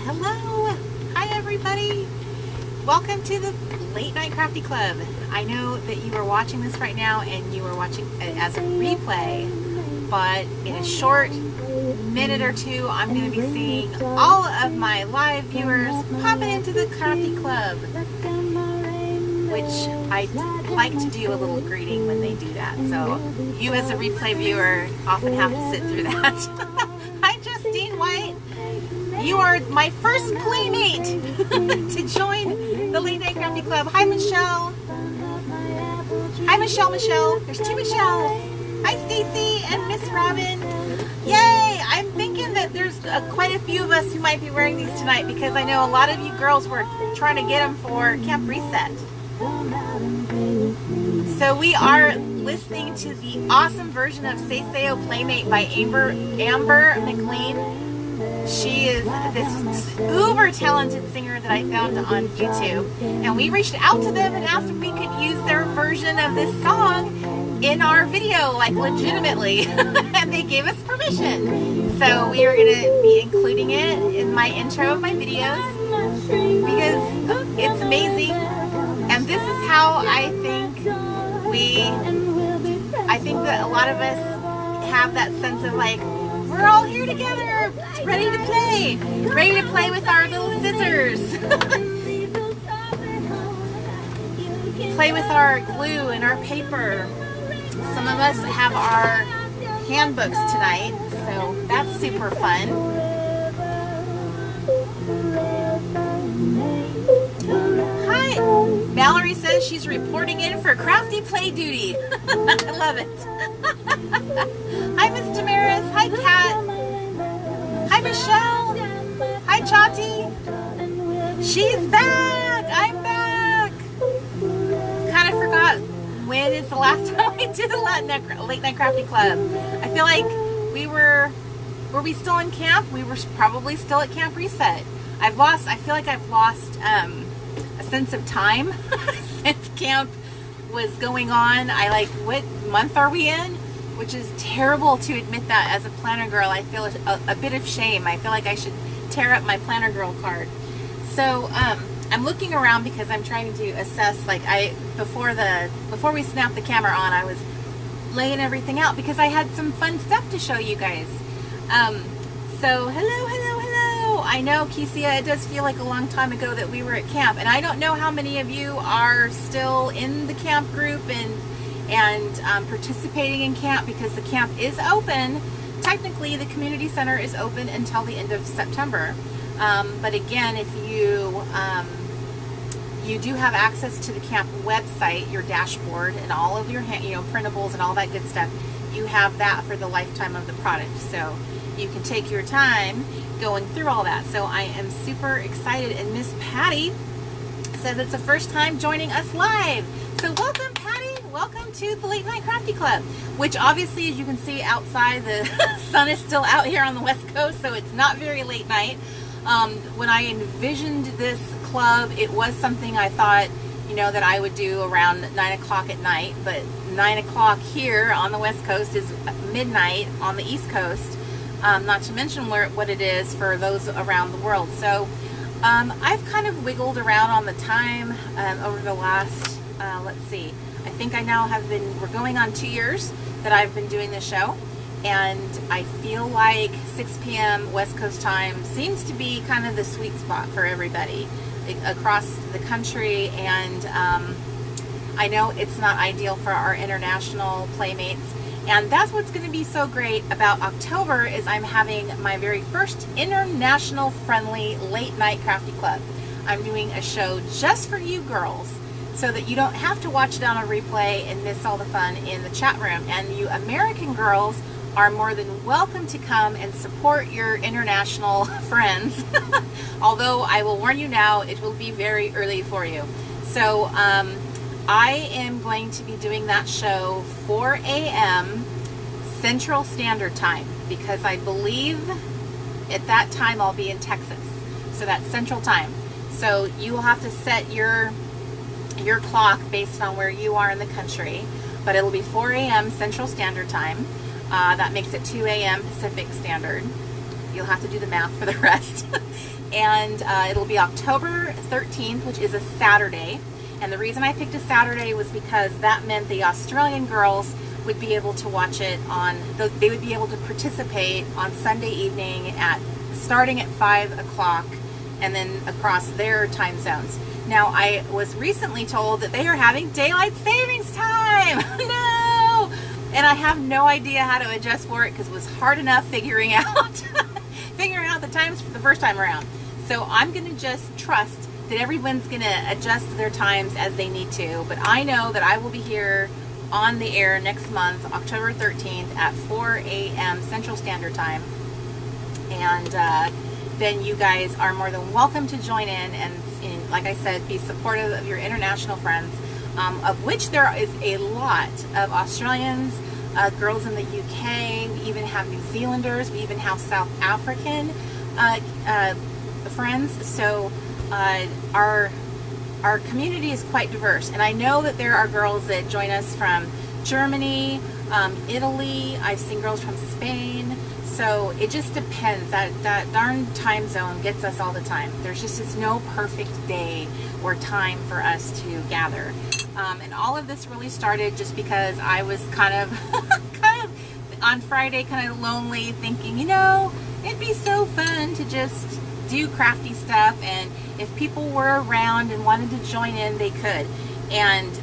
Hello! Hi everybody! Welcome to the Late Night Crafty Club. I know that you are watching this right now and you are watching it as a replay, but in a short minute or two I'm going to be seeing all of my live viewers popping into the Crafty Club, which I like to do a little greeting when they do that. So you as a replay viewer often have to sit through that. Hi Justine White! You are my first playmate to join the Late Night Crafty Club. Hi, Michelle. Hi, Michelle. There's two Michelles. Hi, Stacy and Miss Robin. Yay! I'm thinking that there's quite a few of us who might be wearing these tonight because I know a lot of you girls were trying to get them for Camp Reset. So we are listening to the awesome version of Say Sayo Playmate by Amber McLean. She is this uber talented singer that I found on YouTube, and we reached out to them and asked if we could use their version of this song in our video, like legitimately, and they gave us permission. So we are going to be including it in my intro of my videos because it's amazing, and this is how I think that a lot of us have that sense of like, we're all here together, ready to play with our little scissors, play with our glue and our paper. Some of us have our handbooks tonight, so that's super fun. Hi, Mallory says she's reporting in for crafty play duty. I love it. Hi, Miss Damaris. Hi, Kat. Hi, Michelle. Hi, Chati. She's back. I'm back. Kind of forgot when is the last time we did the Late Night Crafty Club. I feel like were we still in camp? We were probably still at Camp Reset. I feel like I've lost a sense of time since camp was going on. What month are we in? Which is terrible to admit that as a planner girl. I feel a bit of shame. I feel like I should tear up my planner girl card. So I'm looking around because I'm trying to assess, before we snapped the camera on, I was laying everything out because I had some fun stuff to show you guys. So hello. I know, Kesia, it does feel like a long time ago that we were at camp, and I don't know how many of you are still in the camp group and participating in camp, because the camp is open. Technically, the community center is open until the end of September. But again, if you do have access to the camp website, your dashboard, and all of your printables and all that good stuff, you have that for the lifetime of the product. So you can take your time going through all that. So I am super excited, and Miss Patty says it's the first time joining us live. So welcome, Patty. Welcome to the Late Night Crafty Club, which obviously, as you can see outside, the sun is still out here on the West Coast, so it's not very late night. When I envisioned this club, it was something I thought, that I would do around 9 o'clock at night, but 9 o'clock here on the West Coast is midnight on the East Coast, not to mention what it is for those around the world. So I've kind of wiggled around on the time over the last, let's see, I think we're going on 2 years that I've been doing this show, and I feel like 6 p.m. West Coast time seems to be kind of the sweet spot for everybody across the country, and I know it's not ideal for our international playmates, and that's what's going to be so great about October is I'm having my very first international friendly Late Night Crafty Club. I'm doing a show just for you girls, so that you don't have to watch it on a replay and miss all the fun in the chat room. And you American girls are more than welcome to come and support your international friends. Although I will warn you now, it will be very early for you. So I am going to be doing that show 4 a.m. Central Standard Time, because I believe at that time I'll be in Texas. So that's Central Time. So you will have to set your clock based on where you are in the country, but it'll be 4 a.m. Central Standard Time. That makes it 2 a.m. Pacific Standard. You'll have to do the math for the rest. And it'll be October 13th, which is a Saturday. And the reason I picked a Saturday was because that meant the Australian girls would be able to watch it on, they would be able to participate on Sunday evening starting at 5 o'clock and then across their time zones. Now, I was recently told that they are having daylight savings time. No! And I have no idea how to adjust for it because it was hard enough figuring out the times for the first time around. So I'm going to just trust that everyone's going to adjust their times as they need to. But I know that I will be here on the air next month, October 13th at 4 a.m. Central Standard Time. And then you guys are more than welcome to join in and, like I said, be supportive of your international friends, of which there is a lot of Australians, girls in the UK, we even have New Zealanders, we even have South African friends. So our community is quite diverse, and I know that there are girls that join us from Germany, Italy. I've seen girls from Spain. So it just depends. That darn time zone gets us all the time. There's just no perfect day or time for us to gather. And all of this really started just because I was kind of on Friday kind of lonely, thinking, you know, it'd be so fun to just do crafty stuff, and if people were around and wanted to join in, they could. And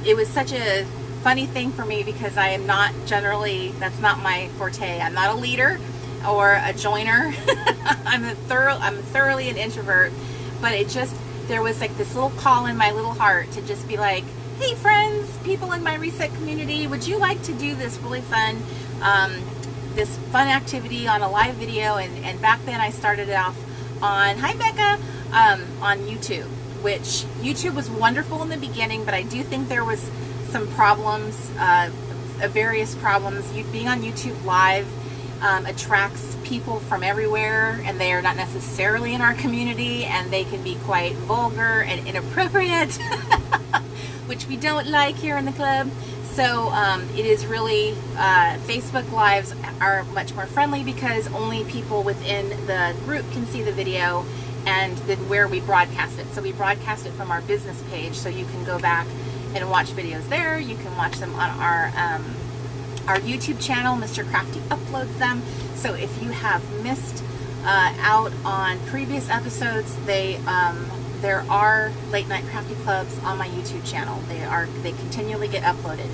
it was such a funny thing for me because I am not generally, that's not my forte. I'm not a leader or a joiner. I'm thoroughly an introvert, but it just, there was like this little call in my little heart to just be like, hey friends, people in my Reset community, would you like to do this really fun activity on a live video? And back then I started off on, hi Becca, on YouTube, which YouTube was wonderful in the beginning, but I do think there was some problems, various problems. Being on YouTube Live attracts people from everywhere, and they are not necessarily in our community, and they can be quite vulgar and inappropriate, which we don't like here in the club. So it is really, Facebook Lives are much more friendly because only people within the group can see the video, and then where we broadcast it. So we broadcast it from our business page, so you can go back and watch videos there. You can watch them on our YouTube channel. Mr. Crafty uploads them. So if you have missed out on previous episodes, there are Late Night Crafty Clubs on my YouTube channel. They continually get uploaded.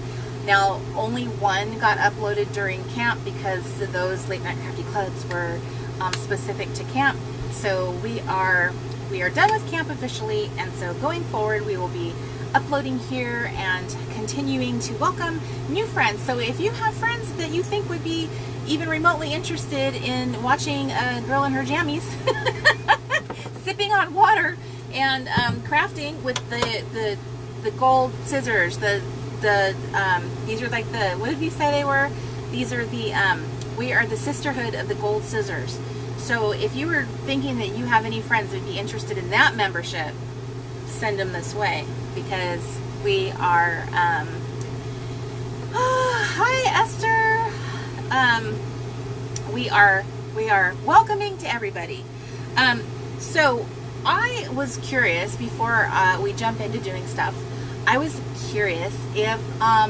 Now, only one got uploaded during camp because those Late Night Crafty Clubs were specific to camp. So we are done with camp officially, and so going forward we will be uploading here and continuing to welcome new friends. So if you have friends that you think would be even remotely interested in watching a girl in her jammies sipping on water and crafting with the gold scissors, these are like the, what did we say they were? These are the we are the sisterhood of the gold scissors. So if you were thinking that you have any friends that would be interested in that membership, send them this way, because we are hi Esther, we are welcoming to everybody. So I was curious before we jump into doing stuff. I was curious if I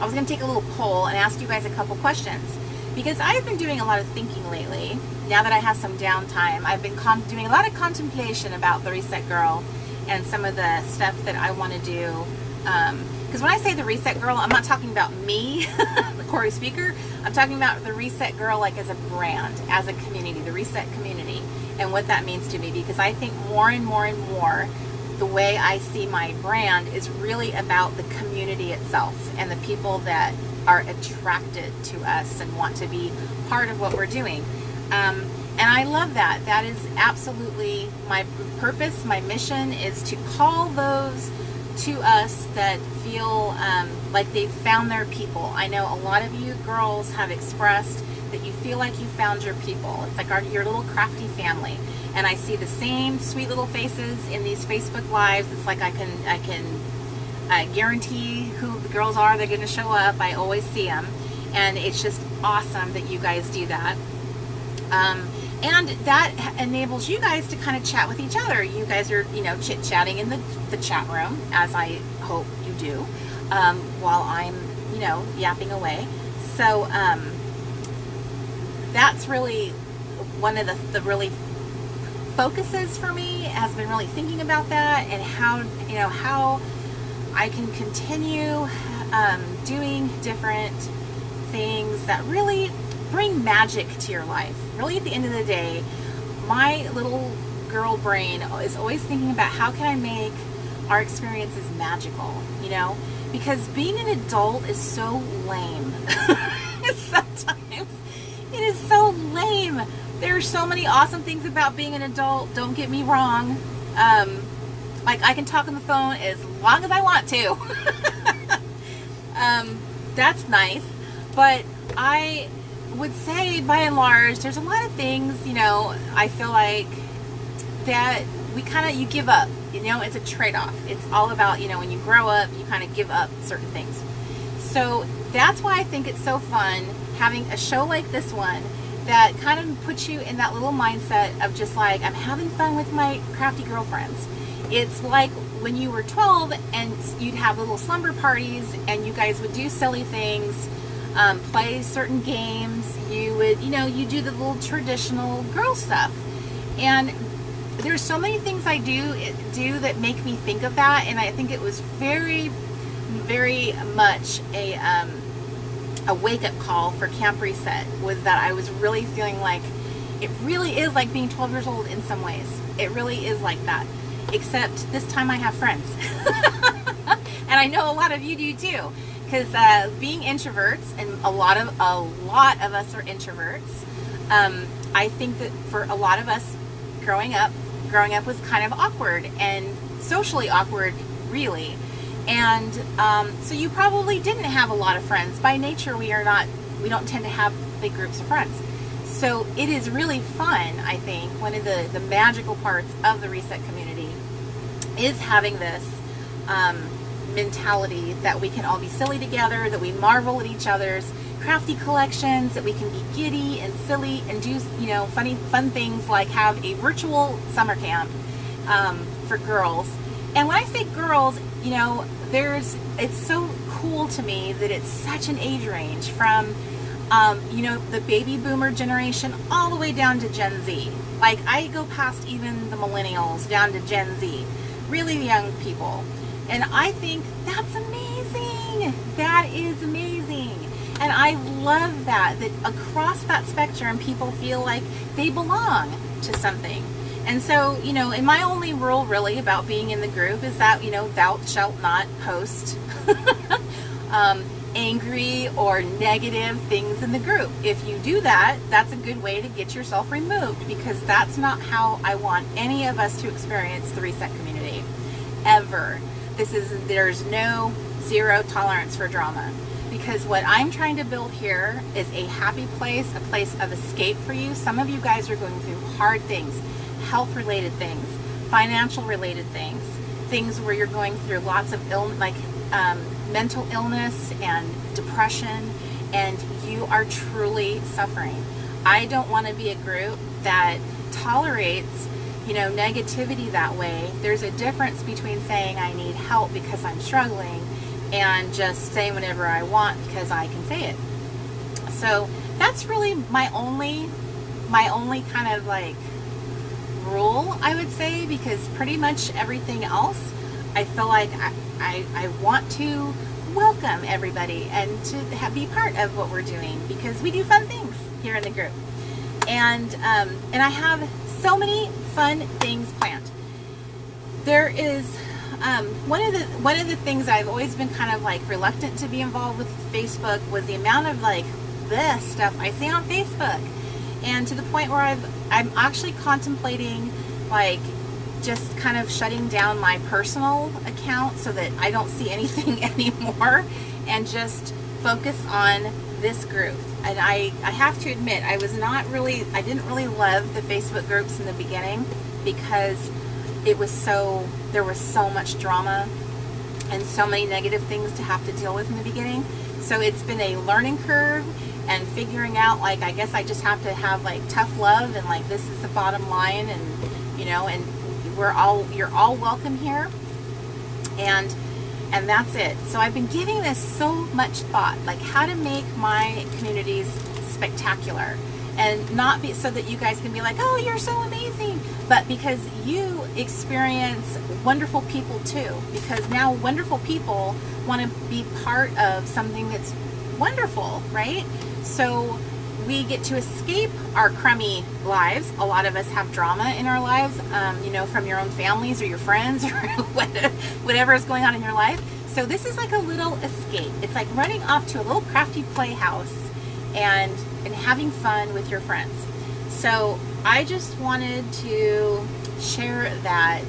was going to take a little poll and ask you guys a couple questions, because I've been doing a lot of thinking lately. Now that I have some downtime, I've been doing a lot of contemplation about the Reset Girl and some of the stuff that I want to do. Because when I say the Reset Girl, I'm not talking about me, the Corey speaker. I'm talking about the Reset Girl like as a brand, as a community, the Reset community, and what that means to me. Because I think more and more and more, the way I see my brand is really about the community itself and the people that are attracted to us and want to be part of what we're doing. And I love that. That is absolutely my purpose. My mission is to call those to us that feel like they've found their people. I know a lot of you girls have expressed that you feel like you found your people. It's like your little crafty family. And I see the same sweet little faces in these Facebook Lives. It's like I can guarantee who the girls are. They're going to show up. I always see them. And it's just awesome that you guys do that. And that enables you guys to kind of chat with each other. You guys are, you know, chit-chatting in the chat room, as I hope you do, while I'm, you know, yapping away. So that's really one of the really focuses for me, has been really thinking about that, and how, you know, how I can continue doing different things that really bring magic to your life. Really, at the end of the day, my little girl brain is always thinking about how can I make our experiences magical, you know? Because being an adult is so lame. Sometimes it is so lame. There are so many awesome things about being an adult, don't get me wrong. Like, I can talk on the phone as long as I want to. That's nice. But I would say, by and large, there's a lot of things, you know, I feel like that we kind of, you give up, you know, it's a trade-off. It's all about, you know, when you grow up, you kind of give up certain things. So that's why I think it's so fun having a show like this one that kind of puts you in that little mindset of just like, I'm having fun with my crafty girlfriends. It's like when you were 12 and you'd have little slumber parties and you guys would do silly things, play certain games. You would, you know, you do the little traditional girl stuff. And there's so many things I do that make me think of that. And I think it was very, very much a wake-up call for Camp Reset, was that I was really feeling like it really is like being 12 years old in some ways. It really is like that. Except this time I have friends. And I know a lot of you do too. Because being introverts, and a lot of us are introverts, I think that for a lot of us, growing up was kind of awkward and socially awkward, really. And so you probably didn't have a lot of friends. By nature, we don't tend to have big groups of friends. So it is really fun, I think. One of the magical parts of the Reset community is having this mentality that we can all be silly together, that we marvel at each other's crafty collections, that we can be giddy and silly and do, you know, fun things like have a virtual summer camp for girls. And when I say girls, you know, it's so cool to me that it's such an age range from, you know, the baby boomer generation all the way down to Gen Z. Like, I go past even the millennials down to Gen Z, really young people. And I think that's amazing. That is amazing. And I love that across that spectrum, people feel like they belong to something. And so, you know, and my only rule really about being in the group is that, you know, thou shalt not post angry or negative things in the group. If you do that, that's a good way to get yourself removed, because that's not how I want any of us to experience the Reset community, ever. There's no zero tolerance for drama, because what I'm trying to build here is a happy place, a place of escape for you. Some of you guys are going through hard things, health related things, financial related things, things where you're going through lots of mental illness and depression, and you are truly suffering. I don't want to be a group that tolerates, you know, negativity that way. There's a difference between saying I need help because I'm struggling and just saying whatever I want because I can say it. So that's really my only kind of like rule, I would say, because pretty much everything else, I feel like I want to welcome everybody and to be part of what we're doing, because we do fun things here in the group. And I have so many fun things planned. There is one of the things I've always been kind of like reluctant to be involved with Facebook was the amount of like this stuff I see on Facebook, and to the point where I'm actually contemplating like just kind of shutting down my personal account so that I don't see anything anymore and just focus on this group. And I have to admit, I didn't really love the Facebook groups in the beginning, because there was so much drama and so many negative things to have to deal with in the beginning. So it's been a learning curve, and figuring out, like, I guess I just have to have like tough love, and like this is the bottom line, and you know, and you're all welcome here, and that's it. So I've been giving this so much thought, like how to make my communities spectacular, and not be so that you guys can be like, oh, you're so amazing, but because you experience wonderful people too, because now wonderful people want to be part of something that's wonderful, right? So we get to escape our crummy lives. A lot of us have drama in our lives, you know, from your own families or your friends or whatever is going on in your life. So this is like a little escape. It's like running off to a little crafty playhouse and having fun with your friends. So I just wanted to share that,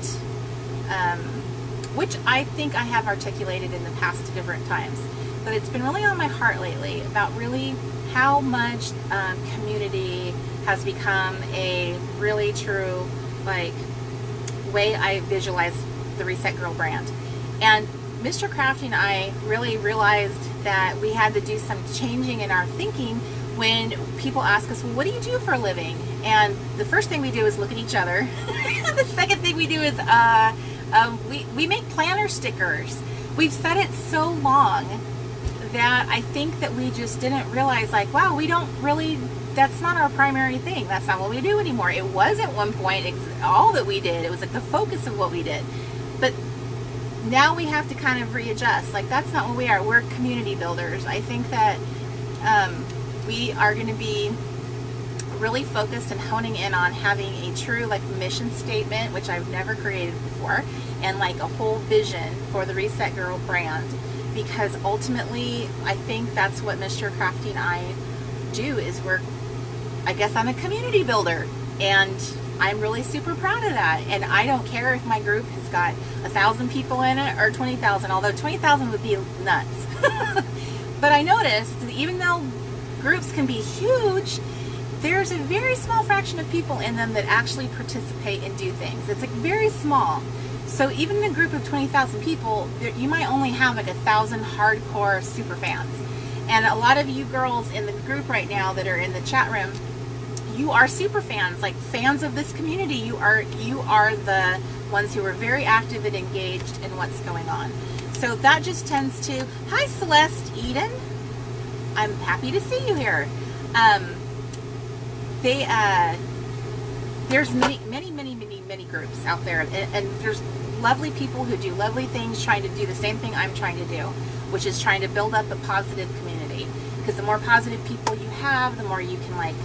which I think I have articulated in the past different times, but it's been really on my heart lately about really how much community has become a really true, like, way I visualize the Reset Girl brand. And Mr. Crafty and I really realized that we had to do some changing in our thinking when people ask us, well, what do you do for a living? And the first thing we do is look at each other. The second thing we do is we make planner stickers. We've said it so long that I think that we just didn't realize, like, wow, we don't really, that's not our primary thing. That's not what we do anymore. It was at one point all that we did. It was like the focus of what we did. But now we have to kind of readjust. Like, that's not what we are. We're community builders. I think that we are going to be really focused and honing in on having a true, like, mission statement, which I've never created before, and like a whole vision for the Reset Girl brand, because ultimately I think that's what Mr. Crafty and I do, is I guess I'm a community builder, and I'm really super proud of that. And I don't care if my group has got 1,000 people in it or 20,000, although 20,000 would be nuts. But I noticed that even though groups can be huge, there's a very small fraction of people in them that actually participate and do things. It's like very small. So even in a group of 20,000 people, you might only have like 1,000 hardcore super fans. And a lot of you girls in the group right now that are in the chat room, you are super fans, like fans of this community. You are the ones who are very active and engaged in what's going on. So that just tends to, hi Celeste Eden, I'm happy to see you here. There's many groups out there, and there's lovely people who do lovely things trying to do the same thing I'm trying to do, which is trying to build up a positive community. Because the more positive people you have, the more you can, like,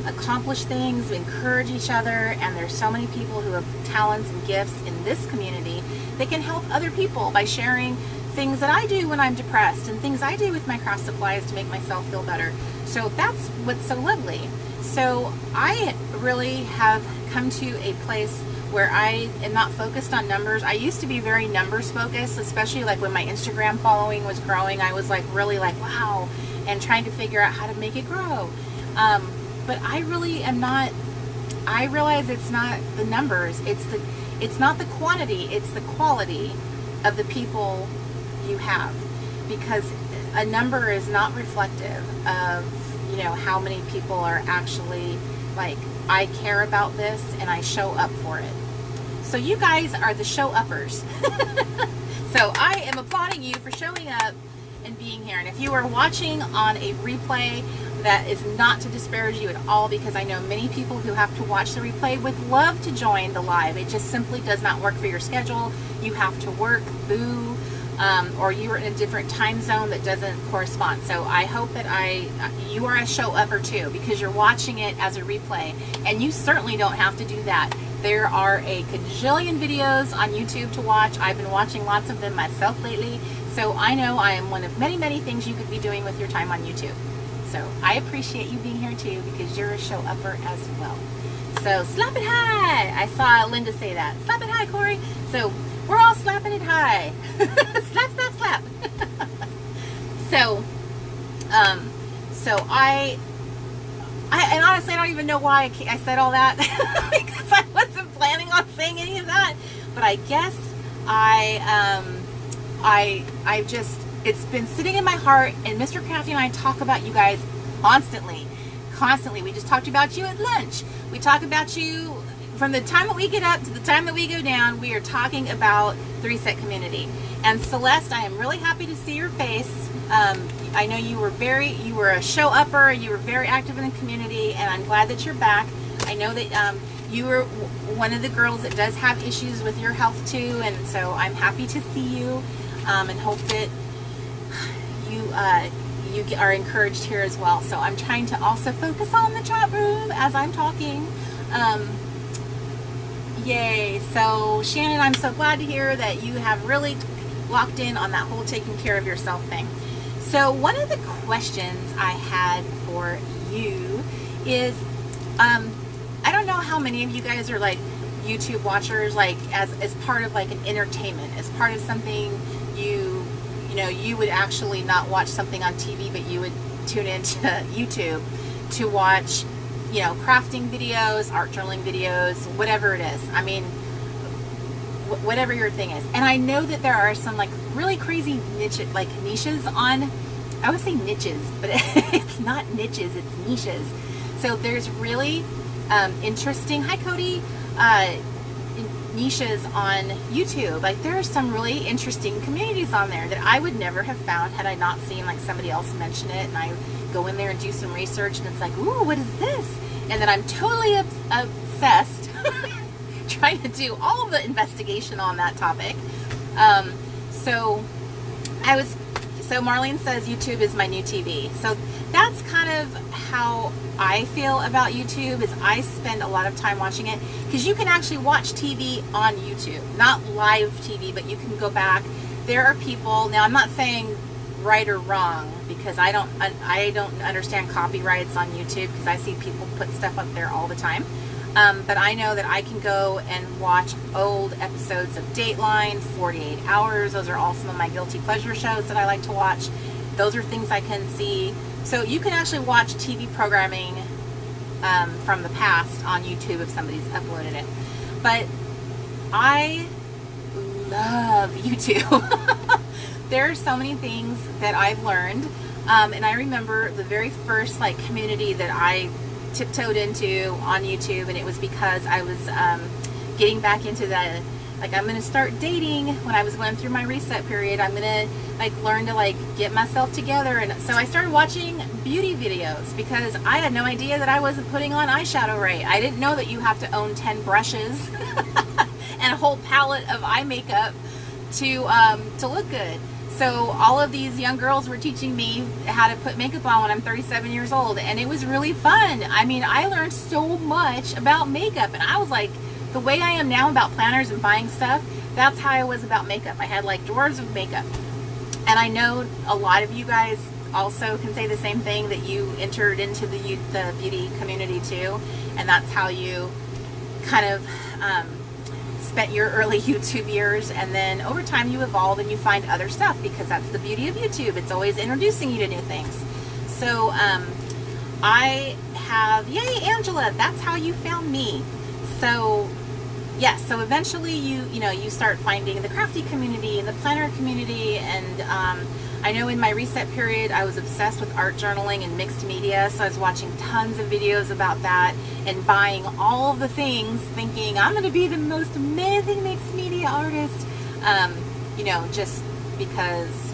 accomplish things, encourage each other. And there's so many people who have talents and gifts in this community that can help other people by sharing things that I do when I'm depressed and things I do with my craft supplies to make myself feel better. So that's what's so lovely. So I really have come to a place where I am not focused on numbers. I used to be very numbers focused, especially like when my Instagram following was growing. I was like really like, wow, and trying to figure out how to make it grow. But I really am not. I realize it's not the numbers. It's not the quantity. It's the quality of the people you have, because a number is not reflective of, you know, how many people are actually like, I care about this and I show up for it. So you guys are the show uppers. So I am applauding you for showing up and being here. And if you are watching on a replay, that is not to disparage you at all, because I know many people who have to watch the replay would love to join the live. It just simply does not work for your schedule. You have to work, boo, or you are in a different time zone that doesn't correspond. So I hope that you are a show upper too, because you're watching it as a replay, and you certainly don't have to do that. There are a cajillion videos on YouTube to watch. I've been watching lots of them myself lately, so I know I am one of many things you could be doing with your time on YouTube. So I appreciate you being here too, because you're a show upper as well. So slap it high. I saw Linda say that. Slap it high, Corey. So we're all slapping it high. Slap, slap, slap. So and honestly, I don't even know why I said all that, because I wasn't planning on saying any of that. But I guess I just, it's been sitting in my heart, and Mr. Crafty and I talk about you guys constantly. We just talked about you at lunch. We talk about you from the time that we get up to the time that we go down. We are talking about the Reset community. And Celeste, I am really happy to see your face. I know you were a show upper, you were very active in the community, and I'm glad that you're back. I know that you were one of the girls that does have issues with your health too, and so I'm happy to see you, and hope that you are encouraged here as well. So I'm trying to also focus on the chat room as I'm talking. Yay. So Shannon, I'm so glad to hear that you have really locked in on that whole taking care of yourself thing. So one of the questions I had for you is, I don't know how many of you guys are like YouTube watchers, like as part of like an entertainment, as part of something you would actually not watch something on TV, but you would tune into YouTube to watch, crafting videos, art journaling videos, whatever it is. I mean, whatever your thing is. And I know that there are some like really crazy niches on, I would say niches, but it's not niches, it's niches. So there's really interesting, hi Cody, niches on YouTube. Like there are some really interesting communities on there that I would never have found had I not seen like somebody else mention it, and I go in there and do some research and it's like, ooh, what is this? And then I'm totally obsessed trying to do all the investigation on that topic. So Marlene says YouTube is my new TV. So that's kind of how I feel about YouTube, is I spend a lot of time watching it, because you can actually watch TV on YouTube, not live TV, but you can go back. There are people, now I'm not saying right or wrong, because I don't understand copyrights on YouTube, because I see people put stuff up there all the time. But I know that I can go and watch old episodes of Dateline, 48 Hours. Those are all some of my guilty pleasure shows that I like to watch. Those are things I can see. So you can actually watch TV programming from the past on YouTube if somebody's uploaded it. But I love YouTube. There are so many things that I've learned. And I remember the very first community that I tiptoed into on YouTube, and it was because I was getting back into the I'm going to start dating. When I was going through my reset period, I'm going to learn to get myself together. And so I started watching beauty videos, because I had no idea that I wasn't putting on eyeshadow right. I didn't know that you have to own 10 brushes and a whole palette of eye makeup to look good. So all of these young girls were teaching me how to put makeup on when I'm 37 years old, and it was really fun. I mean, I learned so much about makeup, and I was like, the way I am now about planners and buying stuff, that's how I was about makeup. I had drawers of makeup. And I know a lot of you guys also can say the same thing, that you entered into the beauty community too, and that's how you kind of spent your early YouTube years, and then over time you evolve and you find other stuff, because that's the beauty of YouTube. It's always introducing you to new things. So I have, yay Angela, that's how you found me. So yes, so eventually you start finding the crafty community and the planner community, and I know in my reset period I was obsessed with art journaling and mixed media, so I was watching tons of videos about that and buying all of the things, thinking I'm going to be the most amazing mixed media artist, just because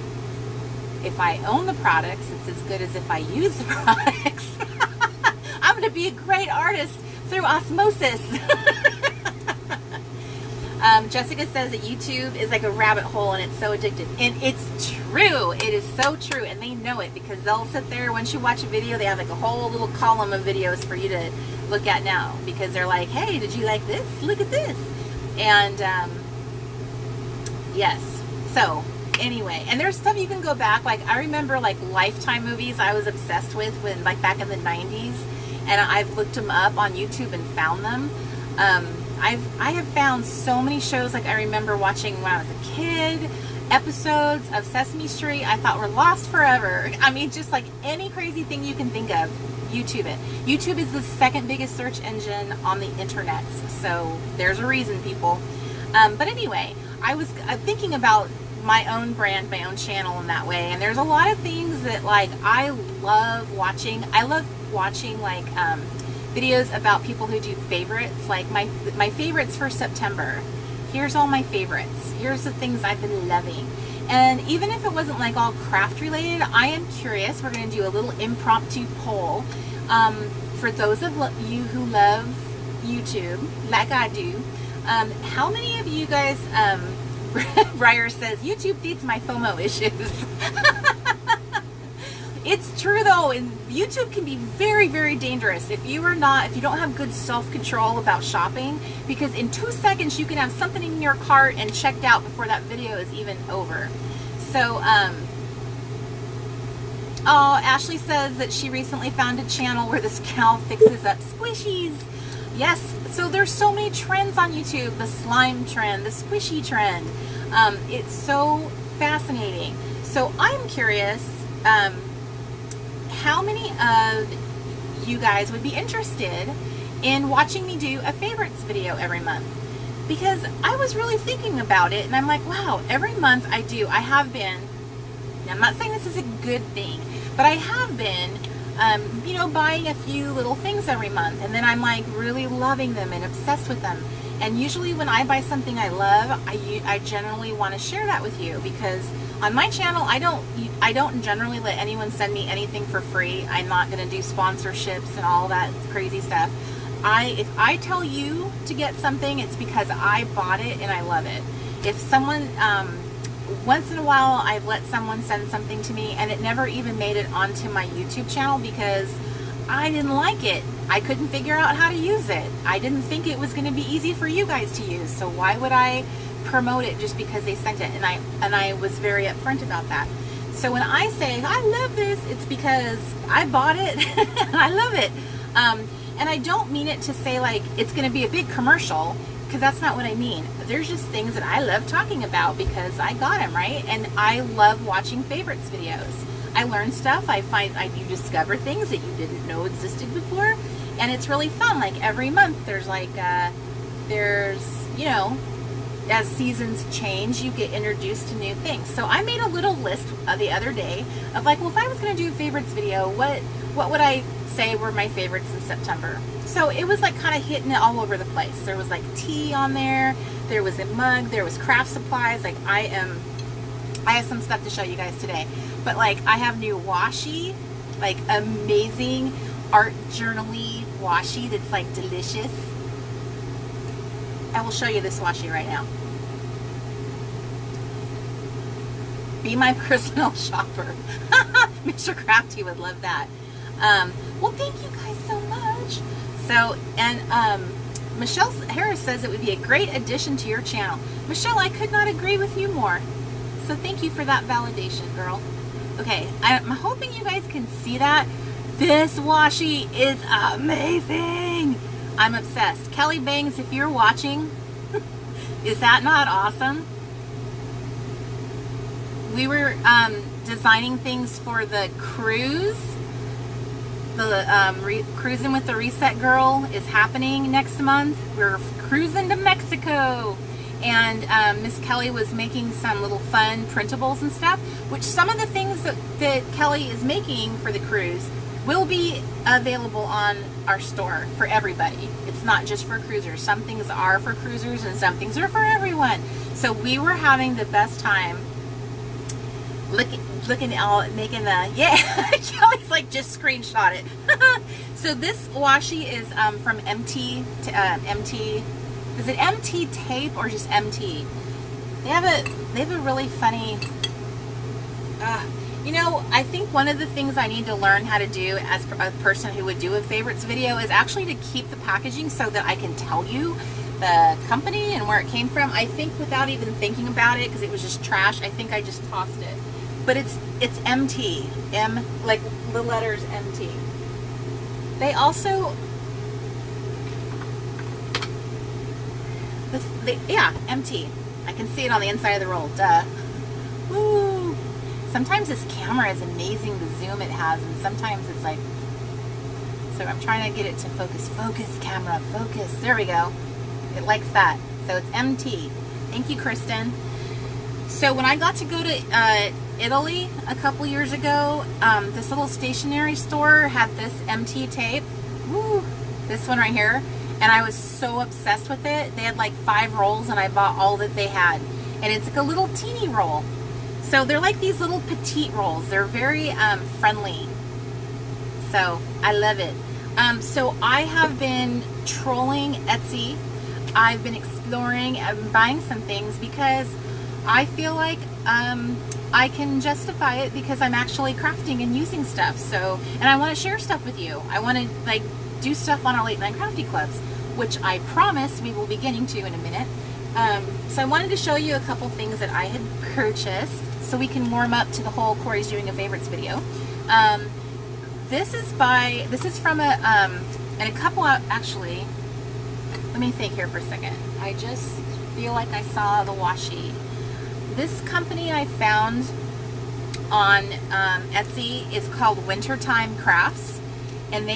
if I own the products, it's as good as if I use the products. I'm going to be a great artist through osmosis. Jessica says that YouTube is like a rabbit hole and it's so addictive. And it's true. It is so true. And they know it, because they'll sit there, once you watch a video, they have a whole little column of videos for you to look at now, because they're like, hey, did you like this? Look at this. And yes. So anyway, and there's stuff you can go back. I remember Lifetime movies I was obsessed with when back in the 90s. And I've looked them up on YouTube and found them. I have found so many shows I remember watching when I was a kid, episodes of Sesame Street I thought were lost forever. I mean, just any crazy thing you can think of, YouTube it. YouTube is the second biggest search engine on the internet, so there's a reason, people. But anyway, I was thinking about my own brand, my own channel in that way. And there's a lot of things that like I love watching. I love watching like videos about people who do favorites, like my favorites for September. Here's all my favorites. Here's the things I've been loving. And even if it wasn't like all craft related, I am curious. We're going to do a little impromptu poll for those of you who love YouTube, like I do. How many of you guys, Briar says, YouTube feeds my FOMO issues. It's true though, and YouTube can be very, very dangerous if you don't have good self-control about shopping, because in 2 seconds you can have something in your cart and checked out before that video is even over. So, oh, Ashley says that she recently found a channel where this gal fixes up squishies. Yes, so there's so many trends on YouTube, the slime trend, the squishy trend. It's so fascinating. So I'm curious, how many of you guys would be interested in watching me do a favorites video every month? Because I was really thinking about it, and I'm like, wow, every month I have been, now I'm not saying this is a good thing, but I have been, you know, buying a few little things every month, and then I'm like really loving them and obsessed with them. And usually when I buy something I love, I generally want to share that with you, because on my channel, I don't generally let anyone send me anything for free. I'm not going to do sponsorships and all that crazy stuff. If I tell you to get something, it's because I bought it and I love it. If someone, once in a while, I've let someone send something to me and it never even made it onto my YouTube channel because I didn't like it. I couldn't figure out how to use it. I didn't think it was going to be easy for you guys to use. So why would I promote it just because they sent it? And I was very upfront about that. So when I say I love this, it's because I bought it and I love it. And I don't mean it to say like it's going to be a big commercial, because that's not what I mean. There's just things that I love talking about because I got them, right? And I love watching favorites videos. I learn stuff. You discover things that you didn't know existed before, and it's really fun. Like every month there's like you know, as seasons change, you get introduced to new things. So I made a little list the other day of like, well, if I was going to do a favorites video, what would I say were my favorites in September? So it was like kind of hitting it all over the place. There was like tea on there, there was a mug, there was craft supplies. Like I have some stuff to show you guys today, but like I have new washi, like amazing art journal-y washi that's like delicious. I will show you this washi right now. Be my personal shopper. Mr. Crafty would love that. Well, thank you guys so much. So, and Michelle Harris says it would be a great addition to your channel. Michelle, I could not agree with you more. So thank you for that validation, girl. Okay, I'm hoping you guys can see that. This washi is amazing. I'm obsessed. Kelly Bangs, if you're watching, is that not awesome? We were designing things for the cruise. The Cruising with the Reset Girl is happening next month. We're cruising to Mexico. And Miss Kelly was making some little fun printables and stuff, which some of the things that Kelly is making for the cruise will be available on our store for everybody. It's not just for cruisers. Some things are for cruisers and some things are for everyone. So we were having the best time looking out, making the, yeah, Kelly's like, just screenshot it. So this washi is from MT, is it MT tape or just MT? They have a really funny, you know, I think one of the things I need to learn how to do as a person who would do a favorites video is actually to keep the packaging so that I can tell you the company and where it came from. I think without even thinking about it, because it was just trash, I think I just tossed it. But it's MT, like the letters MT. They also, yeah, MT. I can see it on the inside of the roll, duh. Woo! Sometimes this camera is amazing, the zoom it has, and sometimes it's like, so I'm trying to get it to focus. Focus, camera, focus. There we go. It likes that. So it's MT. Thank you, Kristen. So when I got to go to Italy a couple years ago, this little stationery store had this MT tape. Woo, this one right here. And I was so obsessed with it. They had like 5 rolls and I bought all that they had. And it's like a little teeny roll. So they're like these little petite rolls. They're very friendly. So I love it. So I have been trolling Etsy. I've been exploring and buying some things because I feel like I can justify it because I'm actually crafting and using stuff. So, and I want to share stuff with you. I want to like do stuff on our Late Night Crafty Clubs, which I promise we will be getting to in a minute. So I wanted to show you a couple things that I had purchased so we can warm up to the whole Corey's doing a favorites video. This is from and a couple out, actually, let me think here for a second. I just feel like I saw the washi. This company I found on Etsy is called Wintertime Crafts, and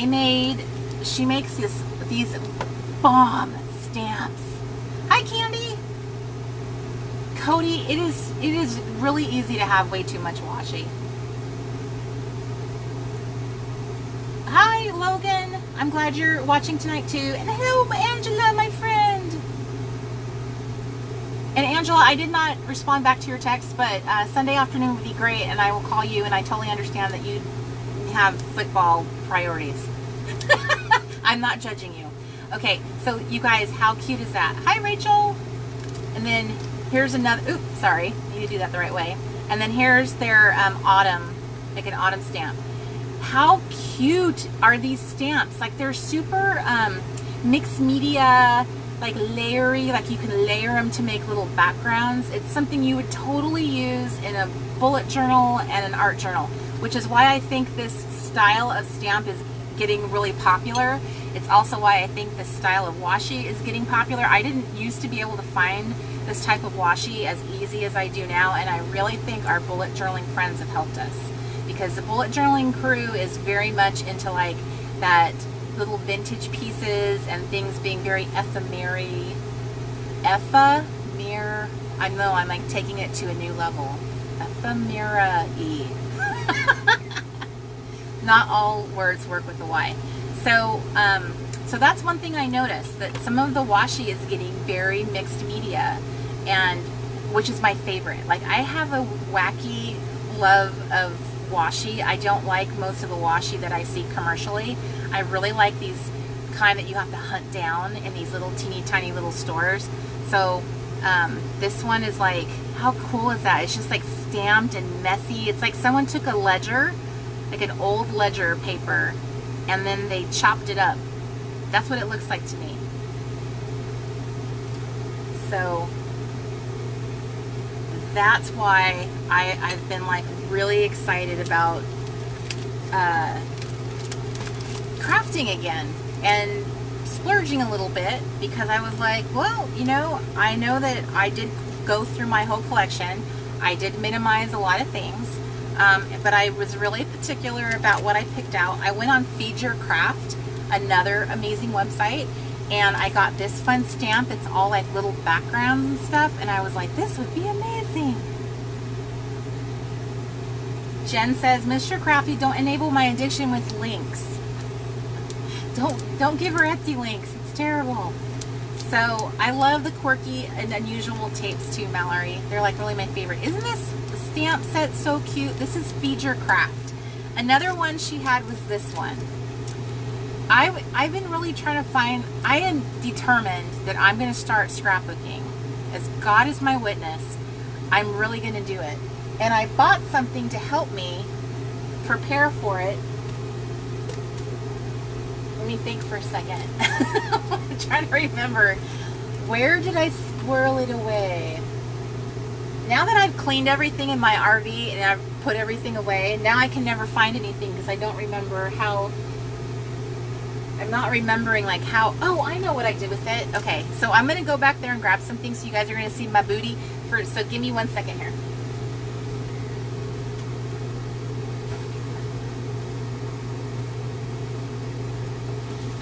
she makes these bomb stamps. Hi Candy! Cody, it is really easy to have way too much washi. Hi Logan, I'm glad you're watching tonight too. And hello Angela, my friend. And Angela, I did not respond back to your text, but Sunday afternoon would be great and I will call you, and I totally understand that you have football priorities. I'm not judging you. Okay, so you guys, how cute is that? Hi Rachel. And then here's another, oops, sorry, I need to do that the right way. And then here's their autumn, like an autumn stamp. How cute are these stamps? Like they're super mixed media, like layery, like you can layer them to make little backgrounds. It's something you would totally use in a bullet journal and an art journal, which is why I think this style of stamp is getting really popular. It's also why I think this style of washi is getting popular. I didn't used to be able to find this type of washi as easy as I do now, and I really think our bullet journaling friends have helped us, because the bullet journaling crew is very much into like that little vintage pieces and things being very ephemera. I know I'm like taking it to a new level. Ephemera-y. Not all words work with the Y. So, so that's one thing I noticed, that some of the washi is getting very mixed media, and which is my favorite. Like I have a wacky love of washi. I don't like most of the washi that I see commercially. I really like these kind that you have to hunt down in these little teeny tiny little stores. So this one is like, how cool is that? It's just like stamped and messy. It's like someone took a ledger, like an old ledger paper, and then they chopped it up. That's what it looks like to me. So that's why I've been like really excited about crafting again and splurging a little bit, because I was like, well, you know, I know that I did go through my whole collection. I did minimize a lot of things, but I was really particular about what I picked out. I went on Feed Your Craft, another amazing website, and I got this fun stamp. It's all like little backgrounds and stuff, and I was like, this would be amazing. Jen says, Mr. Crafty, don't enable my addiction with links. Don't give her Etsy links. It's terrible. So I love the quirky and unusual tapes too, Mallory. They're like really my favorite. Isn't this stamp set so cute? This is Feed Your Craft. Another one she had was this one. I've been really trying to find, I am determined that I'm going to start scrapbooking. As God is my witness, I'm really going to do it. And I bought something to help me prepare for it. Let me think for a second. I'm trying to remember, where did I squirrel it away? Now that I've cleaned everything in my RV and I've put everything away, now I can never find anything because I don't remember how. I'm not remembering like how. Oh, I know what I did with it. Okay, so I'm going to go back there and grab something so you guys are going to see my booty. So give me 1 second here.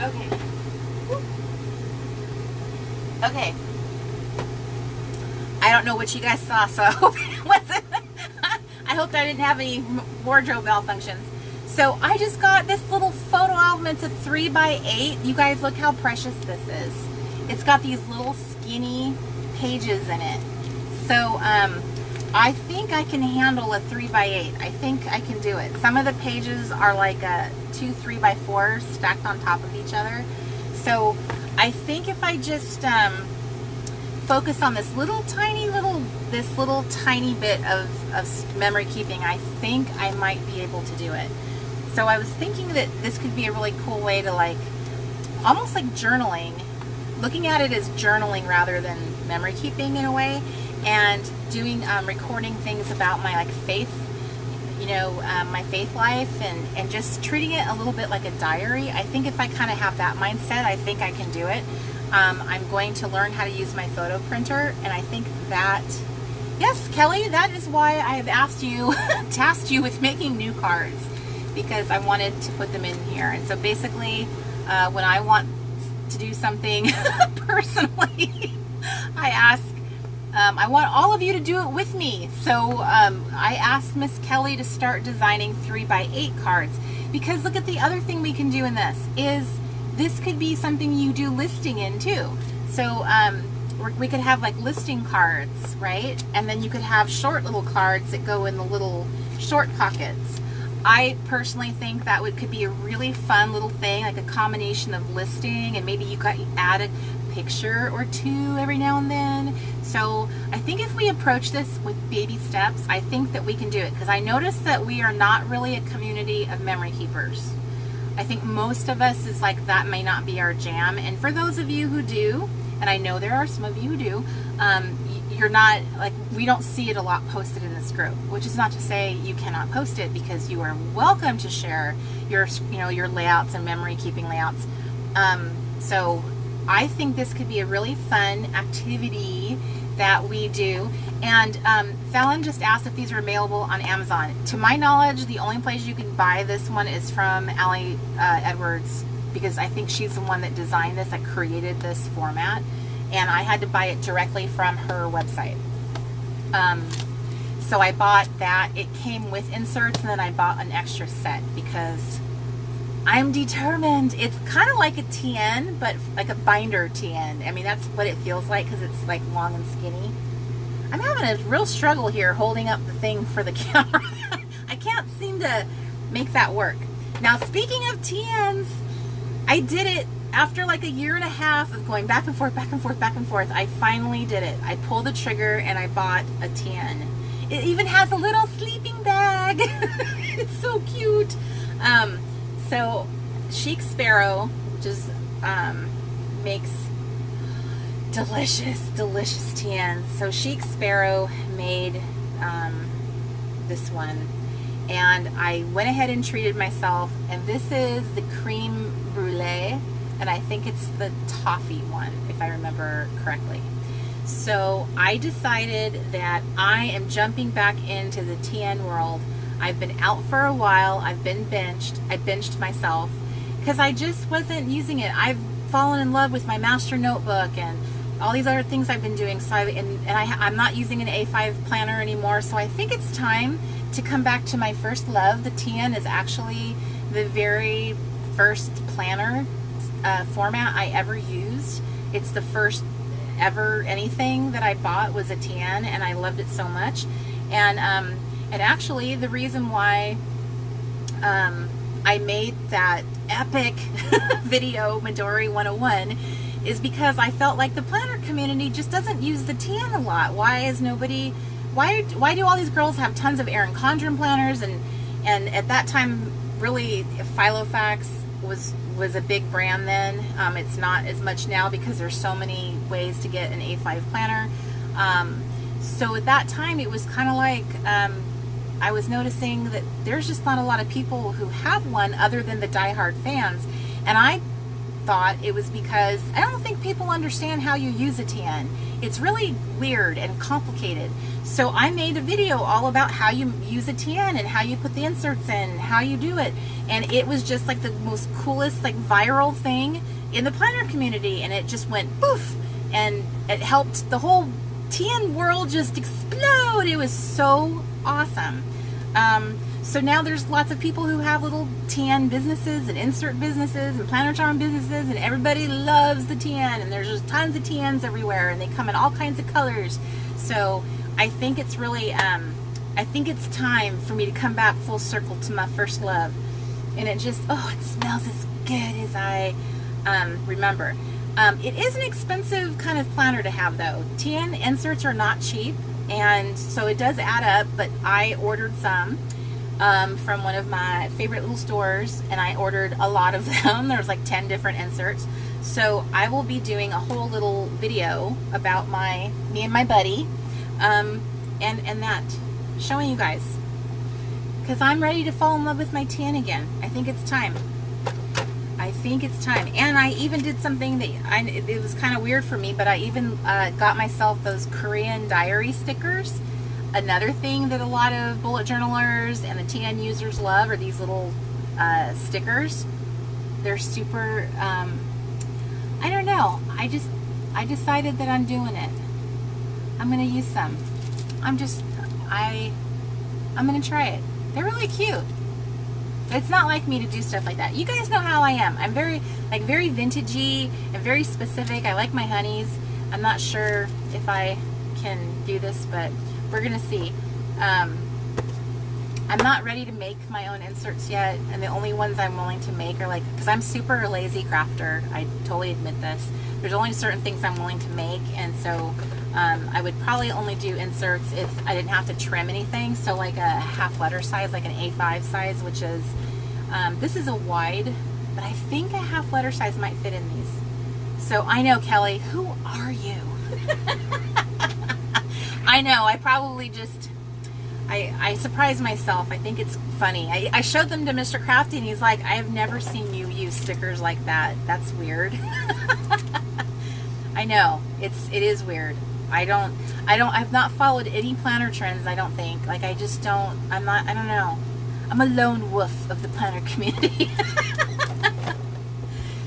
Okay. Okay. I don't know what you guys saw, so I hope it wasn't, I hope I didn't have any wardrobe malfunctions. So I just got this little photo album. It's a 3x8. You guys, look how precious this is. It's got these little skinny pages in it. So I think I can handle a 3x8. I think I can do it. Some of the pages are like two 3x4s stacked on top of each other. So I think if I just focus on this little tiny bit of memory keeping, I think I might be able to do it. So I was thinking that this could be a really cool way to, like, almost like journaling, looking at it as journaling rather than memory keeping in a way, and doing recording things about my, like, faith, you know, my faith life, and just treating it a little bit like a diary. I think if I kind of have that mindset, I think I can do it. I'm going to learn how to use my photo printer, and I think that, yes, Kelly, that is why I have asked you, tasked you with making new cards, because I wanted to put them in here. And so basically, when I want to do something personally, I ask, I want all of you to do it with me. So I asked Miss Kelly to start designing 3x8 cards, because look at the other thing we can do in this is, this could be something you do listing in too. So we could have like listing cards, right? And then you could have short little cards that go in the little short pockets. I personally think that could be a really fun little thing, like a combination of listing, and maybe you could add a picture or two every now and then. So I think if we approach this with baby steps, I think that we can do it, because I noticed that we are not really a community of memory keepers. I think most of us is like, that may not be our jam. And for those of you who do, and I know there are some of you who do, you're not, like, we don't see it a lot posted in this group, which is not to say you cannot post it, because you are welcome to share your, you know, your layouts and memory keeping layouts. So I think this could be a really fun activity that we do. And Fallon just asked if these are available on Amazon. To my knowledge, the only place you can buy this one is from Allie Edwards, because I think she's the one that designed this, that created this format, and I had to buy it directly from her website. So I bought that. It came with inserts, and then I bought an extra set because I'm determined. It's kind of like a TN, but like a binder TN. I mean, that's what it feels like, because it's like long and skinny. I'm having a real struggle here holding up the thing for the camera. I can't seem to make that work. Now, speaking of TNs, I did it after like a year and a half of going back and forth, back and forth, back and forth. I finally did it. I pulled the trigger and I bought a TN. It even has a little sleeping bag. It's so cute. So Chic Sparrow just makes delicious TNs. So Chic Sparrow made this one, and I went ahead and treated myself, and this is the creme brulee, and I think it's the toffee one, if I remember correctly. So I decided that I am jumping back into the TN world. I've been out for a while. I've been binged. I binged myself because I just wasn't using it. I've fallen in love with my master notebook and all these other things I've been doing. So I'm not using an A5 planner anymore. So I think it's time to come back to my first love. The TN is actually the very first planner format I ever used. It's the first ever anything that I bought was a TN, and I loved it so much. And actually the reason why I made that epic video, Midori 101, is because I felt like the planner community just doesn't use the TN a lot. Why is nobody, why do all these girls have tons of Erin Condren planners? And at that time, really, Filofax was a big brand then. It's not as much now because there's so many ways to get an A5 planner. So at that time, it was kind of like, I was noticing that there's just not a lot of people who have one other than the diehard fans. And I thought it was because I don't think people understand how you use a TN. It's really weird and complicated. So I made a video all about how you use a TN and how you put the inserts in, how you do it. And it was just like the most coolest, like, viral thing in the planner community. And it just went poof. And it helped the whole tan world just explode. It was so awesome. So now there's lots of people who have little tan businesses and insert businesses and planner charm businesses, and everybody loves the tan, and there's just tons of tans everywhere, and they come in all kinds of colors. So I think it's really, I think it's time for me to come back full circle to my first love. And it just, oh, it smells as good as I remember. It is an expensive kind of planner to have though. Tan inserts are not cheap, and so it does add up, but I ordered some from one of my favorite little stores, and I ordered a lot of them. There's like 10 different inserts. So I will be doing a whole little video about me and my buddy, and that, showing you guys, because I'm ready to fall in love with my tan again. I think it's time. I think it's time. And I even did something that it was kind of weird for me, but I even got myself those Korean diary stickers. Another thing that a lot of bullet journalers and the tan users love are these little stickers. They're super, I don't know. I decided that I'm doing it. I'm going to use some. I'm going to try it. They're really cute. It's not like me to do stuff like that. You guys know how I am. I'm very vintagey and very specific. I like my honeys. I'm not sure if I can do this, but we're gonna see. I'm not ready to make my own inserts yet, and the only ones I'm willing to make are like, because I'm super lazy crafter, I totally admit this. There's only certain things I'm willing to make, and so I would probably only do inserts if I didn't have to trim anything. So like a half letter size, like an A5 size, which is, this is a wide, but I think a half letter size might fit in these. So I know, Kelly, who are you? I know, I probably just, I surprise myself. I think it's funny. I showed them to Mr. Crafty, and he's like, I have never seen you use stickers like that. That's weird. I know, it is weird. I've not followed any planner trends, I don't think. Like, I just don't, I don't know. I'm a lone wolf of the planner community.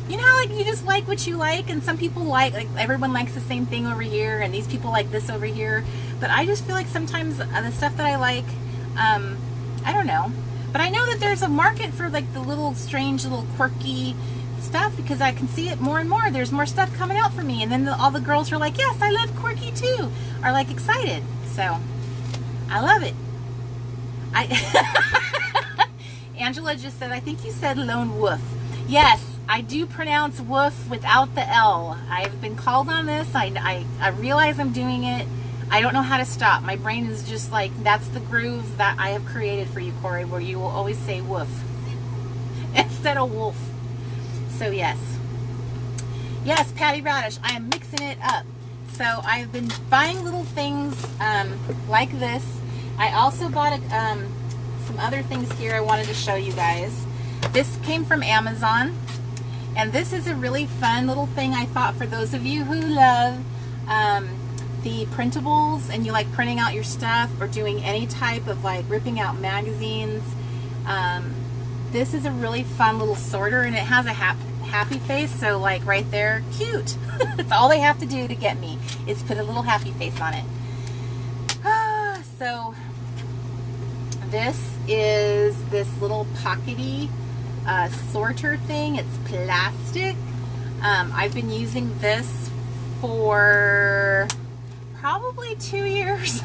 You know, like, you just like what you like, and some people like everyone likes the same thing over here, and these people like this over here. But I just feel like sometimes the stuff that I like, I don't know. But I know that there's a market for like the little strange, little quirky stuff, because I can see it more and more. There's more stuff coming out for me, and then all the girls are like, yes, I love quirky too, are like excited. So I love it. Angela just said, I think you said lone wolf. Yes, I do pronounce woof without the L. I've been called on this. I realize I'm doing it. I don't know how to stop. My brain is just like, that's the groove that I have created for you, Corey, where you will always say woof instead of wolf. So yes. Yes, Patty Radish, I am mixing it up. So I've been buying little things like this. I also bought some other things here I wanted to show you guys. This came from Amazon, and this is a really fun little thing I thought for those of you who love the printables, and you like printing out your stuff or doing any type of like ripping out magazines. This is a really fun little sorter, and it has a happy face, so like right there, cute. That's all they have to do to get me, is put a little happy face on it. So this is this little pockety sorter thing. It's plastic. I've been using this for probably 2 years,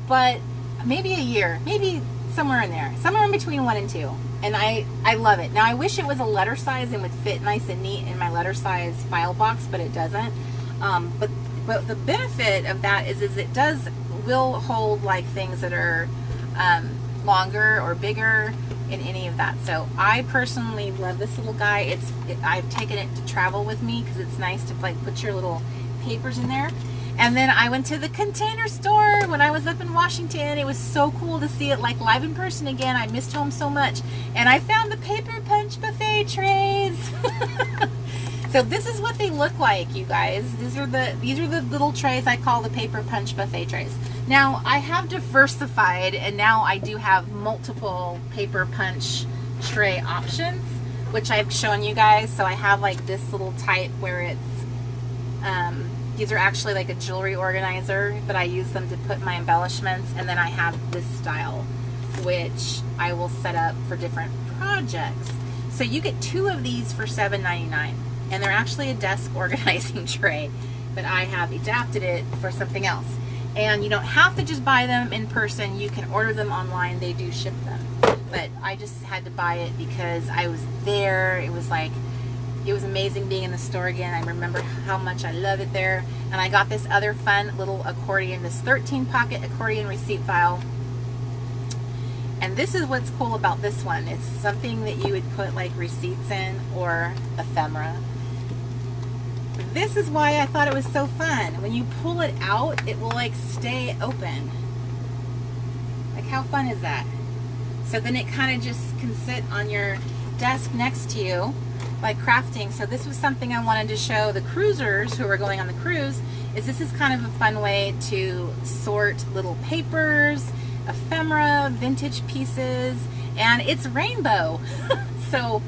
but maybe a year, maybe somewhere in there, somewhere in between 1 and 2. And I love it. Now I wish it was a letter size and would fit nice and neat in my letter size file box, but it doesn't. But the benefit of that is it will hold like things that are longer or bigger in any of that. So I personally love this little guy. I've taken it to travel with me because it's nice to like put your little papers in there. And then I went to the Container Store when I was up in Washington. It was so cool to see it like live in person again. I missed home so much. And I found the paper punch buffet trays. So this is what they look like, you guys. These are the little trays I call the paper punch buffet trays. Now I have diversified, and now I do have multiple paper punch tray options, which I've shown you guys. So I have like this little type where it's These are actually like a jewelry organizer, but I use them to put my embellishments. And then I have this style, which I will set up for different projects. So you get 2 of these for $7.99, and they're actually a desk organizing tray, but I have adapted it for something else. And you don't have to just buy them in person. You can order them online. They do ship them. But I just had to buy it because I was there. It was amazing being in the store again. I remember how much I love it there. And I got this other fun little accordion, this 13 pocket accordion receipt file. And this is what's cool about this one. It's something that you would put like receipts in or ephemera. This is why I thought it was so fun. When you pull it out, it will like stay open. Like, how fun is that? So then it kind of just can sit on your desk next to you, like crafting. So this was something I wanted to show the cruisers who are going on the cruise, is this is kind of a fun way to sort little papers, ephemera, vintage pieces, and it's rainbow. So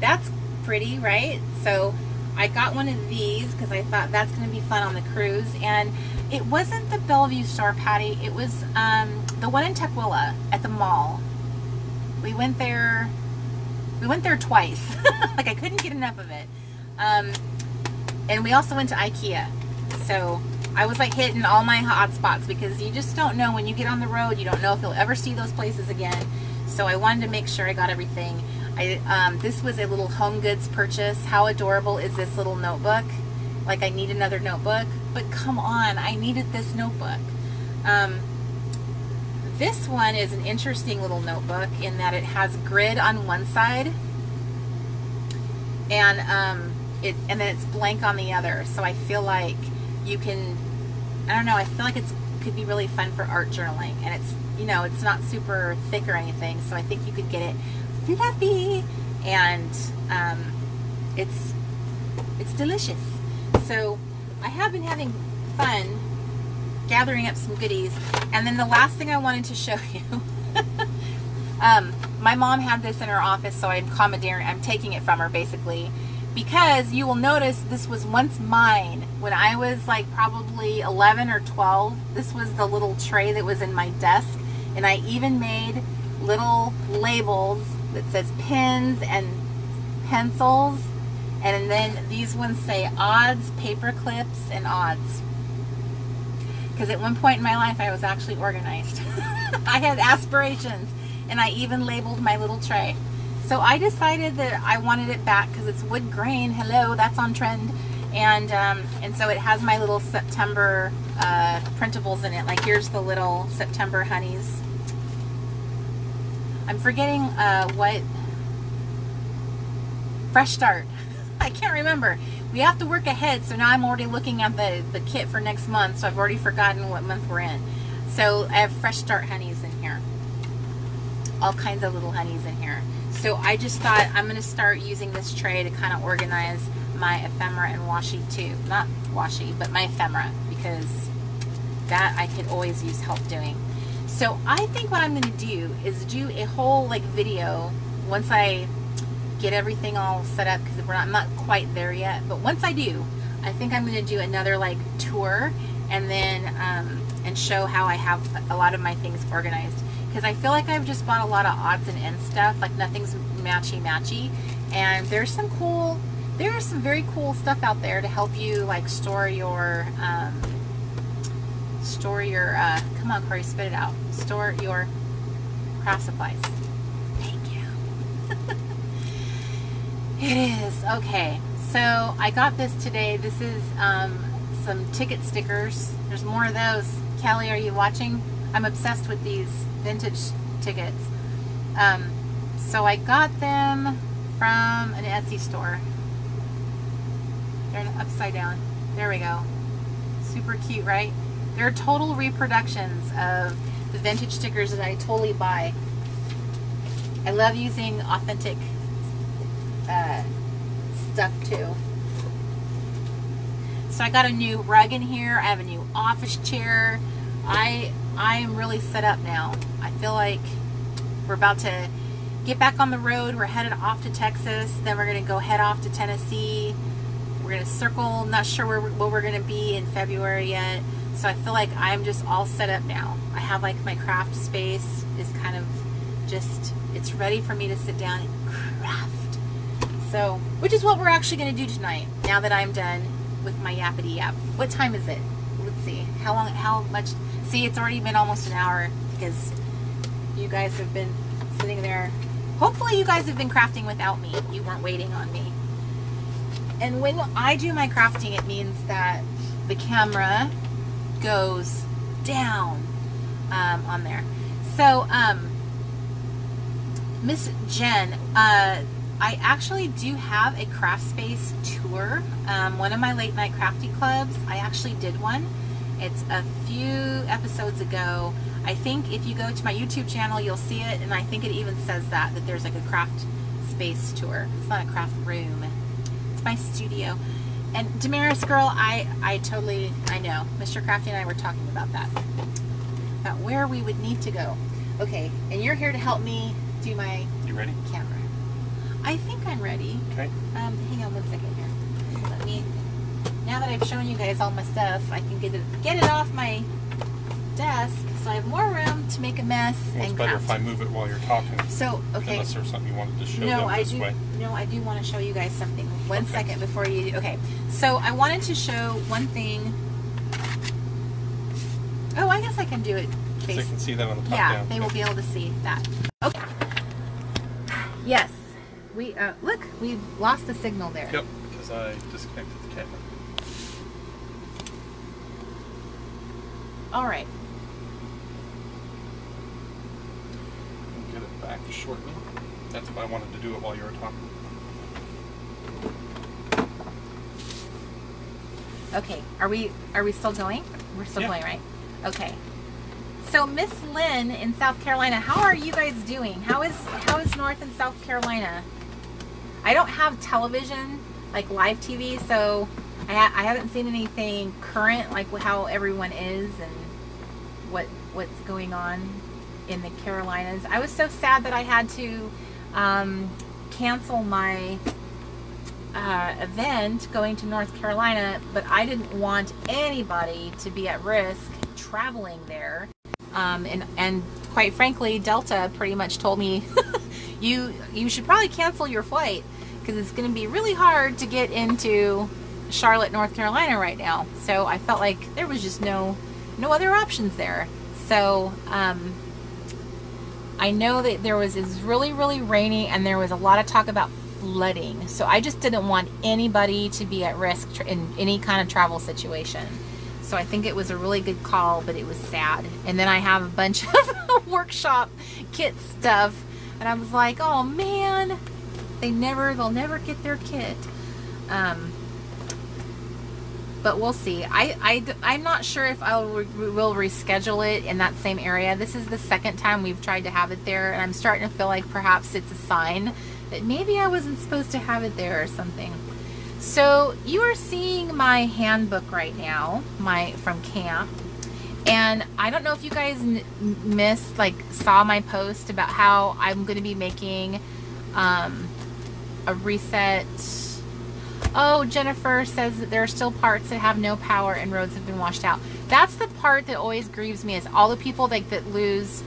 that's pretty, right? So I got one of these because I thought that's going to be fun on the cruise. And it wasn't the Bellevue store, Patty. It was the one in Tukwila at the mall. We went there twice. Like, I couldn't get enough of it. And we also went to IKEA. So I was like hitting all my hot spots, because you just don't know when you get on the road. You don't know if you'll ever see those places again. So I wanted to make sure I got everything. This was a little home goods purchase. How adorable is this little notebook? Like, I need another notebook, but come on, I needed this notebook. This one is an interesting little notebook in that it has grid on one side, and then it's blank on the other. So I feel like you can, I don't know, I feel like it could be really fun for art journaling, and it's, you know, it's not super thick or anything, so I think you could get it fluffy, and it's delicious. So I have been having fun gathering up some goodies. And then the last thing I wanted to show you, my mom had this in her office, so I'm taking it from her basically, because you will notice this was once mine when I was like probably 11 or 12. This was the little tray that was in my desk, and I even made little labels that says pens and pencils, and then these ones say odds, paper clips, and odds. Because at one point in my life I was actually organized. I had aspirations, and I even labeled my little tray. So I decided that I wanted it back because it's wood grain. Hello, that's on trend. And so it has my little September printables in it. Like, here's the little September honeys. I'm forgetting what, Fresh Start. I can't remember. We have to work ahead, so now I'm already looking at the kit for next month, so I've already forgotten what month we're in. So I have Fresh Start honeys in here. All kinds of little honeys in here. So I just thought I'm going to start using this tray to kind of organize my ephemera and washi too. Not washi, but my ephemera, because that I could always use help doing. So I think what I'm going to do is do a whole like video once I get everything all set up, because I'm not quite there yet. But once I do, I think I'm going to do another like tour, and then and show how I have a lot of my things organized. Because I feel like I've just bought a lot of odds and ends stuff. Like, nothing's matchy, and there's some very cool stuff out there to help you like store your come on, Corey, spit it out. Store your craft supplies. Thank you. It is. Okay, so I got this today. This is some ticket stickers. There's more of those. Kelly, are you watching? I'm obsessed with these vintage tickets. So I got them from an Etsy store. They're upside down. There we go. Super cute, right? They're total reproductions of the vintage stickers that I totally buy. I love using authentic stuff too. So I got a new rug in here. I have a new office chair. I am really set up now. I feel like we're about to get back on the road. We're headed off to Texas. Then we're going to go head off to Tennessee. We're gonna circle. Not sure where we're gonna be in February yet. So I feel like I'm just all set up now. I have like my craft space is kind of just, it's ready for me to sit down and craft. So, which is what we're actually gonna do tonight. Now that I'm done with my yappity yap. What time is it? Let's see. How much? See, it's already been almost an hour because you guys have been sitting there. Hopefully you guys have been crafting without me. You weren't waiting on me. And when I do my crafting, it means that the camera goes down on there. So, Miss Jen, I actually do have a craft space tour. One of my Late Night Crafty Clubs, I actually did one. It's a few episodes ago. I think if you go to my YouTube channel, you'll see it, and I think it even says that there's like a craft space tour. It's not a craft room. It's my studio. And Damaris girl, I know. Mr. Crafty and I were talking about that. About where we would need to go. Okay, and you're here to help me do my ready? Camera. I think I'm ready. Okay. Hang on 1 second here. Let me, now that I've shown you guys all my stuff, I can get it off my desk so I have more room to make a mess. Well, it's better if I move it while you're talking. So, okay. Unless there's something you wanted to show them this way. No, I do want to show you guys something. One second before you do. Okay, so I wanted to show one thing. Oh, I guess I can do it. So they can see that on the top down. down. They will be able to see that. Okay. Yes. We, look, we've lost the signal there. Yep, because I disconnected the camera. All right. We'll get it back shortly. That's why I wanted to do it while you were talking. Okay, are we still going? We're still going, right? Okay. So Miss Lynn in South Carolina, how are you guys doing? How is North and South Carolina? I don't have television, like live TV, so I haven't seen anything current, like how everyone is and what's going on in the Carolinas. I was so sad that I had to cancel my event going to North Carolina, but I didn't want anybody to be at risk traveling there. And quite frankly, Delta pretty much told me you should probably cancel your flight because it's going to be really hard to get into Charlotte, North Carolina right now. So I felt like there was just no other options there. So I know that it was really, really rainy and there was a lot of talk about flooding. So I just didn't want anybody to be at risk in any kind of travel situation. So I think it was a really good call, but it was sad. And then I have a bunch of workshop kit stuff, and I was like, oh man, they'll never get their kit. But we'll see. I'm not sure if we'll reschedule it in that same area. This is the second time we've tried to have it there, and I'm starting to feel like perhaps it's a sign that maybe I wasn't supposed to have it there or something. So you are seeing my handbook right now, from camp, and I don't know if you guys saw my post about how I'm going to be making a reset. Oh, Jennifer says that there are still parts that have no power and roads have been washed out. That's the part that always grieves me, is all the people that lose,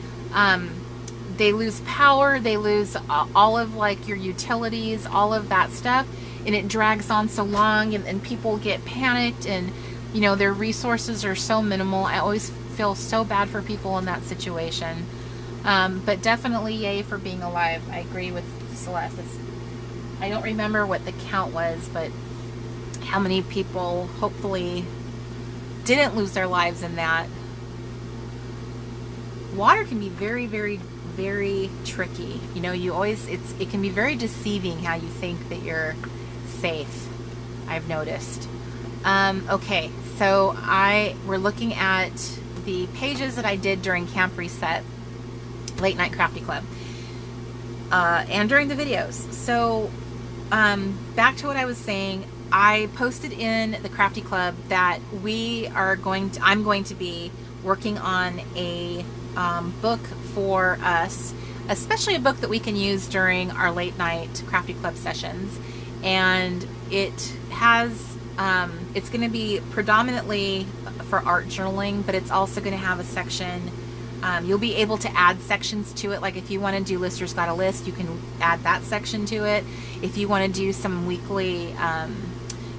they lose power, they lose all of your utilities, all of that stuff. And it drags on so long, and people get panicked, and their resources are so minimal. I always feel so bad for people in that situation. But definitely yay for being alive. I agree with Celeste. I don't remember what the count was, but how many people hopefully didn't lose their lives in that. Water can be very, very, very tricky. It can be very deceiving how you think that you're safe, I've noticed. Okay, so we're looking at the pages that I did during Camp Reset, Late Night Crafty Club, and during the videos. So back to what I was saying, I posted in the Crafty Club that I'm going to be working on a book for us, especially a book that we can use during our Late Night Crafty Club sessions. And it has it's going to be predominantly for art journaling, but it's also going to have a section. You'll be able to add sections to it. Like if you want to do Lister's Got a List, you can add that section to it. If you want to do some weekly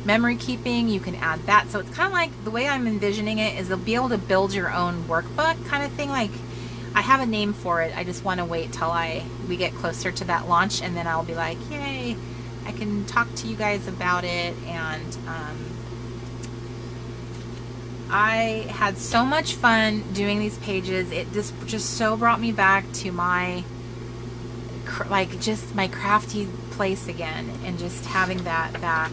memory keeping, you can add that. So it's kind of like, the way I'm envisioning it is you'll be able to build your own workbook kind of thing. Like, I have a name for it. I just want to wait till we get closer to that launch, and then I'll be like, yay, I can talk to you guys about it. And I had so much fun doing these pages. It just so brought me back to my, like, just my crafty place again, and just having that back.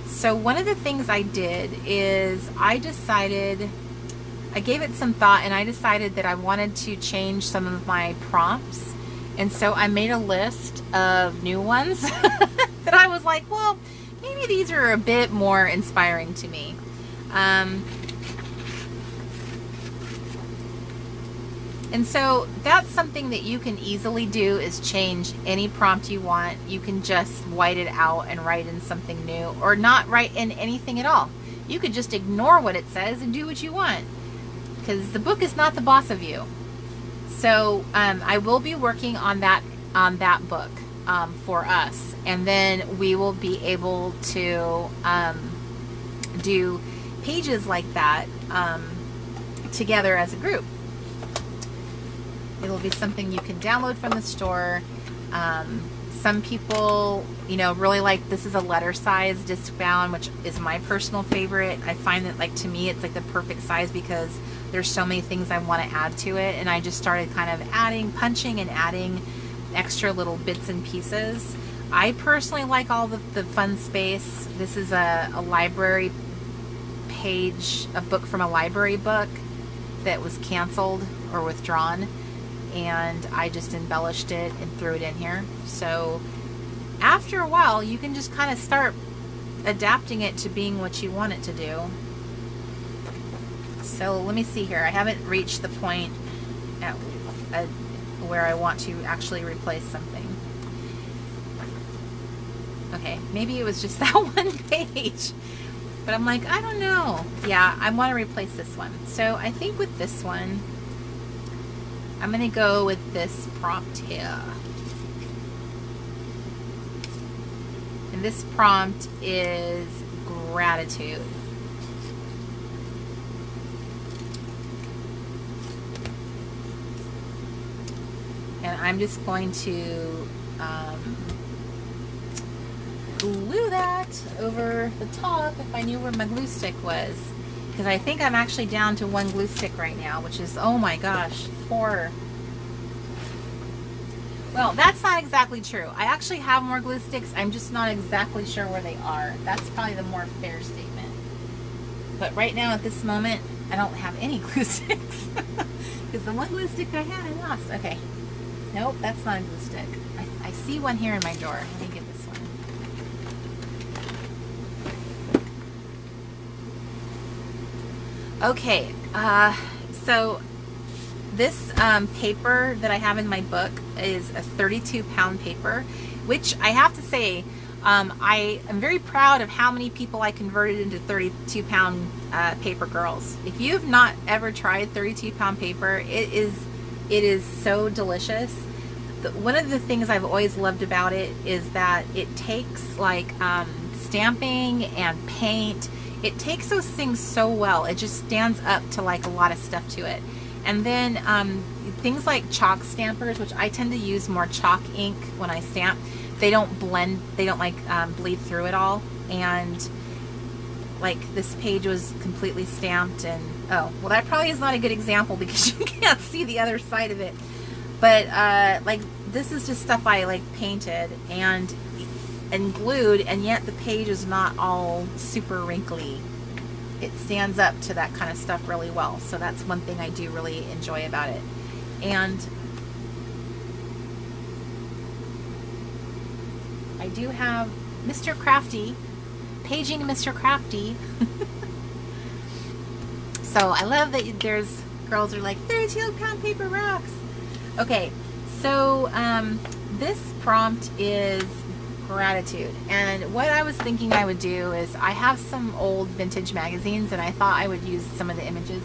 So one of the things I did is I gave it some thought, and I decided that I wanted to change some of my prompts. And so I made a list of new ones that I was like, well, maybe these are a bit more inspiring to me. And so that's something that you can easily do, is change any prompt you want. You can just white it out and write in something new, or not write in anything at all. You could just ignore what it says and do what you want, because the book is not the boss of you. So I will be working on that book for us, and then we will be able to do pages like that together as a group. It'll be something you can download from the store. Some people, you know, really like, this is a letter size disc bound, which is my personal favorite. I find that, like, to me, it's like the perfect size because there's so many things I want to add to it. And I just started kind of punching and adding extra little bits and pieces. I personally like all the fun space. This is a library page, a book from a library book that was canceled or withdrawn, and I just embellished it and threw it in here. So after a while, you can just kind of start adapting it to being what you want it to do. So let me see here. I haven't reached the point at where I want to actually replace something. Okay, maybe it was just that one page, but I'm like, I don't know. Yeah, I want to replace this one. So I think with this one, I'm going to go with this prompt here. And this prompt is gratitude. And I'm just going to glue that over the top if I knew where my glue stick was. Because I think I'm actually down to one glue stick right now, which is, oh my gosh, poor. Well, that's not exactly true. I actually have more glue sticks. I'm just not exactly sure where they are. That's probably the more fair statement. But right now, at this moment, I don't have any glue sticks. Because the one glue stick I had, I lost. Okay. Nope, that's not a glue stick. I see one here in my drawer. Let me get this one. Okay, so this paper that I have in my book is a 32-pound paper, which I have to say, I am very proud of how many people I converted into 32-pound paper girls. If you've not ever tried 32-pound paper, it is so delicious. One of the things I've always loved about it is that it takes, like, stamping and paint. It takes those things so well. It just stands up to, like, a lot of stuff to it. And then things like chalk stampers, which I tend to use more chalk ink when I stamp. They don't blend, they don't, like, bleed through it all. And, like, this page was completely stamped, and oh, well, that probably is not a good example because you can't see the other side of it. But like, this is just stuff I, like, painted and glued, and yet the page is not all super wrinkly. It stands up to that kind of stuff really well. So that's one thing I do really enjoy about it. And I do have Mr. Crafty, paging Mr. Crafty. So I love that there's girls are like, 32-pound paper rocks. Okay, so this prompt is gratitude. And what I was thinking I would do is, I have some old vintage magazines and I thought I would use some of the images.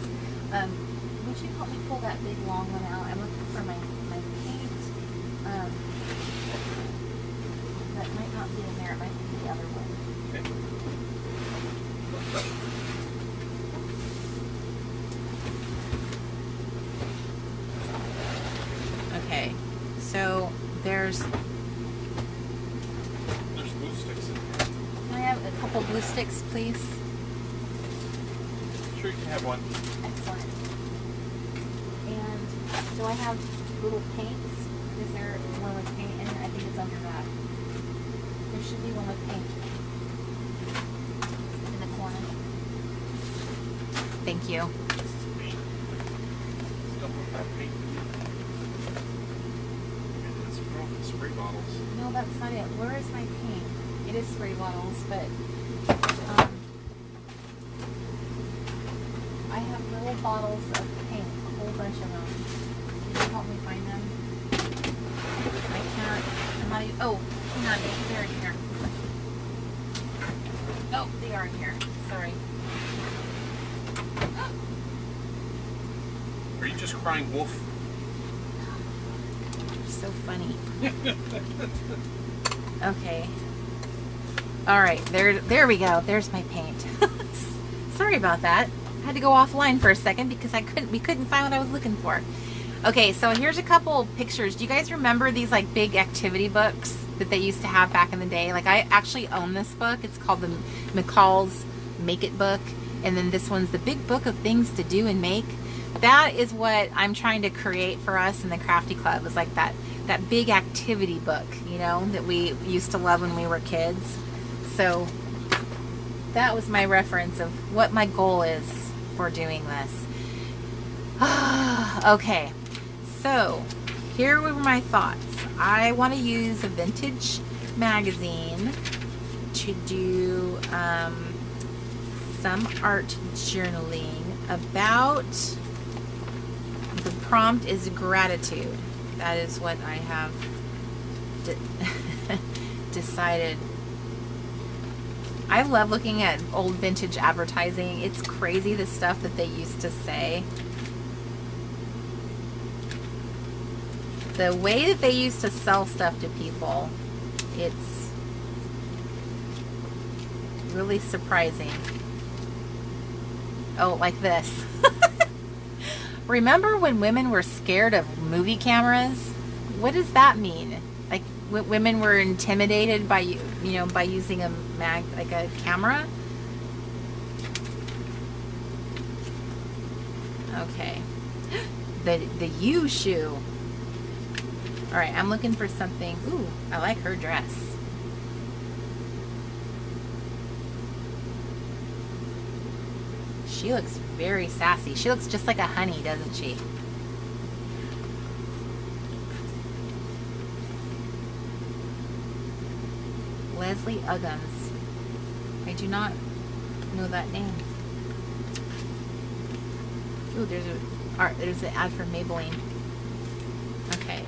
Would you help me pull that big long one out? I'm looking for my paint. That might not be in there, it might be the other one. Okay. Okay, so there's glue sticks in here. Can I have a couple glue sticks, please? Sure, you can have one. Excellent. And do I have little paints? Is there one with paint in it? I think it's under that. There should be one with paint in the corner. Thank you. Still put that paint in here. It's broken spray bottles. No, that's not it. Where is my paint? It is spray bottles, but I have little bottles of paint, a whole bunch of them. Can you help me find them? I can't. I'm not even, oh, hang on. They're in here. Oh, they are in here. Sorry. Are you just crying wolf? You're so funny. Okay. All right, there we go. There's my paint. Sorry about that. I had to go offline for a second because we couldn't find what I was looking for. Okay, so here's a couple pictures. Do you guys remember these like big activity books that they used to have back in the day? Like, I actually own this book. It's called the McCall's Make It book, and then this one's the Big Book of Things to Do and Make. That is what I'm trying to create for us in the Crafty Club. Is like that big activity book, you know, that we used to love when we were kids. So that was my reference of what my goal is for doing this. Okay, so here were my thoughts. I want to use a vintage magazine to do some art journaling about. The prompt is gratitude. That is what I have decided. I love looking at old vintage advertising. It's crazy the stuff that they used to say. The way that they used to sell stuff to people, it's really surprising. Oh, like this. Remember when women were scared of movie cameras? What does that mean? Like women were intimidated by by using a camera? Okay. The U shoe. All right, I'm looking for something. Ooh, I like her dress. She looks very sassy. She looks just like a honey, doesn't she? Leslie Uggams. I do not know that name. Ooh, there's an ad for Maybelline. Okay.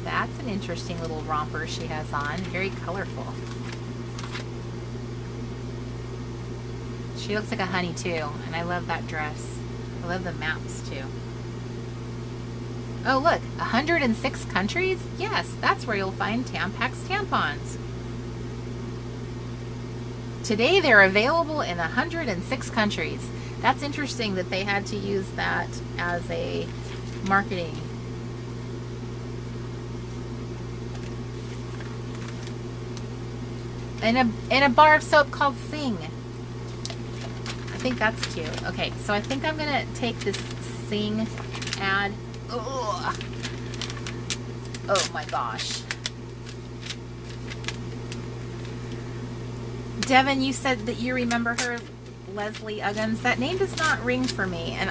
That's an interesting little romper she has on. Very colorful. She looks like a honey too, and I love that dress. I love the maps too. Oh look, 106 countries? Yes, that's where you'll find Tampax tampons. Today they're available in 106 countries. That's interesting that they had to use that as a marketing. And a bar of soap called Sing. I think that's cute. Okay, so I think I'm gonna take this Sing ad. Ugh. Oh my gosh. Devin, you said that you remember her, Leslie Uggams. That name does not ring for me, and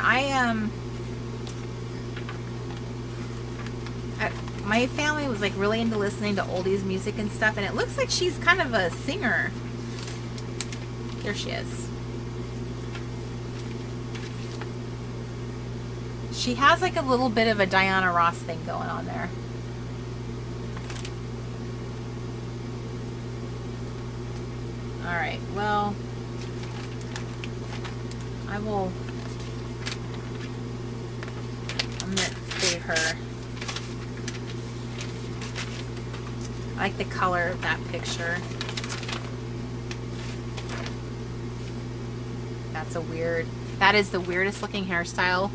my family was like really into listening to oldies music and stuff, and it looks like she's kind of a singer. Here she is. She has like a little bit of a Diana Ross thing going on there. All right, well, I'm gonna save her. I like the color of that picture. That is the weirdest looking hairstyle.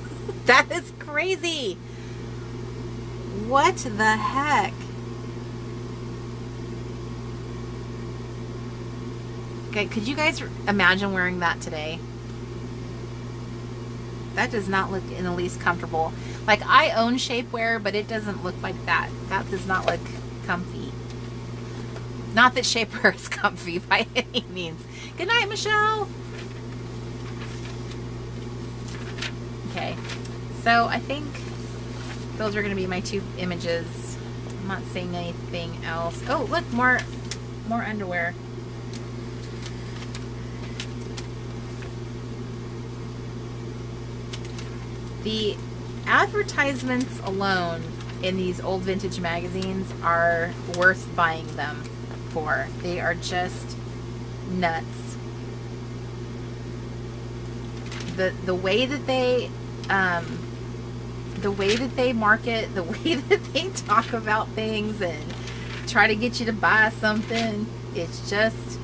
That is crazy. What the heck? Okay, could you guys imagine wearing that today? That does not look in the least comfortable. Like, I own shapewear, but it doesn't look like that. That does not look comfy. Not that shapewear is comfy by any means. Good night, Michelle. Okay, so I think those are going to be my 2 images. I'm not saying anything else. Oh, look, more underwear. The advertisements alone in these old vintage magazines are worth buying them for. They are just nuts. The way that they market, the way that they talk about things and try to get you to buy something, it's just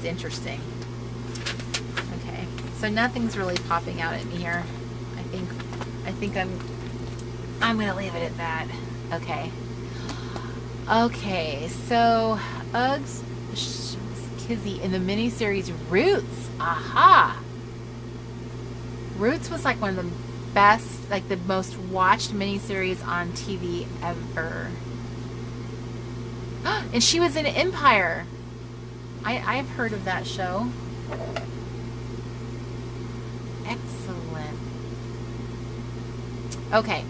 interesting. Okay, so nothing's really popping out at me here. I think I'm gonna leave it at that. Okay, so Uggs Kizzy in the miniseries Roots. Aha! Roots was like one of the best, like the most watched miniseries on TV ever. And she was in Empire. I've heard of that show. Excellent. Okay.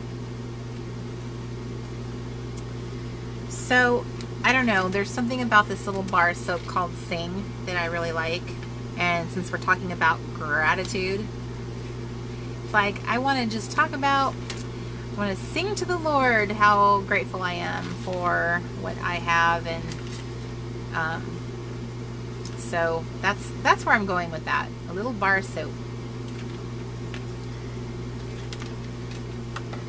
So, I don't know. There's something about this little bar soap called Sing that I really like. And since we're talking about gratitude, it's like I want to just talk about, I want to sing to the Lord how grateful I am for what I have. And so that's where I'm going with that. A little bar soap.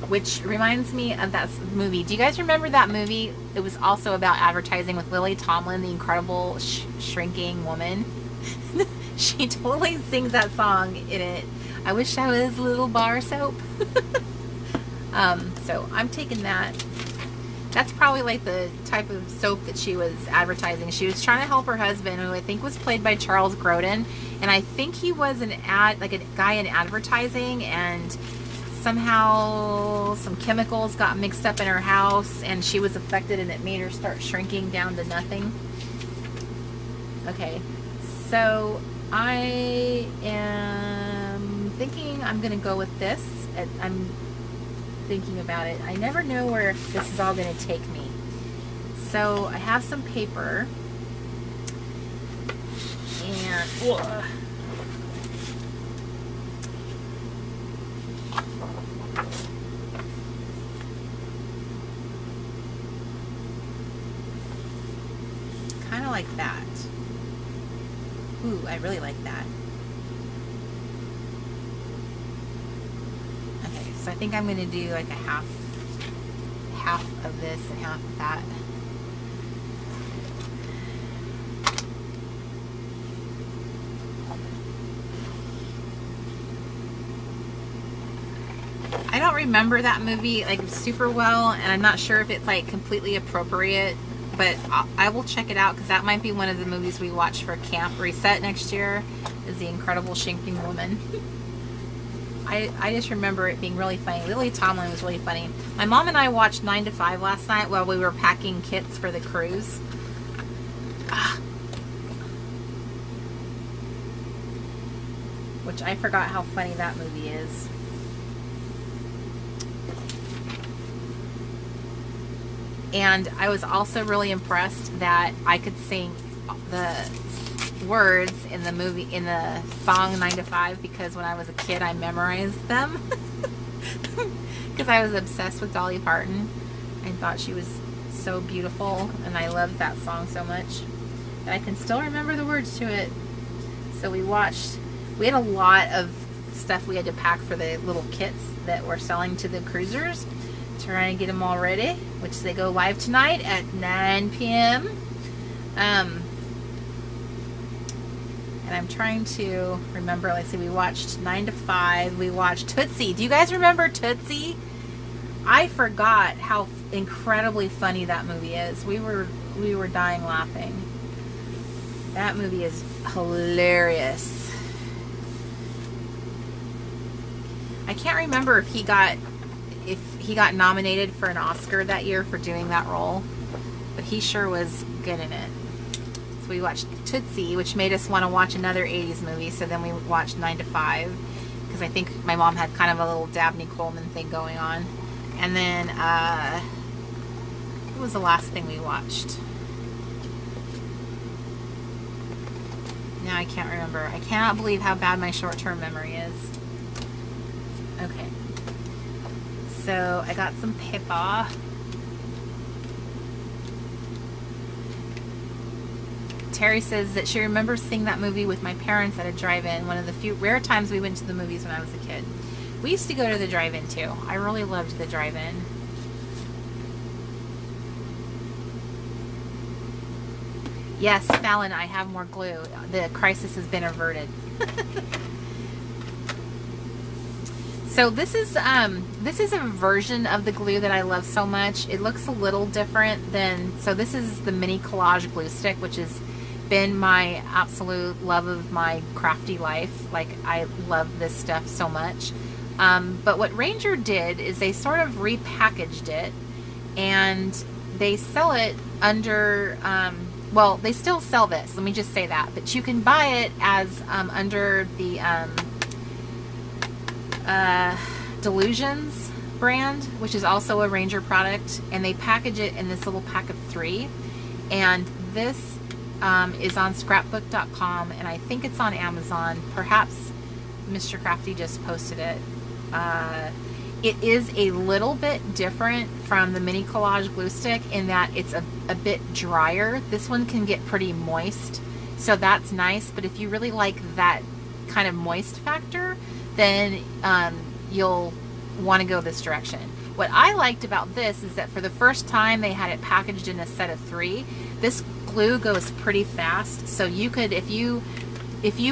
Which reminds me of that movie. Do you guys remember that movie? It was also about advertising with Lily Tomlin, the incredible shrinking woman. She totally sings that song in it. I wish I was a little bar soap. So I'm taking that. That's probably like the type of soap that she was advertising. She was trying to help her husband, who I think was played by Charles Grodin. And I think he was a guy in advertising, and somehow some chemicals got mixed up in her house and she was affected, and it made her start shrinking down to nothing. Okay, so I am thinking I'm gonna go with this. I'm thinking about it. I never know where this is all gonna take me. So I have some paper and kind of like that. Ooh, I really like that. Okay, so I think I'm going to do like a half of this and half of that. I don't remember that movie like super well, and I'm not sure if it's like completely appropriate, but I will check it out because that might be one of the movies we watch for Camp Reset next year, is The Incredible Shrinking Woman. I just remember it being really funny. Lily Tomlin was really funny. My mom and I watched 9 to 5 last night while we were packing kits for the cruise. Which I forgot how funny that movie is. And I was also really impressed that I could sing the words in the movie, in the song 9 to 5, because when I was a kid I memorized them because I was obsessed with Dolly Parton and thought she was so beautiful, and I loved that song so much that I can still remember the words to it. So we had a lot of stuff we had to pack for the little kits that we're selling to the cruisers, trying to get them all ready, which they go live tonight at 9 p.m. And I'm trying to remember, let's see, we watched 9 to 5, we watched Tootsie. Do you guys remember Tootsie? I forgot how incredibly funny that movie is. We were dying laughing. That movie is hilarious. I can't remember if he got nominated for an Oscar that year for doing that role, but he sure was good in it. So we watched Tootsie, which made us want to watch another 80s movie, so then we watched 9 to 5, because I think my mom had kind of a little Dabney Coleman thing going on. And then, what was the last thing we watched? Now I can't remember. I cannot believe how bad my short-term memory is. Okay. So I got some paper. Terry says that she remembers seeing that movie with my parents at a drive-in, one of the few rare times we went to the movies when I was a kid. We used to go to the drive-in too. I really loved the drive-in. Yes, Fallon, I have more glue. The crisis has been averted. So this is a version of the glue that I love so much. It looks a little different than, so this is the mini collage glue stick, which has been my absolute love of my crafty life. Like, I love this stuff so much. But what Ranger did is they sort of repackaged it, and they sell it under, well, they still sell this, let me just say that, but you can buy it as under the Delusions brand, which is also a Ranger product, and they package it in this little pack of 3, and this is on scrapbook.com, and I think it's on Amazon. Perhaps Mr. Crafty just posted it. It is a little bit different from the mini collage glue stick in that it's a bit drier. This one can get pretty moist, so that's nice, but if you really like that kind of moist factor, then you'll want to go this direction. What I liked about this is that for the first time they had it packaged in a set of 3. This glue goes pretty fast, so you could, if you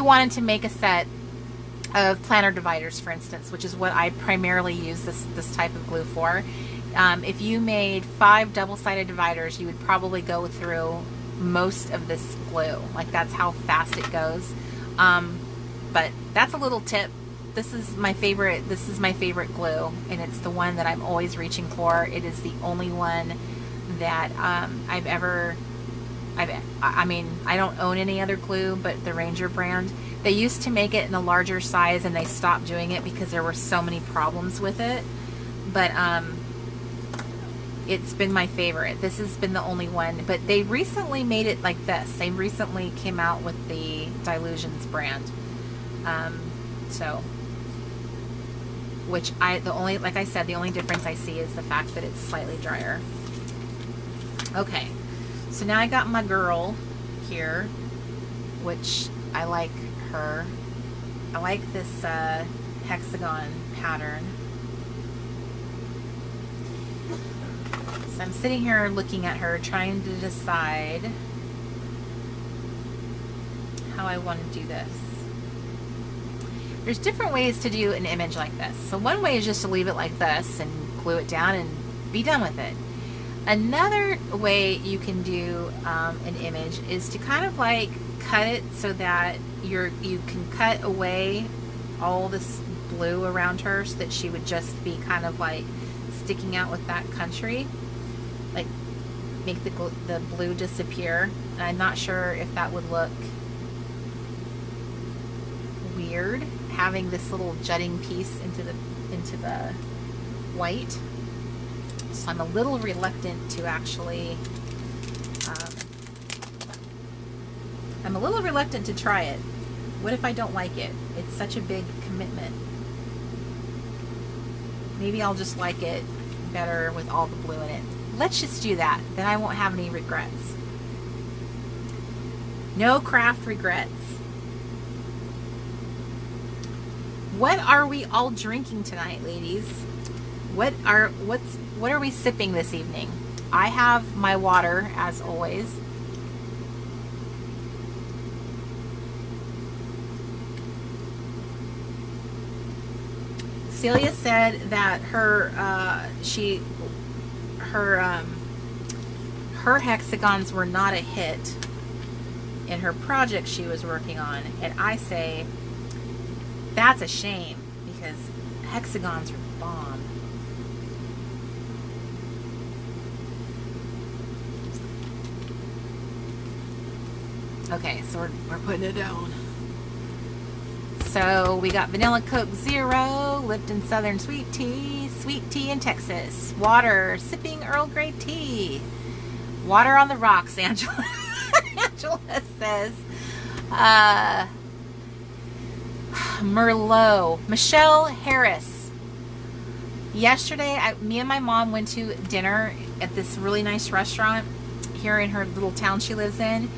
wanted to make a set of planner dividers, for instance, which is what I primarily use this type of glue for. If you made 5 double-sided dividers, you would probably go through most of this glue. Like, that's how fast it goes. But that's a little tip. This is my favorite glue, and it's the one that I'm always reaching for. It is the only one that I mean, I don't own any other glue but the Ranger brand. They used to make it in a larger size, and they stopped doing it because there were so many problems with it. But it's been my favorite. This has been the only one. But they recently made it like this. They recently came out with the Delusions brand. So, which like I said, the only difference I see is the fact that it's slightly drier. Okay, so now I got my girl here, which I like her. I like this hexagon pattern. So I'm sitting here looking at her, trying to decide how I want to do this. There's different ways to do an image like this. So one way is just to leave it like this and glue it down and be done with it. Another way you can do an image is to kind of like cut it so that you can cut away all this blue around her, so that she would just be kind of like sticking out with that country, like make the blue disappear. And I'm not sure if that would look weird, having this little jutting piece into the white. So I'm a little reluctant to actually I'm a little reluctant to try it. What if I don't like it? It's such a big commitment. Maybe I'll just like it better with all the blue in it. Let's just do that. Then I won't have any regrets. No craft regrets. What are we all drinking tonight, ladies? What are we sipping this evening? I have my water, as always. Celia said that her hexagons were not a hit in her project she was working on, and I say that's a shame because hexagons are bomb. Okay, so we're putting it down. So we got vanilla Coke Zero, Lipton Southern Sweet Tea in Texas, water, sipping Earl Grey tea, water on the rocks, Angela. Angela says, Merlot. Michelle Harris. Yesterday, me and my mom went to dinner at this really nice restaurant here in her little town she lives in.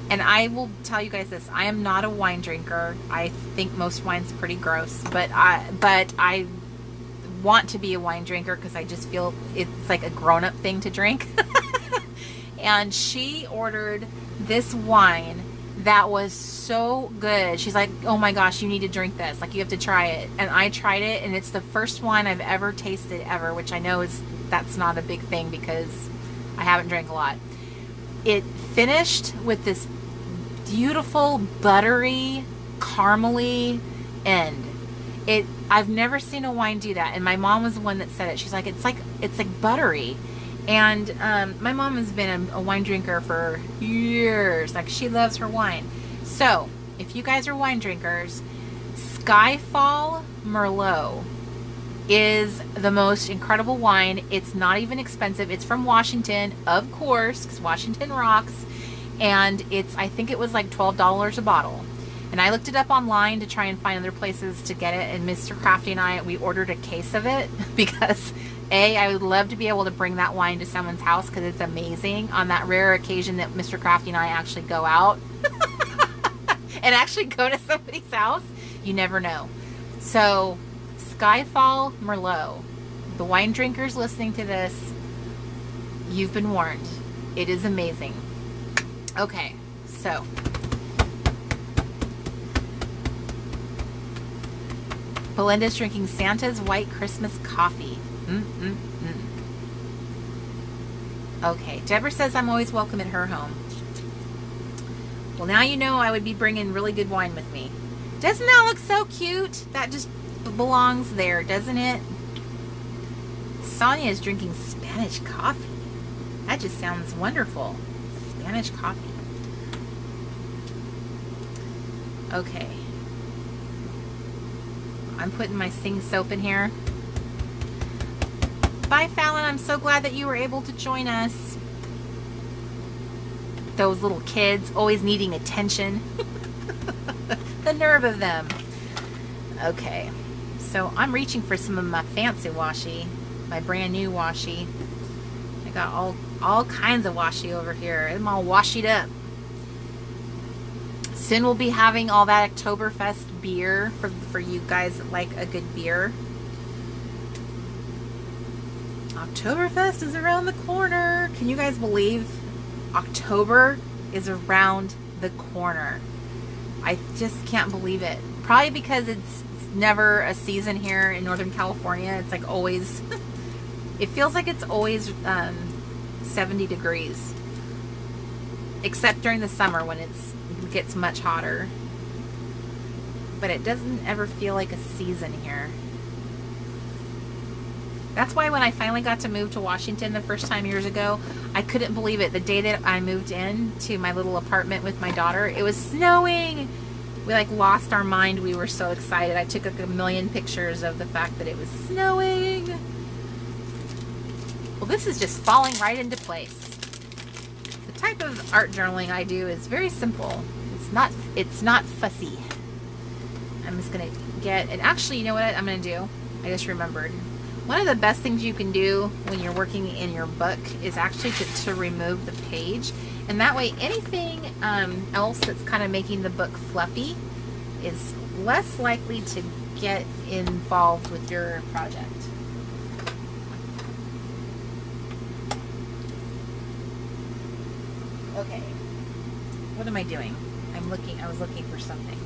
And I will tell you guys this, I am not a wine drinker. I think most wine's pretty gross, but I want to be a wine drinker because I just feel it's like a grown-up thing to drink. And she ordered this wine that was so good. She's like, oh my gosh, you need to drink this. Like, you have to try it. And I tried it, and it's the first wine I've ever tasted ever, which I know that's not a big thing because I haven't drank a lot. It finished with this beautiful, buttery, caramely end. I've never seen a wine do that, and my mom was the one that said it. She's like, it's like buttery. And my mom has been a wine drinker for years. Like, she loves her wine. So if you guys are wine drinkers, Skyfall Merlot is the most incredible wine. It's not even expensive. It's from Washington, of course, because Washington rocks. And I think it was like $12 a bottle. And I looked it up online to try and find other places to get it. And Mr. Crafty and I, we ordered a case of it because I would love to be able to bring that wine to someone's house because it's amazing on that rare occasion that Mr. Crafty and I actually go out and actually go to somebody's house. You never know. So Skyfall Merlot. The wine drinkers listening to this, you've been warned. It is amazing. Okay, so Belinda's drinking Santa's White Christmas Coffee. Okay, Deborah says I'm always welcome at her home. Well, now you know I would be bringing really good wine with me. Doesn't that look so cute? That just belongs there, doesn't it? Sonia is drinking Spanish coffee. That just sounds wonderful. Spanish coffee. Okay. I'm putting my Sing soap in here. Bye, Fallon. I'm so glad that you were able to join us. Those little kids always needing attention. The nerve of them. Okay. So I'm reaching for some of my fancy washi. My brand new washi. I got all kinds of washi over here. I'm all washied up. Soon we'll be having all that Oktoberfest beer for you guys that like a good beer. Oktoberfest is around the corner. Can you guys believe October is around the corner? I just can't believe it. Probably because it's never a season here in Northern California. It's like always, it feels like it's always 70 degrees. Except during the summer when it gets much hotter. But it doesn't ever feel like a season here. That's why when I finally got to move to Washington the first time years ago, I couldn't believe it. The day that I moved in to my little apartment with my daughter, it was snowing. We like lost our mind. We were so excited. I took like a million pictures of the fact that it was snowing. Well, this is just falling right into place. The type of art journaling I do is very simple. It's it's not fussy. I'm just gonna get, and actually, you know what I'm gonna do? I just remembered. One of the best things you can do when you're working in your book is actually to remove the page. And that way anything else that's kind of making the book fluffy is less likely to get involved with your project. Okay. What am I doing? I was looking for something.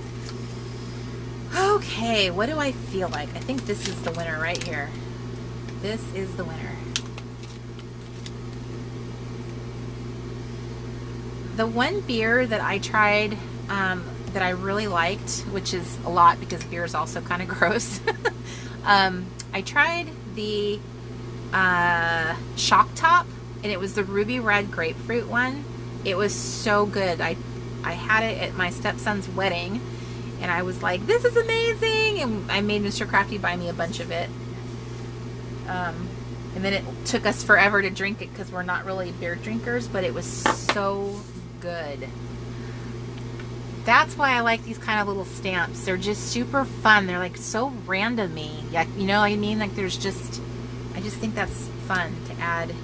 Okay, what do I feel like? I think this is the winner right here. This is the winner. The one beer that I tried that I really liked, which is a lot because beer is also kind of gross. I tried the Shock Top, and it was the ruby red grapefruit one. It was so good. I had it at my stepson's wedding, and I was like, this is amazing, and I made Mr. Crafty buy me a bunch of it. And then it took us forever to drink it because we're not really beer drinkers, but it was so good. That's why I like these kind of little stamps. They're just super fun. They're like so randomy. Yeah, you know what I mean? Like there's just, I just think that's fun to add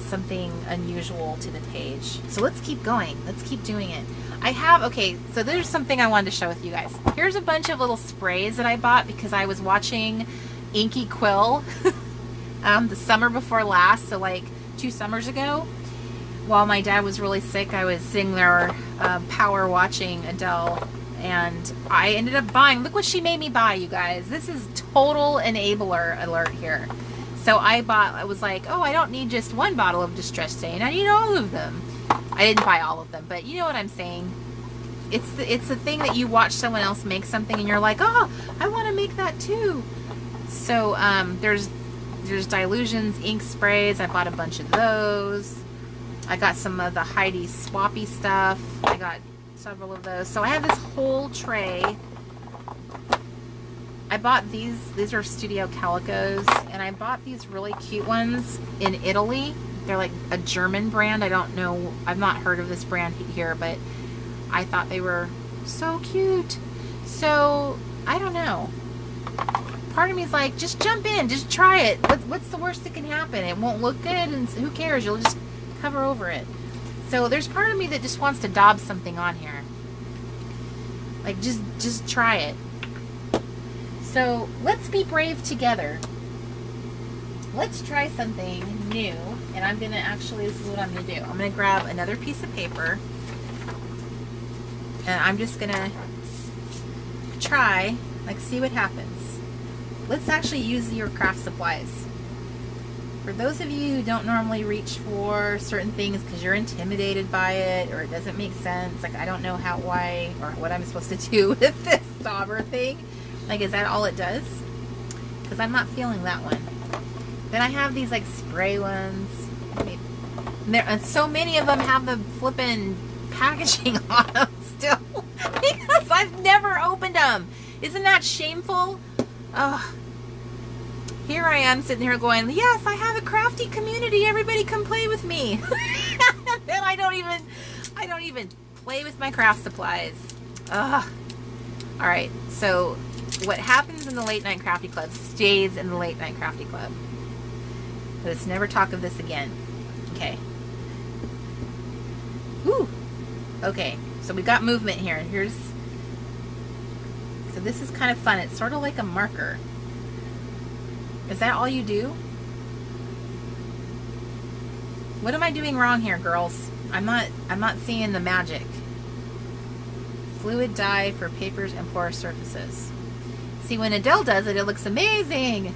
something unusual to the page. So let's keep going. Let's keep doing it. I have, okay, so there's something I wanted to share with you guys. Here's a bunch of little sprays that I bought because I was watching Inky Quill the summer before last, so like 2 summers ago. While my dad was really sick, I was sitting there power watching Adele, and I ended up buying, look what she made me buy, you guys. This is total enabler alert here. So I was like, oh, I don't need just 1 bottle of Distress Stain, I need all of them. I didn't buy all of them, but you know what I'm saying. It's the thing that you watch someone else make something and you're like, oh, I want to make that too. So there's Dilutions ink sprays. I bought a bunch of those. I got some of the Heidi Swappy stuff. I got several of those. So I have this whole tray. I bought these are Studio Calicos, and I bought these really cute ones in Italy. They're like a German brand. I don't know, I've not heard of this brand here, but I thought they were so cute. So I don't know. Part of me is like, just jump in, just try it. What's the worst that can happen? It won't look good, and who cares? You'll just cover over it. So there's part of me that just wants to daub something on here. Like, just try it. So let's be brave together. Let's try something new, and I'm gonna actually, this is what I'm gonna do. I'm gonna grab another piece of paper, and I'm just gonna try, like, see what happens. Let's actually use your craft supplies. For those of you who don't normally reach for certain things because you're intimidated by it, or it doesn't make sense, like I don't know why, or what I'm supposed to do with this dauber thing. Like, is that all it does? Because I'm not feeling that one. Then I have these like spray ones. And so many of them have the flippin' packaging on them still because I've never opened them. Isn't that shameful? Oh, here I am sitting here going, yes, I have a crafty community. Everybody come play with me. Then I don't even play with my craft supplies. Ugh. All right. So what happens in the Late Night Crafty Club stays in the Late Night Crafty Club. Let's never talk of this again. Okay. Woo. Okay. So we got movement here. So this is kind of fun. It's sort of like a marker. Is that all you do? What am I doing wrong here, girls? I'm not seeing the magic. Fluid dye for papers and porous surfaces. See, when Adele does it, it looks amazing.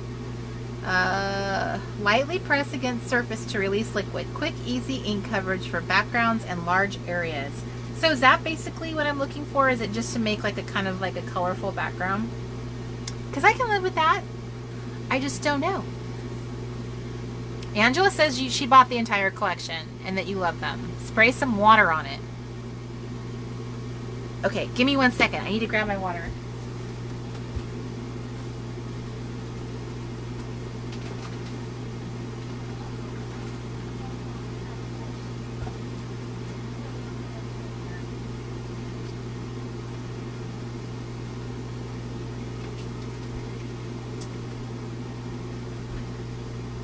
Lightly press against surface to release liquid. Quick, easy ink coverage for backgrounds and large areas. So is that basically what I'm looking for? Is it just to make like a kind of like a colorful background? Because I can live with that. I just don't know. Angela says she bought the entire collection and that you love them. Spray some water on it. Okay, give me 1 second. I need to grab my water.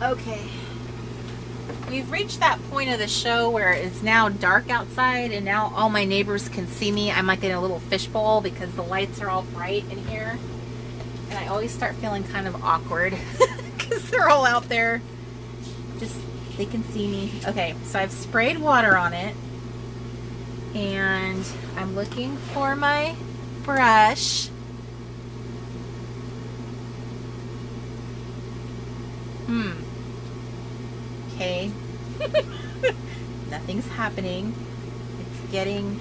Okay. We've reached that point of the show where it's now dark outside and now all my neighbors can see me. I'm like in a little fishbowl because the lights are all bright in here. And I always start feeling kind of awkward because they're all out there. Just, they can see me. Okay, so I've sprayed water on it. And I'm looking for my brush. Okay. Nothing's happening. It's getting...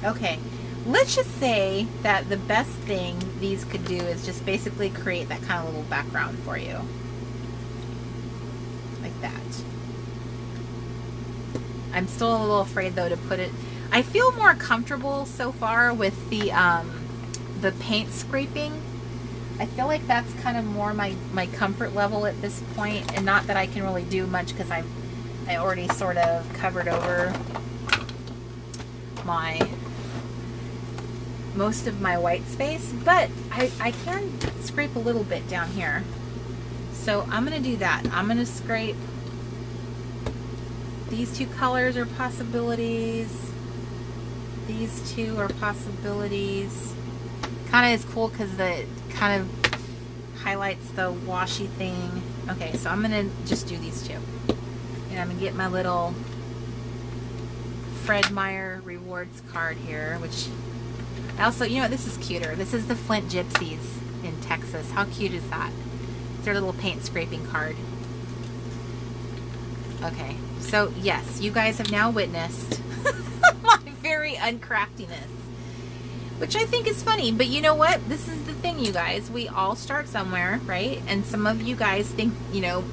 Okay. Let's just say that the best thing these could do is just basically create that kind of little background for you. Like that. I'm still a little afraid though to put it... I feel more comfortable so far with the paint scraping. I feel like that's kind of more my comfort level at this point, and not that I can really do much because I already sort of covered over most of my white space, but I can scrape a little bit down here. So I'm going to do that. I'm going to scrape. These two colors are possibilities. These two are possibilities. Kind of is cool because the kind of highlights the washy thing. Okay, so I'm gonna just do these two, and I'm gonna get my little Fred Meyer rewards card here, which I also, you know what, this is cuter. This is the Flint Gypsies in Texas. How cute is that? It's their little paint scraping card. Okay, so yes, you guys have now witnessed my very uncraftiness. Which I think is funny, but you know what? This is the thing, you guys. We all start somewhere, right? And some of you guys think, you know,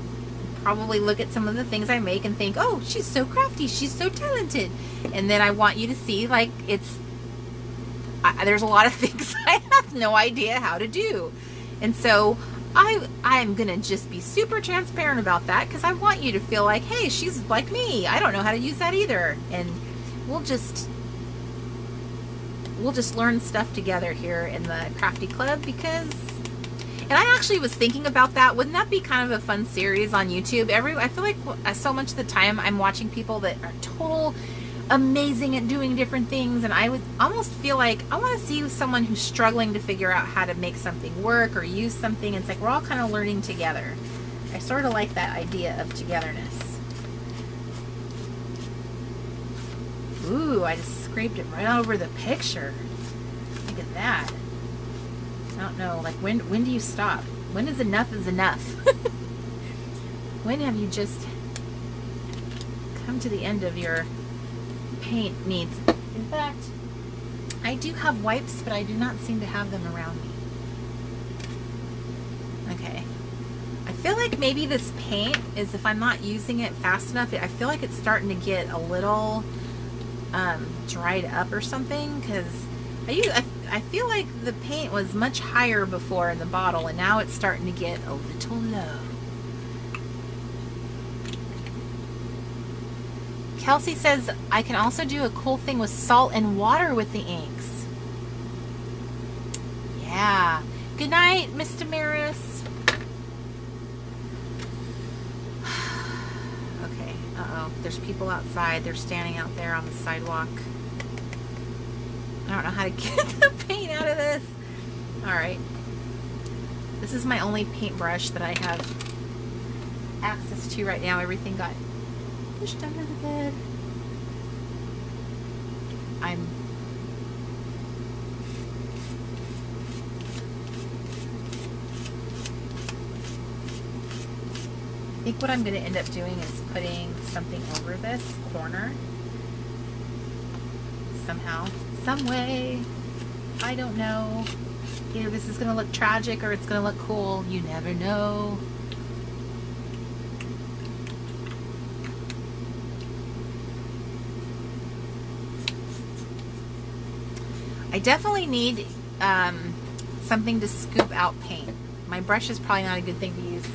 probably look at some of the things I make and think, oh, she's so crafty, she's so talented. And then I want you to see, like, there's a lot of things I have no idea how to do. And so I'm going to just be super transparent about that because I want you to feel like, hey, she's like me. I don't know how to use that either. And we'll just learn stuff together here in the Crafty Club because, and I actually was thinking about that. Wouldn't that be kind of a fun series on YouTube? I feel like so much of the time I'm watching people that are total amazing at doing different things, and I would almost feel like I want to see someone who's struggling to figure out how to make something work or use something. It's like we're all kind of learning together. I sort of like that idea of togetherness. Ooh, I just scraped it right over the picture. Look at that. I don't know, like when do you stop? When is enough? When have you just come to the end of your paint needs? In fact, I do have wipes, but I do not seem to have them around me. Okay. I feel like maybe this paint is, if I'm not using it fast enough, I feel like it's starting to get a little dried up or something, because I feel like the paint was much higher before in the bottle, and now it's starting to get a little low. Kelsey says, I can also do a cool thing with salt and water with the inks. Yeah. Good night, Miss Damaris. Okay, uh-oh. There's people outside. They're standing out there on the sidewalk. I don't know how to get the paint out of this. Alright. This is my only paintbrush that I have access to right now. Everything got pushed under the bed. I think what I'm going to end up doing is putting something over this corner. Somehow, some way. I don't know. Either this is going to look tragic or it's going to look cool. You never know. I definitely need something to scoop out paint. My brush is probably not a good thing to use.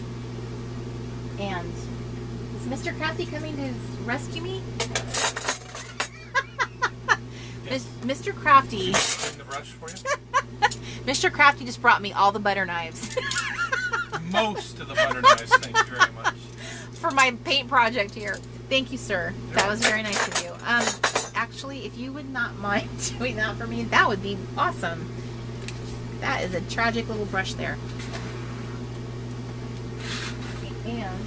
And is Mr. Crafty coming to rescue me? Yes. Mr. Crafty. The brush for you? Mr. Crafty just brought me all the butter knives. most of the butter knives. Thank you very much. For my paint project here. Thank you, sir. That was very nice of you. Actually, if you would not mind doing that for me, that would be awesome. That is a tragic little brush there. And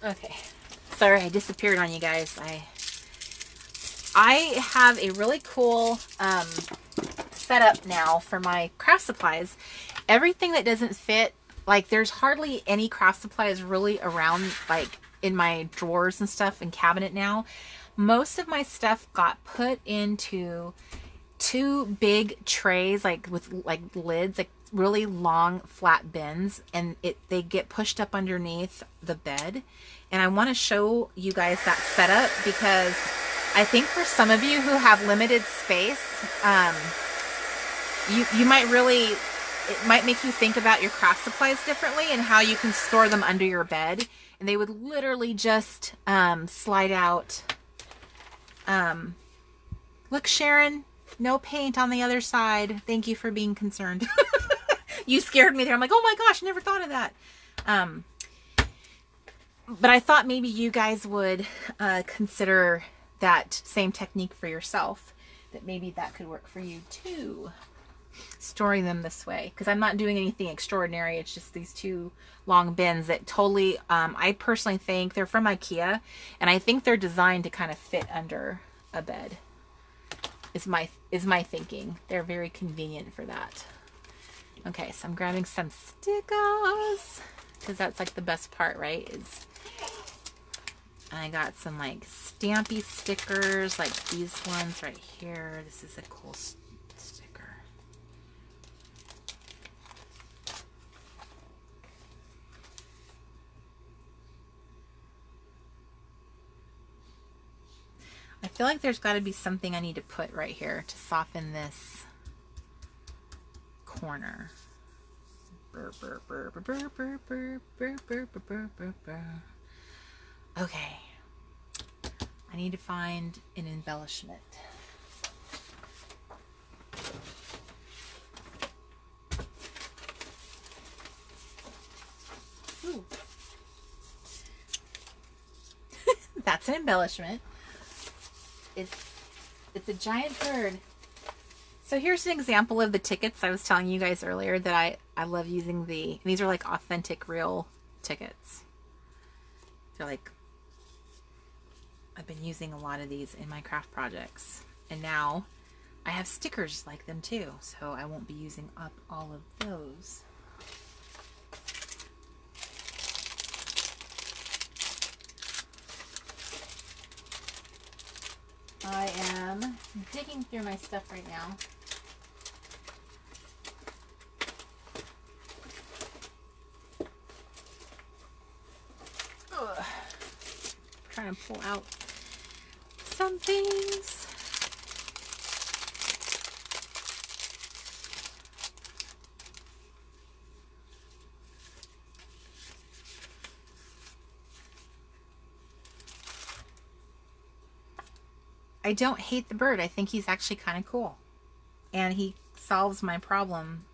okay, sorry I disappeared on you guys. I have a really cool setup now for my craft supplies. Everything that doesn't fit, like there's hardly any craft supplies really around, like in my drawers and stuff and cabinet now. Most of my stuff got put into 2 big trays, like with like lids, like really long flat bins, and they get pushed up underneath the bed. And I want to show you guys that setup because I think for some of you who have limited space, you might really, it might make you think about your craft supplies differently and how you can store them under your bed. And they would literally just slide out. Look, Sharon, no paint on the other side. Thank you for being concerned. You scared me there. I'm like, oh my gosh, never thought of that. But I thought maybe you guys would consider that same technique for yourself. That maybe that could work for you too. Storing them this way. Because I'm not doing anything extraordinary. It's just these 2 long bins that totally, I personally think they're from IKEA. And I think they're designed to kind of fit under a bed. Is my thinking. They're very convenient for that. Okay, so I'm grabbing some stickers because that's like the best part, right? Is I got some like stampy stickers, like these ones right here. This is a cool sticker. I feel like there's got to be something I need to put right here to soften this corner. Okay. I need to find an embellishment. Ooh. That's an embellishment. It's a giant bird. So here's an example of the tickets I was telling you guys earlier that I love using. These are like authentic real tickets. They're like, I've been using a lot of these in my craft projects, and now I have stickers like them too, so I won't be using up all of those. I am digging through my stuff right now. Ugh. Trying to pull out some things. I don't hate the bird. I think he's actually kind of cool. And he solves my problem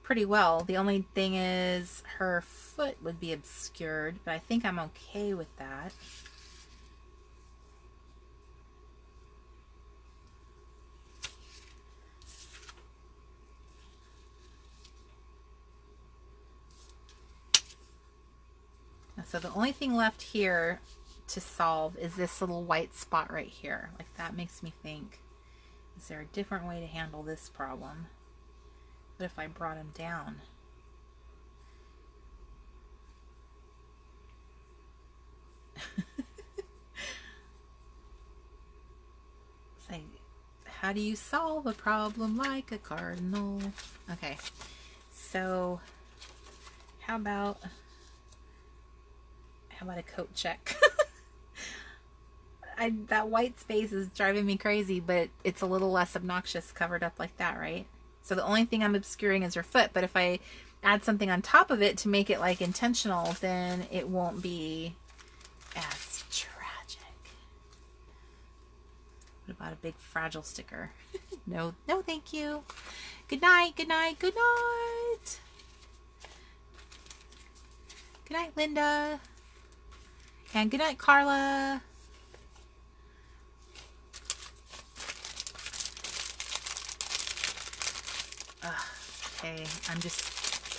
pretty well. The only thing is her foot would be obscured, but I think I'm okay with that. So the only thing left here to solve is this little white spot right here. Like, that makes me think, is there a different way to handle this problem? What if I brought him down? It's like, how do you solve a problem like a cardinal? Okay, so how about a coat check? That white space is driving me crazy, but it's a little less obnoxious covered up like that, right? So the only thing I'm obscuring is her foot. But if I add something on top of it to make it like intentional, then it won't be as tragic. What about a big fragile sticker? No, no, thank you. Good night, good night, good night. Good night, Linda. And good night, Carla. Okay,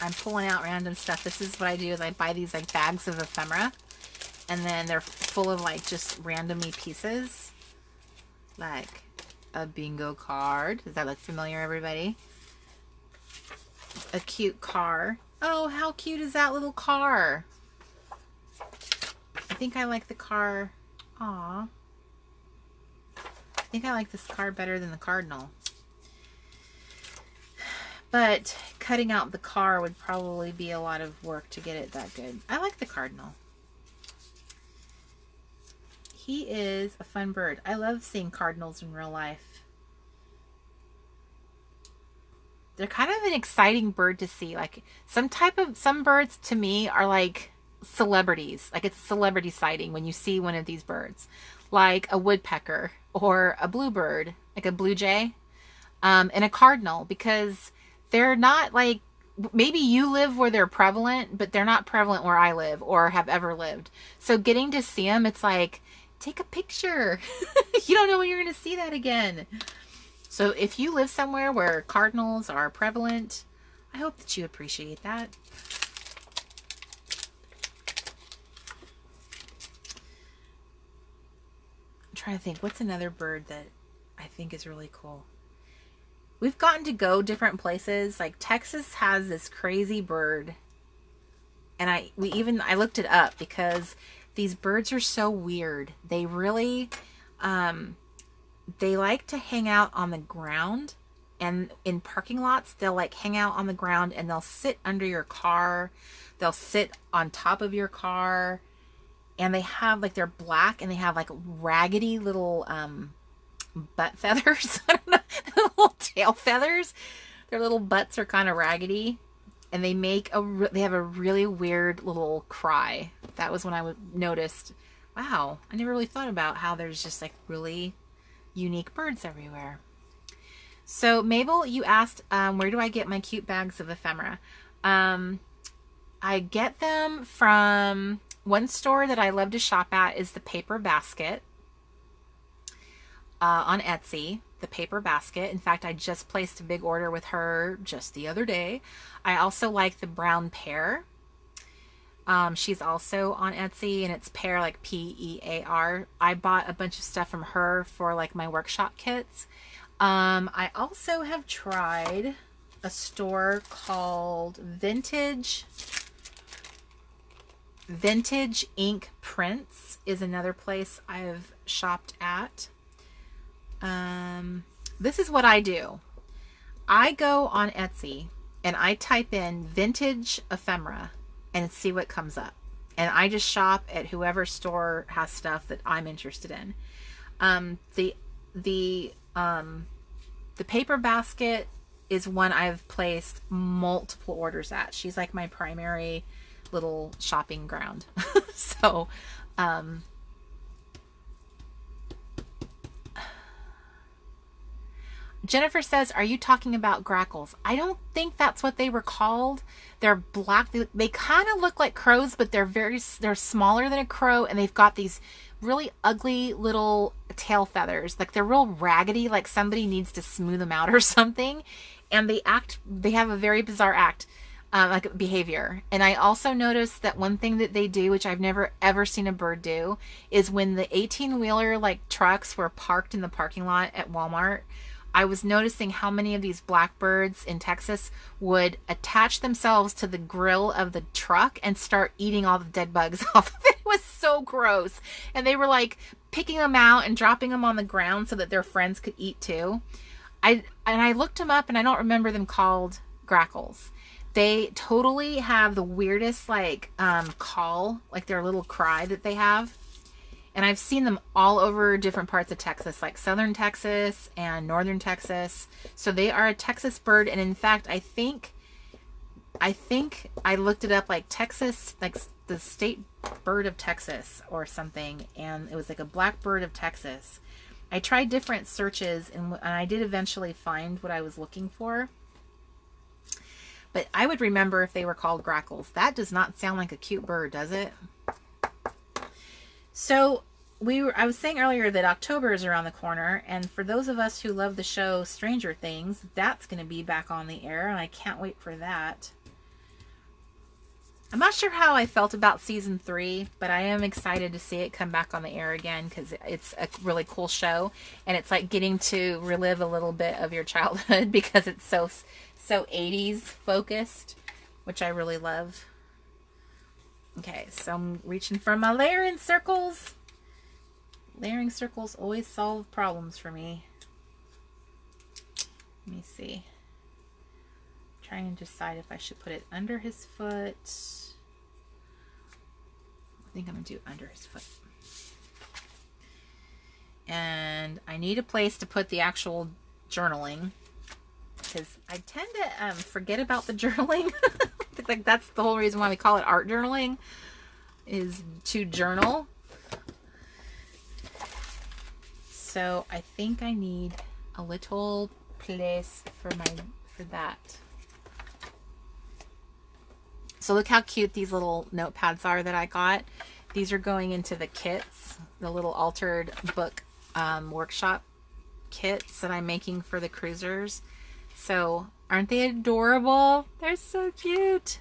I'm pulling out random stuff. This is what I do is I buy these like bags of ephemera, and then they're full of like just randomly pieces. Like a bingo card. Does that look familiar, everybody? A cute car. Oh, how cute is that little car? I think I like the car. Aw. I think I like this car better than the cardinal. But cutting out the car would probably be a lot of work to get it that good. I like the cardinal. He is a fun bird. I love seeing cardinals in real life. They're kind of an exciting bird to see. Like some birds to me are like celebrities. Like it's a celebrity sighting when you see one of these birds. Like a woodpecker or a bluebird, like a blue jay, and a cardinal, because they're not like, maybe you live where they're prevalent, but they're not prevalent where I live or have ever lived. So getting to see them, it's like, take a picture. You don't know when you're going to see that again. So if you live somewhere where cardinals are prevalent, I hope that you appreciate that. I'm trying to think, what's another bird that I think is really cool? We've gotten to go different places. Like Texas has this crazy bird. And I looked it up because these birds are so weird. They really, they like to hang out on the ground, and in parking lots, they'll like hang out on the ground and they'll sit under your car. They'll sit on top of your car, and they have like, they're black and they have like raggedy little, butt feathers. I don't know, little tail feathers. Their little butts are kind of raggedy, and they have a really weird little cry. That was when I noticed, wow, I never really thought about how there's just like really unique birds everywhere. So Mabel, you asked, where do I get my cute bags of ephemera? I get them from one store that I love to shop at is the Paper Basket. On Etsy, the Paper Basket. In fact, I just placed a big order with her just the other day. I also like the Brown Pear. She's also on Etsy, and it's pear, like P-E-A-R. I bought a bunch of stuff from her for like my workshop kits. I also have tried a store called Vintage Ink Prints is another place I've shopped at. This is what I do. I go on Etsy and I type in vintage ephemera and see what comes up. And I just shop at whoever store has stuff that I'm interested in. The Paper Basket is one I've placed multiple orders at. She's like my primary little shopping ground. So, Jennifer says, are you talking about grackles? I don't think that's what they were called. They're black. They kind of look like crows, but they're smaller than a crow, and they've got these really ugly little tail feathers. Like they're real raggedy, like somebody needs to smooth them out or something. And they have a very bizarre like behavior. And I also noticed that one thing that they do, which I've never ever seen a bird do, is when the 18-wheeler like trucks were parked in the parking lot at Walmart, I was noticing how many of these blackbirds in Texas would attach themselves to the grill of the truck and start eating all the dead bugs off of it. It was so gross. And they were like picking them out and dropping them on the ground so that their friends could eat too. I looked them up, and I don't remember them called grackles. They totally have the weirdest like call, like their little cry that they have. And I've seen them all over different parts of Texas, like southern Texas and northern Texas. So they are a Texas bird. And in fact, I think I looked it up, like Texas, like the state bird of Texas or something. And it was like a blackbird of Texas. I tried different searches and I did eventually find what I was looking for. But I would remember if they were called grackles. That does not sound like a cute bird, does it? So I was saying earlier that October is around the corner, and for those of us who love the show Stranger Things, that's going to be back on the air, and I can't wait for that. I'm not sure how I felt about season 3, but I am excited to see it come back on the air again because it's a really cool show, and it's like getting to relive a little bit of your childhood because it's so 80s focused, which I really love. Okay, so I'm reaching for my layering circles. Layering circles always solve problems for me. Let me see. I'm trying to decide if I should put it under his foot. I think I'm going to do under his foot. And I need a place to put the actual journaling, because I tend to forget about the journaling. Like that's the whole reason why we call it art journaling, is to journal. So I think I need a little place for that. So look how cute these little notepads are that I got. These are going into the kits, the little altered book workshop kits that I'm making for the cruisers. So aren't they adorable? They're so cute.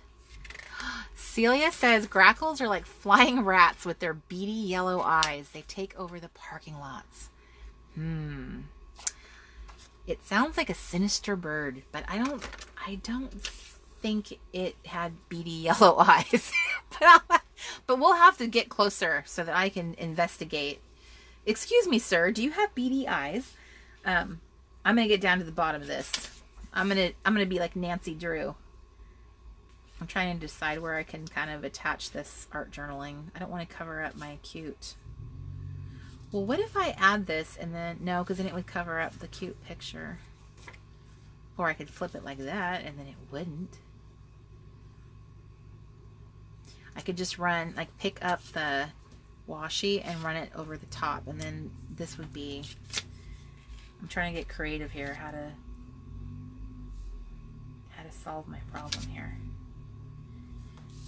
Celia says grackles are like flying rats with their beady yellow eyes. They take over the parking lots. It sounds like a sinister bird, but I don't think it had beady yellow eyes. But we'll have to get closer so that I can investigate. Excuse me, sir, do you have beady eyes? I'm gonna get down to the bottom of this. I'm gonna be like Nancy Drew. I'm trying to decide where I can kind of attach this art journaling. I don't want to cover up my cute. Well, what if I add this and then, no, because then it would cover up the cute picture. Or I could flip it like that and then it wouldn't. I could just run, like pick up the washi and run it over the top, and then this would be, I'm trying to get creative here, how to solve my problem here.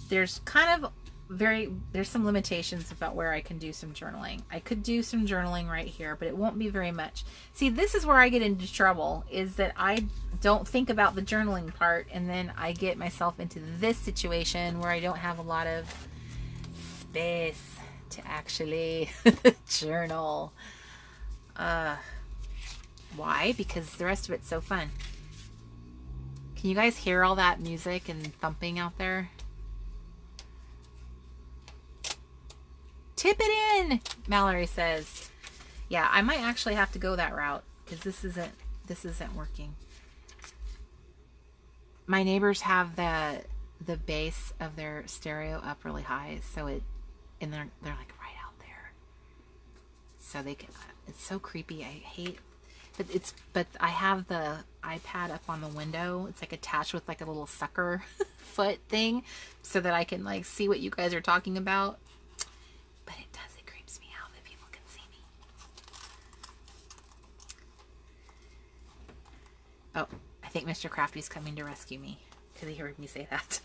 There's kind of there's some limitations about where I can do some journaling. I could do some journaling right here, but it won't be very much. See, this is where I get into trouble, is that I don't think about the journaling part, and then I get myself into this situation where I don't have a lot of space to actually journal. Why? Because the rest of it's so fun. Can you guys hear all that music and thumping out there? Tip it in, Mallory says. Yeah, I might actually have to go that route because this isn't working. My neighbors have the bass of their stereo up really high, so they're like right out there. So they can, it's so creepy. I hate, but I have the iPad up on the window. It's like attached with like a little sucker foot thing so that I can like see what you guys are talking about. But it creeps me out that people can see me. Oh, I think Mr. Crafty's coming to rescue me because he heard me say that.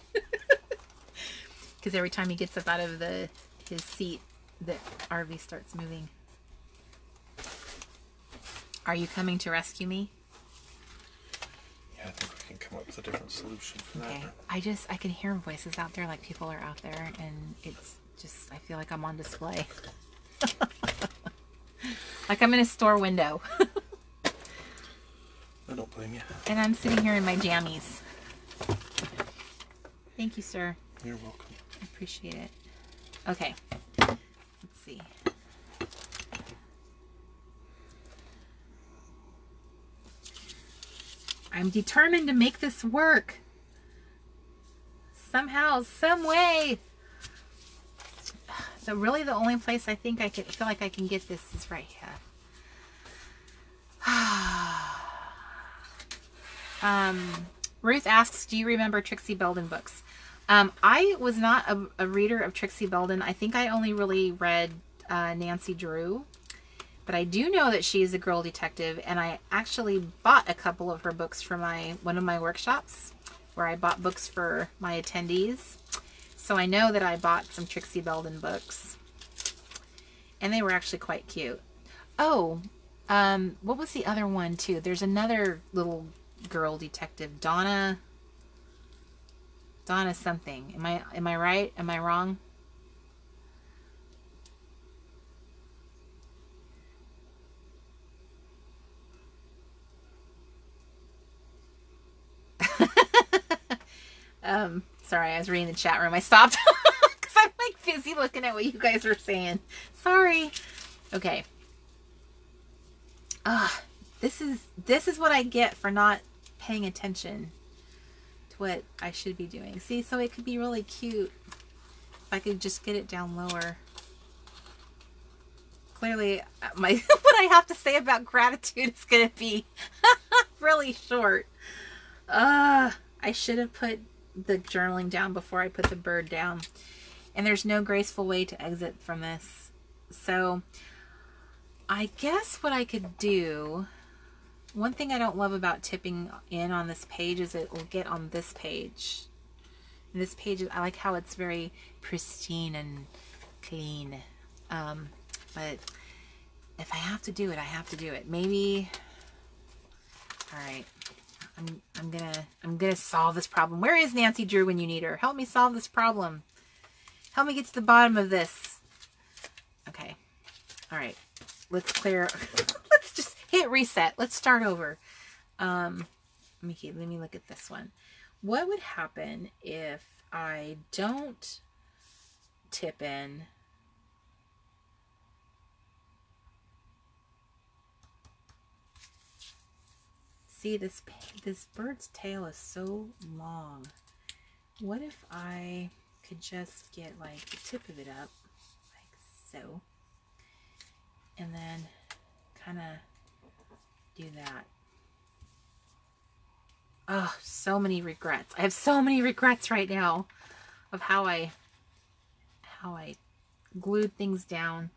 Because every time he gets up out of his seat, the RV starts moving. Are you coming to rescue me? Yeah, I think we can come up with a different solution for that. Okay, I can hear voices out there, like people are out there, and it's just, I feel like I'm on display. Like I'm in a store window. I don't blame you. And I'm sitting here in my jammies. Thank you, sir. You're welcome. I appreciate it. Okay. Let's see. I'm determined to make this work. Somehow, some way. So really the only place I think I feel like I can get this is right here. Ruth asks, do you remember Trixie Belden books? I was not a reader of Trixie Belden. I think I only really read Nancy Drew. But I do know that she is a girl detective, and I actually bought a couple of her books for one of my workshops, where I bought books for my attendees. So I know that I bought some Trixie Belden books, and they were actually quite cute. Oh, what was the other one too? There's another little girl detective, Donna something. Am I right? Am I wrong? Sorry, I was reading the chat room. I stopped because I'm like busy looking at what you guys are saying. Sorry. Okay. This is what I get for not paying attention to what I should be doing. See, so it could be really cute if I could just get it down lower. Clearly, what I have to say about gratitude is going to be really short. I should have put the journaling down before I put the bird down. And there's no graceful way to exit from this. So I guess what I could do, one thing I don't love about tipping in on this page is it will get on this page. And this page, I like how it's very pristine and clean. But if I have to do it, I have to do it. Maybe, all right. I'm gonna solve this problem. Where is Nancy Drew when you need her? Help me solve this problem. Help me get to the bottom of this. Okay. All right. Let's clear. Let's just hit reset. Let's start over. Let me look at this one. What would happen if I don't tip in? See, this bird's tail is so long. What if I could just get like the tip of it up, like so, and then kind of do that. Oh, so many regrets. I have so many regrets right now of how I glued things down.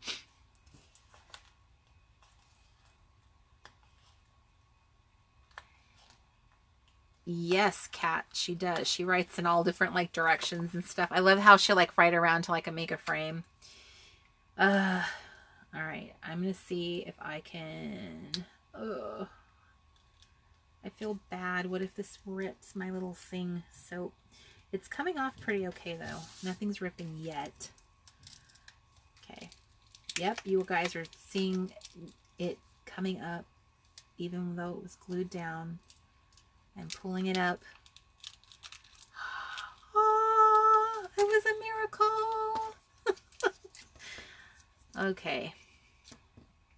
Yes, Kat, she does. She writes in all different like directions and stuff. I love how she'll like write around to like make a frame. All right, I'm gonna see if I can. I feel bad. What if this rips my little thing? So it's coming off pretty okay though. Nothing's ripping yet. Okay. Yep, you guys are seeing it coming up, even though it was glued down. I'm pulling it up. Oh, it was a miracle. Okay.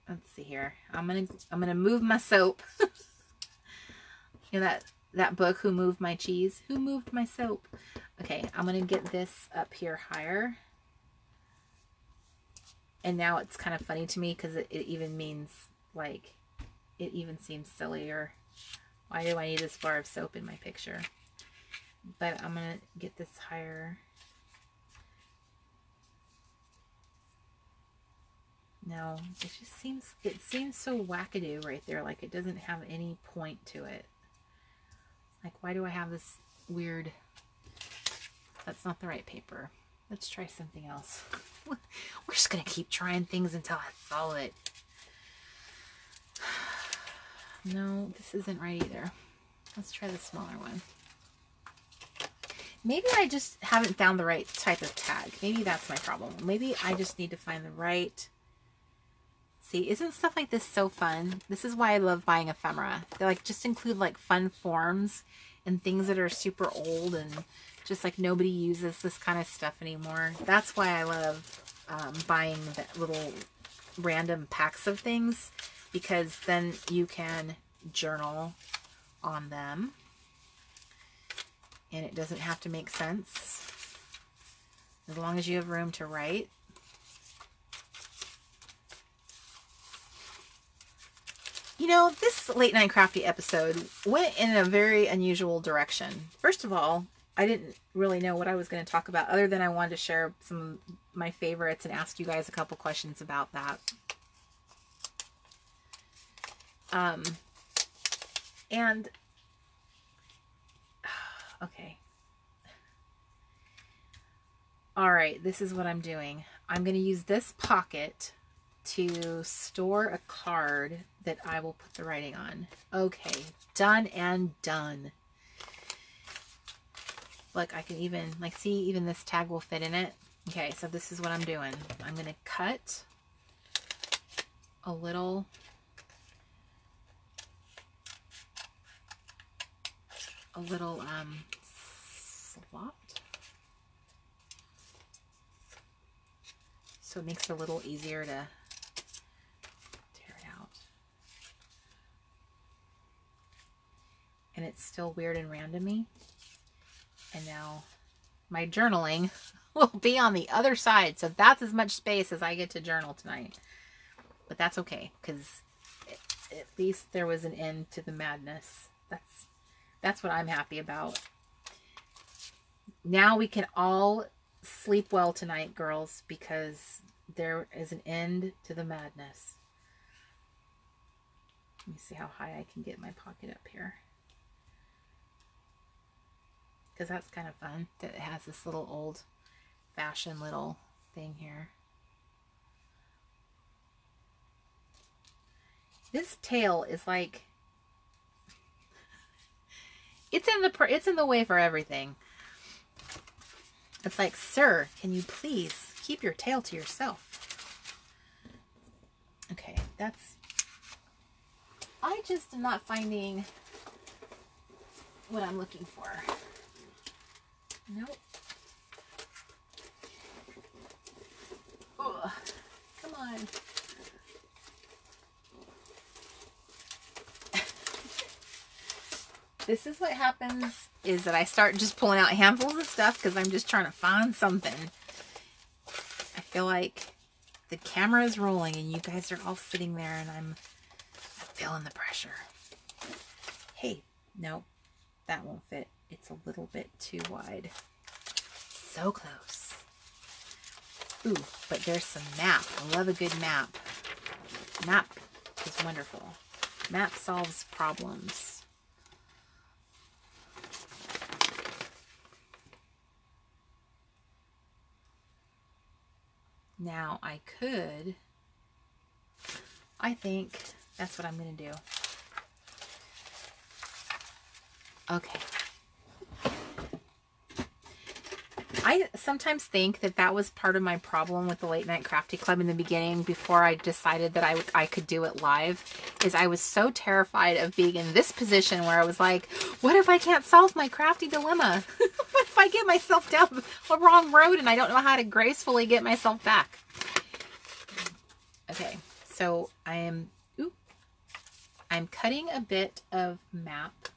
Let's see here. I'm gonna move my soap. You know that book, Who Moved My Cheese? Who moved my soap? Okay, I'm gonna get this up here higher. And now it's kind of funny to me because it even means like, it even seems sillier. Why do I need this bar of soap in my picture? But I'm going to get this higher. No, it just seems, so wackadoo right there. Like it doesn't have any point to it. Like, why do I have this weird, that's not the right paper. Let's try something else. We're just going to keep trying things until I solve it. No, this isn't right either. Let's try the smaller one. Maybe I just haven't found the right type of tag. Maybe that's my problem. Maybe I just need to find the right... See, isn't stuff like this so fun? This is why I love buying ephemera. They like just include like fun forms and things that are super old and just like nobody uses this kind of stuff anymore. That's why I love buying the little random packs of things, because then you can journal on them and it doesn't have to make sense as long as you have room to write. know, this Late Night Crafty episode went in a very unusual direction. First of all, I didn't really know what I was going to talk about other than I wanted to share some of my favorites and ask you guys a couple questions about that. And okay. All right, this is what I'm doing. I'm going to use this pocket to store a card that I will put the writing on. Okay, done and done. Look, I can even, like, see, even this tag will fit in it. Okay, so this is what I'm doing. I'm going to cut a little slot. So it makes it a little easier to tear it out. And it's still weird and randomy. And now my journaling will be on the other side. So that's as much space as I get to journal tonight. But that's okay, because at least there was an end to the madness. That's what I'm happy about. Now we can all sleep well tonight, girls, because there is an end to the madness. Let me see how high I can get my pocket up here. Because that's kind of fun that it has this little old-fashioned little thing here. This tail is like, it's in the way for everything. It's like, sir, can you please keep your tail to yourself? Okay, I just am not finding what I'm looking for. Nope. Ugh, come on. This is what happens, is that I start just pulling out handfuls of stuff because I'm just trying to find something. I feel like the camera is rolling and you guys are all sitting there and I'm feeling the pressure. Hey, no, that won't fit. It's a little bit too wide. So close. Ooh, but there's some map. I love a good map. Map is wonderful. Map solves problems. Now I think that's what I'm going to do. Okay. I sometimes think that was part of my problem with the Late Night Crafty Club in the beginning, before I decided that I could do it live, is I was so terrified of being in this position where I was like, what if I can't solve my crafty dilemma? What if I get myself down a wrong road and I don't know how to gracefully get myself back? Okay, so I'm cutting a bit of map,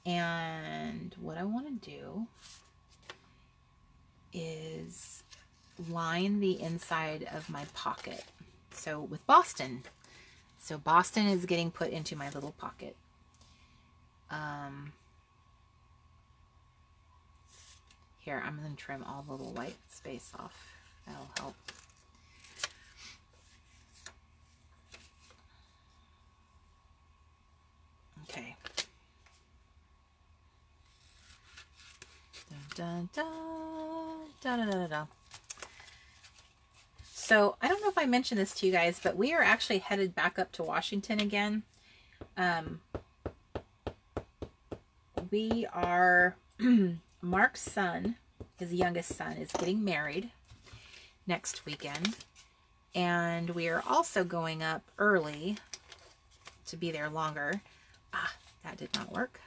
and what I want to do is line the inside of my pocket. So with Boston. So Boston is getting put into my little pocket. Here, I'm going to trim all the little white space off. That'll help. Okay. Dun, dun, dun, dun, dun, dun, dun. So I don't know if I mentioned this to you guys, but we are actually headed back up to Washington again. We are, Mark's son, his youngest son, is getting married next weekend. And we are also going up early to be there longer. Ah, that did not work.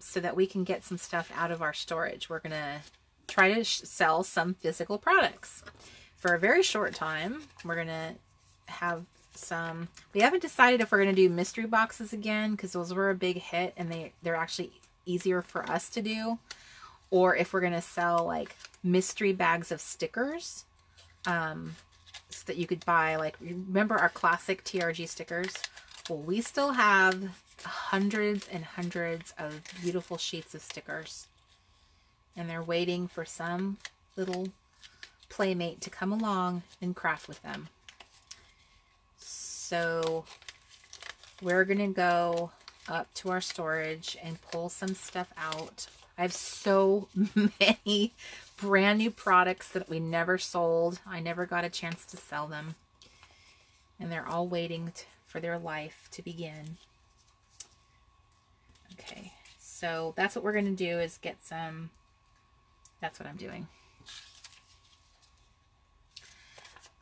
So that we can get some stuff out of our storage. We're going to try to sell some physical products for a very short time. We're going to have some, we haven't decided if we're going to do mystery boxes again, because those were a big hit and they're actually easier for us to do, or if we're going to sell like mystery bags of stickers. that you could buy. Like, remember our classic TRG stickers? Well, we still have hundreds and hundreds of beautiful sheets of stickers. And they're waiting for some little playmate to come along and craft with them. So we're going to go up to our storage and pull some stuff out. I have so many brand new products that we never sold. I never got a chance to sell them. And they're all waiting for their life to begin. Okay, so that's what we're going to do, is get some, that's what I'm doing.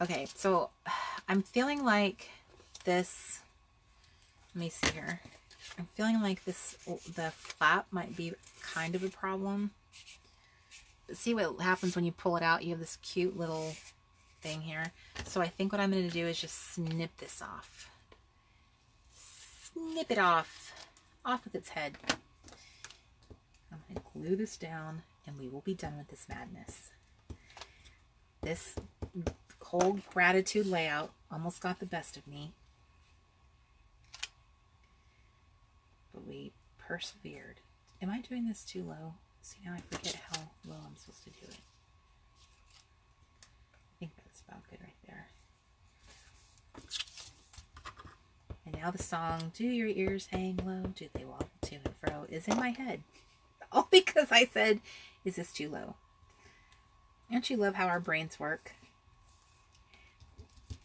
Okay, so I'm feeling like this, let me see here. I'm feeling like this, the flap might be kind of a problem. But see what happens when you pull it out? You have this cute little thing here. So I think what I'm going to do is just snip this off. Snip it off with its head. I'm going to glue this down and we will be done with this madness. This whole gratitude layout almost got the best of me. But we persevered. Am I doing this too low? See, now I forget how low I'm supposed to do it. I think that's about good right there. And now the song, do your ears hang low, do they wobble to and fro, is in my head. All because I said, is this too low? Don't you love how our brains work?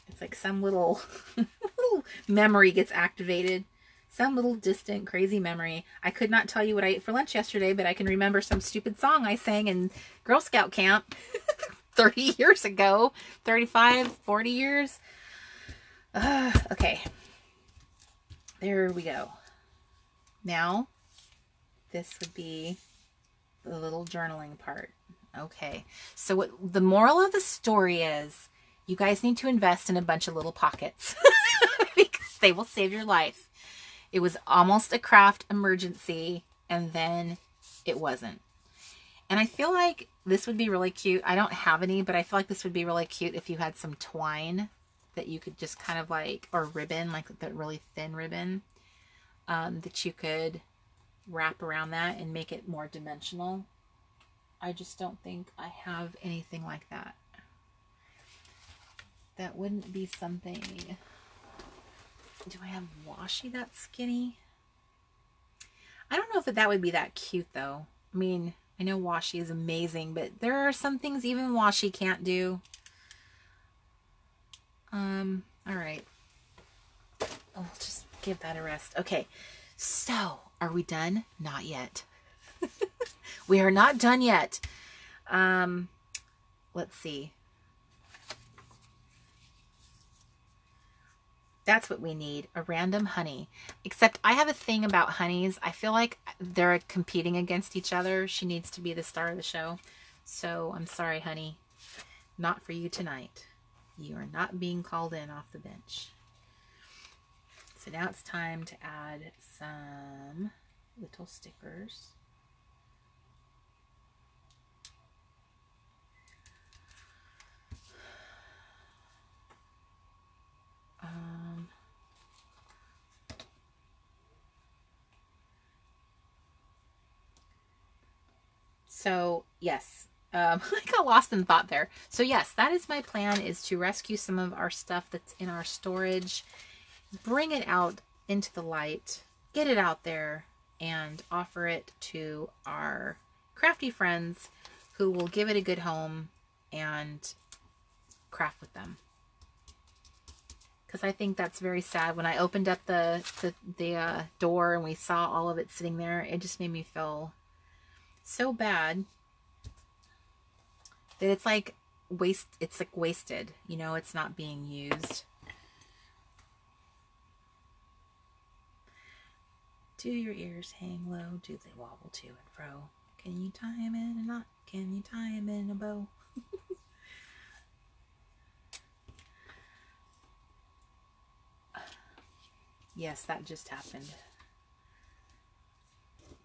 It's like some little, little memory gets activated. Some little distant, crazy memory. I could not tell you what I ate for lunch yesterday, but I can remember some stupid song I sang in Girl Scout camp 30 years ago. 35, 40 years. Okay. There we go. Now, this would be the little journaling part. Okay. So what the moral of the story is, you guys need to invest in a bunch of little pockets because they will save your life. It was almost a craft emergency, and then it wasn't. And I feel like this would be really cute. I don't have any, but I feel like this would be really cute if you had some twine that you could just kind of like, or ribbon, like that really thin ribbon, that you could wrap around that and make it more dimensional. I just don't think I have anything like that. That wouldn't be something. Do I have washi that skinny? I don't know if that would be that cute though. I mean, I know washi is amazing, but there are some things even washi can't do. All right. I'll just give that a rest. Okay. So, are we done? Not yet. We are not done yet. Let's see. That's what we need, a random honey. Except I have a thing about honeys. I feel like they're competing against each other. She needs to be the star of the show. So I'm sorry, honey. Not for you tonight. You are not being called in off the bench. So now it's time to add some little stickers. So yes, I got lost in thought there. So yes, that is my plan, is to rescue some of our stuff that's in our storage, bring it out into the light, get it out there, and offer it to our crafty friends who will give it a good home and craft with them. Because I think that's very sad. When I opened up the door and we saw all of it sitting there, it just made me feel so bad that it's like wasted, you know, it's not being used. Do your ears hang low? Do they wobble to and fro? Can you tie them in a knot? Can you tie them in a bow? Yes, that just happened.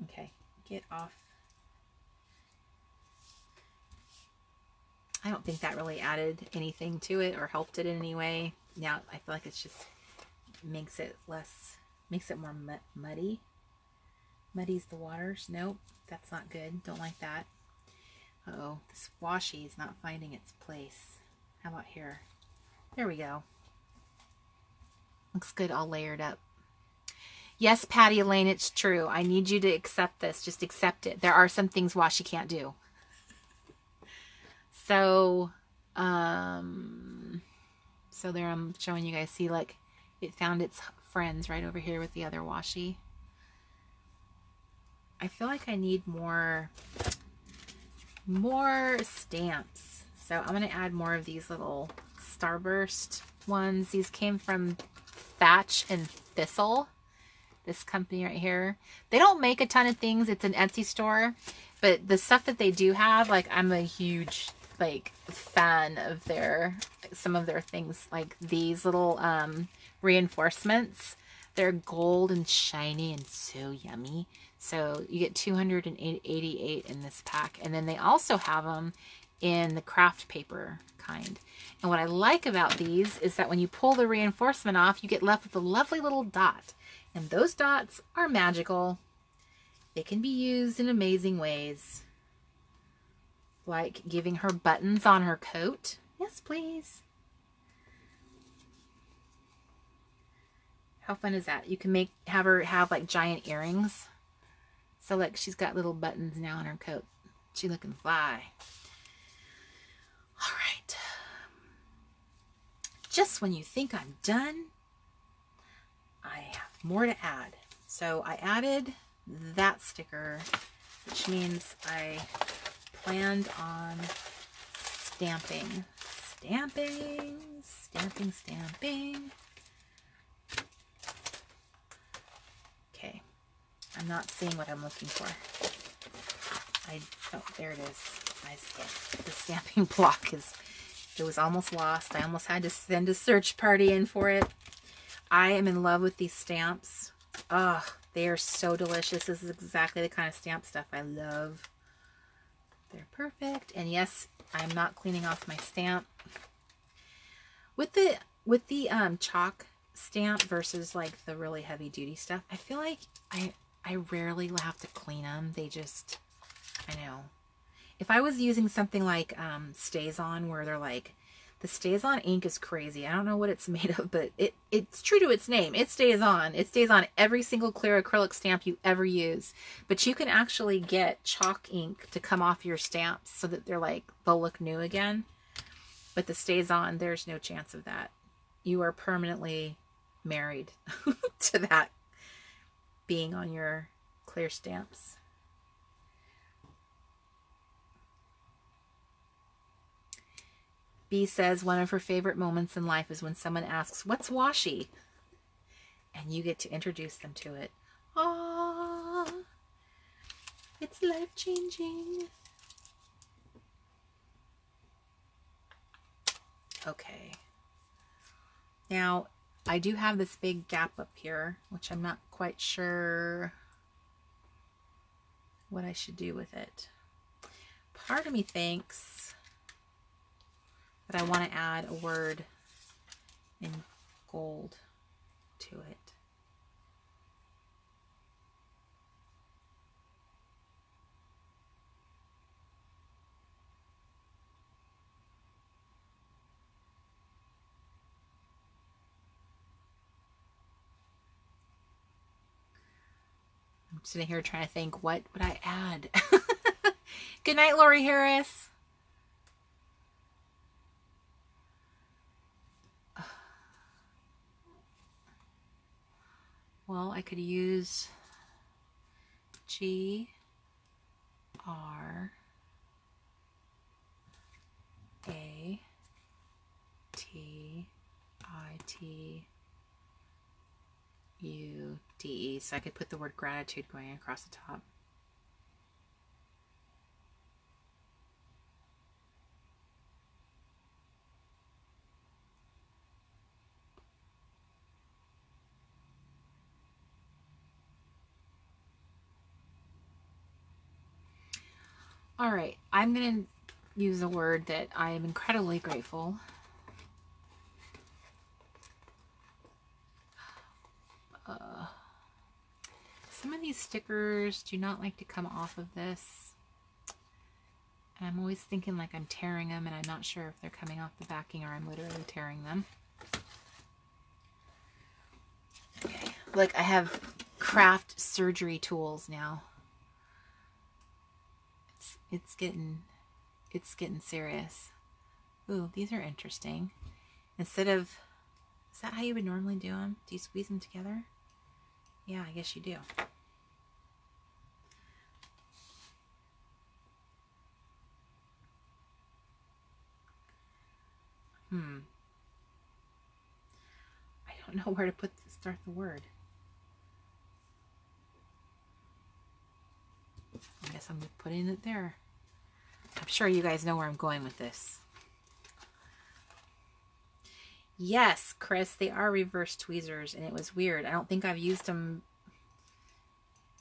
Okay, get off. I don't think that really added anything to it or helped it in any way. Now I feel like it's just makes it more muddy. Muddies the waters. Nope, that's not good. Don't like that. Uh-oh, this washi is not finding its place. How about here? There we go. Looks good all layered up. Yes, Patty Elaine, it's true. I need you to accept this. Just accept it. There are some things washi can't do. So, so there I'm showing you guys. See, like, it found its friends right over here with the other washi. I feel like I need more stamps. So I'm going to add more of these little Starburst ones. These came from Thatch and Thistle, this company right here. They don't make a ton of things. It's an Etsy store, but the stuff that they do have, like, I'm a huge like fan of some of their things, like these little reinforcements. They're gold and shiny and so yummy. So you get 288 in this pack. And then they also have them in the craft paper kind. And what I like about these is that when you pull the reinforcement off, you get left with a lovely little dot. And those dots are magical. They can be used in amazing ways. Like giving her buttons on her coat. Yes, please. How fun is that? You can have her have like giant earrings. So like she's got little buttons now on her coat. She looking fly. All right. Just when you think I'm done, I have more to add. So I added that sticker, which means I planned on stamping. Stamping. Okay. I'm not seeing what I'm looking for. Oh, there it is. The stamping block it was almost lost. I almost had to send a search party in for it. I am in love with these stamps. Oh, they are so delicious. This is exactly the kind of stamp stuff I love. They're perfect. And yes, I'm not cleaning off my stamp. With the chalk stamp versus like the really heavy duty stuff, I feel like I rarely have to clean them. They just, I know. If I was using something like Stays On, where they're like, the Stays On ink is crazy. I don't know what it's made of, but it's true to its name. It stays on. It stays on every single clear acrylic stamp you ever use. But you can actually get chalk ink to come off your stamps so that they'll look new again. But the Stays On, there's no chance of that. You are permanently married to that being on your clear stamps. B says one of her favorite moments in life is when someone asks, "What's washi?" And you get to introduce them to it. Ah, it's life-changing. Okay. Now, I do have this big gap up here, which I'm not quite sure what I should do with it. Part of me thinks but I want to add a word in gold to it. I'm sitting here trying to think, what would I add? Good night, Lori Harris. Well, I could use G R A T I T U D E. So I could put the word gratitude going across the top. All right, I'm going to use a word that I am incredibly grateful. Some of these stickers do not like to come off of this. And I'm always thinking like I'm tearing them, and I'm not sure if they're coming off the backing or I'm literally tearing them. Okay. Look, I have craft surgery tools now. It's getting serious. Ooh, these are interesting. Instead of, is that how you would normally do them? Do you squeeze them together? Yeah, I guess you do. I don't know where to start the word. I guess I'm putting it there. I'm sure you guys know where I'm going with this. Yes, Chris, they are reverse tweezers, and it was weird. I don't think I've used them.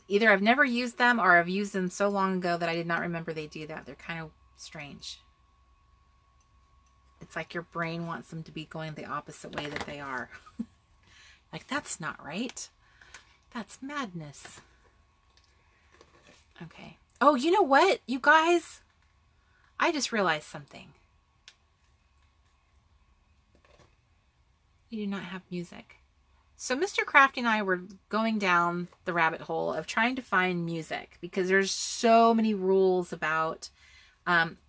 Either I've never used them, or I've used them so long ago that I did not remember they do that. They're kind of strange. It's like your brain wants them to be going the opposite way that they are. Like, that's not right. That's madness. Okay. Oh, you know what, you guys? I just realized something. We do not have music. So Mr. Crafty and I were going down the rabbit hole of trying to find music, because there's so many rules about,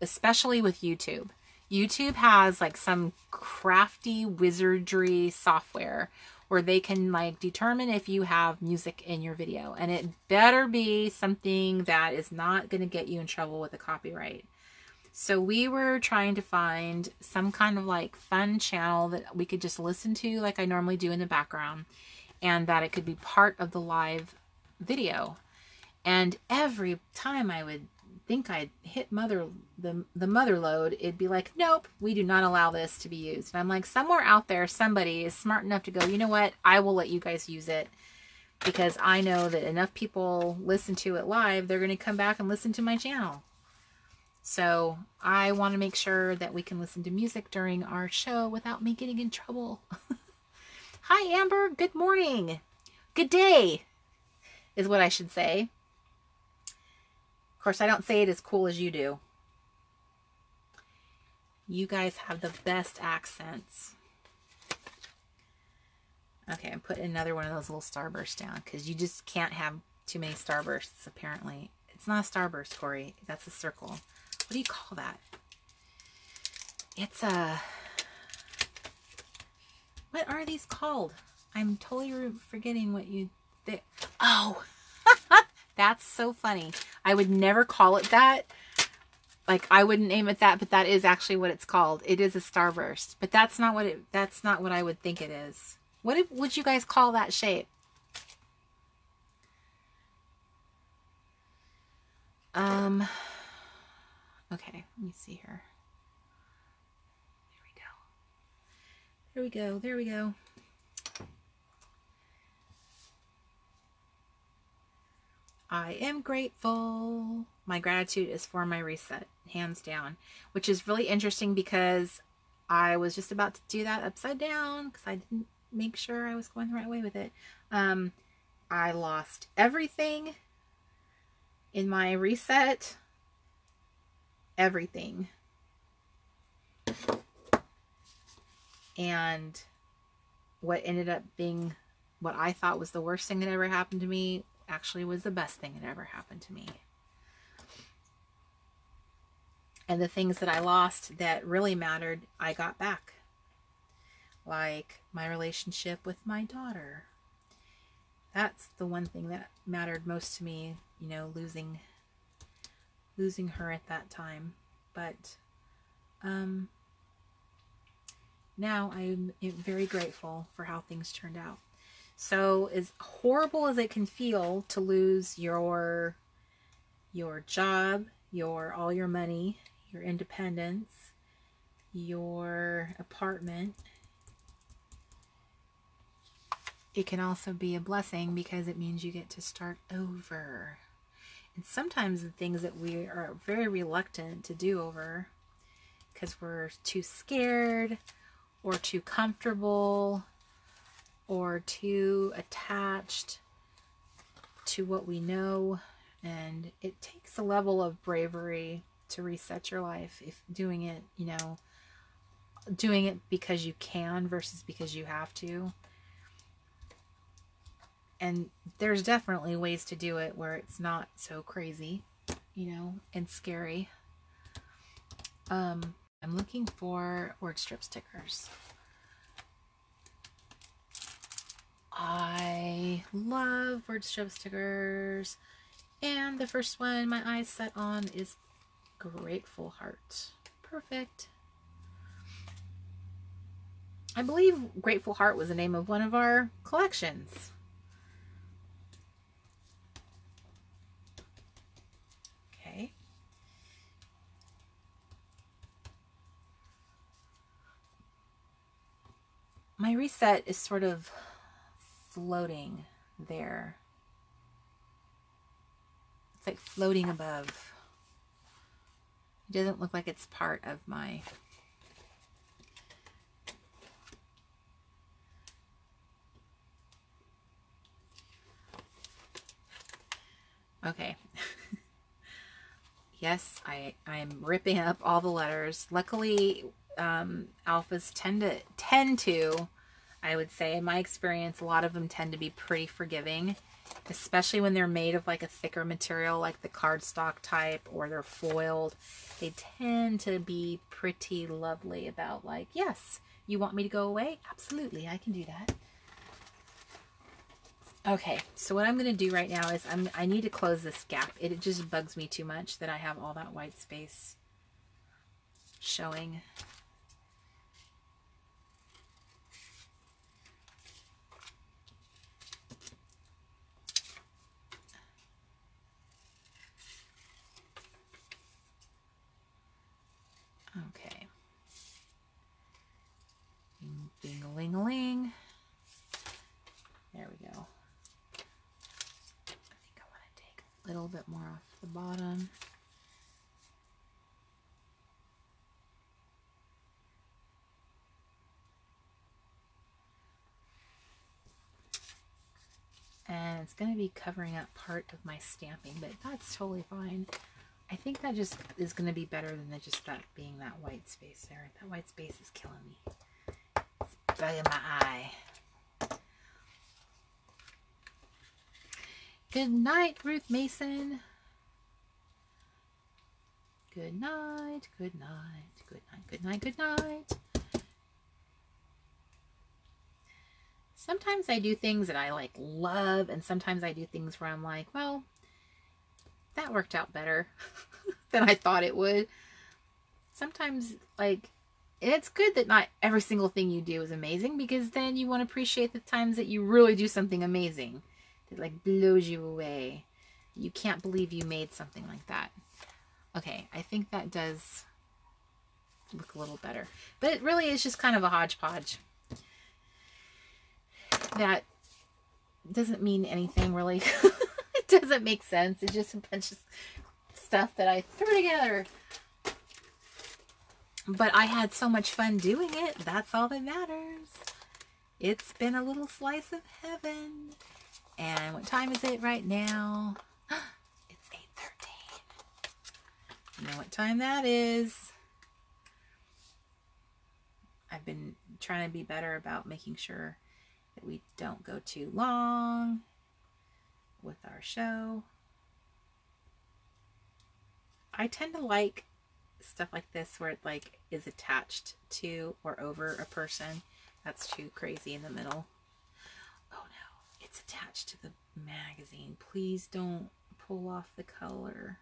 especially with YouTube. YouTube has like some crafty wizardry software where they can like determine if you have music in your video, and it better be something that is not going to get you in trouble with a copyright. So we were trying to find some kind of like fun channel that we could just listen to like I normally do in the background, and that it could be part of the live video. And every time I would think I'd hit the mother load, it'd be like, nope, we do not allow this to be used. And I'm like, somewhere out there, somebody is smart enough to go, you know what, I will let you guys use it, because I know that enough people listen to it live, they're going to come back and listen to my channel. So I want to make sure that we can listen to music during our show without me getting in trouble. Hi, Amber. Good morning. Good day is what I should say. Of course, I don't say it as cool as you do. You guys have the best accents. Okay, I'm putting another one of those little starbursts down, because you just can't have too many starbursts, apparently. It's not a starburst, Corey. That's a circle. What do you call that? It's a... What are these called? I'm totally forgetting what you... Oh! That's so funny. I would never call it that. Like, I wouldn't name it that, but that is actually what it's called. It is a starburst, but that's not what I would think it is. What would you guys call that shape? Okay, let me see here. There we go. There we go. I am grateful. My gratitude is for my reset, hands down, which is really interesting because I was just about to do that upside down because I didn't make sure I was going the right way with it. I lost everything in my reset. Everything. And what ended up being what I thought was the worst thing that ever happened to me actually was the best thing that ever happened to me. And the things that I lost that really mattered, I got back. Like my relationship with my daughter. That's the one thing that mattered most to me, you know, losing her at that time. But now I'm very grateful for how things turned out. So as horrible as it can feel to lose your job, all your money, your independence, your apartment, it can also be a blessing because it means you get to start over. And sometimes the things that we are very reluctant to do over because we're too scared or too comfortable or too attached to what we know. And it takes a level of bravery to reset your life, if doing it, you know, doing it because you can versus because you have to. And there's definitely ways to do it where it's not so crazy, you know, and scary. I'm looking for word strip stickers. I love word strip stickers. And the first one my eyes set on is Grateful Heart. Perfect. I believe Grateful Heart was the name of one of our collections. Okay. My reset is sort of floating there. It's like floating above. It doesn't look like it's part of my... Okay. Yes, I'm ripping up all the letters. Luckily, alphas tend to, I would say, in my experience, a lot of them tend to be pretty forgiving, especially when they're made of like a thicker material, like the cardstock type, or they're foiled. They tend to be pretty lovely about like, yes, you want me to go away? Absolutely, I can do that. Okay, so what I'm going to do right now is I need to close this gap. It just bugs me too much that I have all that white space showing. Okay. Ding-a-ling-a-ling. There we go. I think I want to take a little bit more off the bottom. And it's going to be covering up part of my stamping, but that's totally fine. I think that just is going to be better than just that being that white space there. That white space is killing me. It's bugging my eye. Good night, Ruth Mason. Good night, good night, good night, good night, good night. Sometimes I do things that I like love, and sometimes I do things where I'm like, well, that worked out better than I thought it would. Sometimes, like, it's good that not every single thing you do is amazing, because then you want to appreciate the times that you really do something amazing that like blows you away. You can't believe you made something like that. Okay, I think that does look a little better, but it really is just kind of a hodgepodge. That doesn't mean anything really. It doesn't make sense. It's just a bunch of stuff that I threw together. But I had so much fun doing it. That's all that matters. It's been a little slice of heaven. And what time is it right now? It's 8:13. You know what time that is. I've been trying to be better about making sure that we don't go too long with our show. I tend to like stuff like this where it like is attached to or over a person. That's too crazy in the middle. Oh no, it's attached to the magazine. Please don't pull off the color.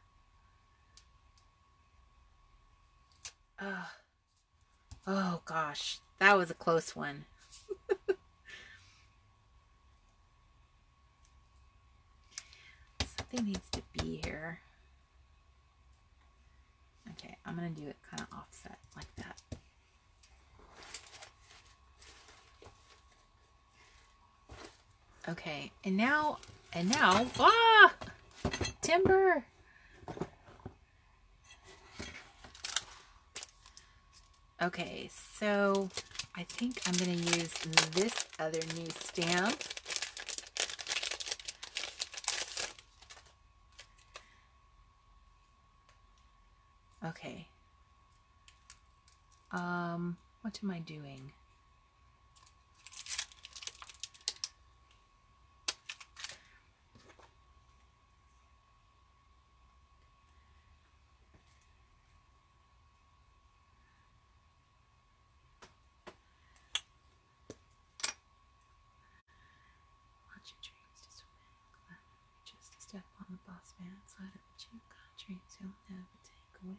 Oh gosh, that was a close one. Something needs to be here. Okay, I'm gonna do it kind of offset like that. Okay, and now, ah, timber. Okay, so I think I'm going to use this other new stamp. Okay. What am I doing? Watch your dreams just just a step on the boss man side of what you've got. Dreams you'll never take away.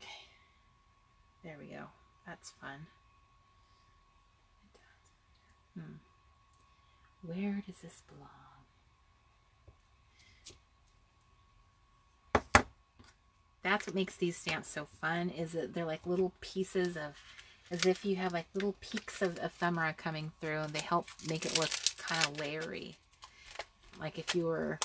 Okay. There we go. That's fun. Where does this belong? That's what makes these stamps so fun, is that they're like little pieces of, as if you have like little peaks of ephemera coming through, and they help make it look kind of layery. Like if you were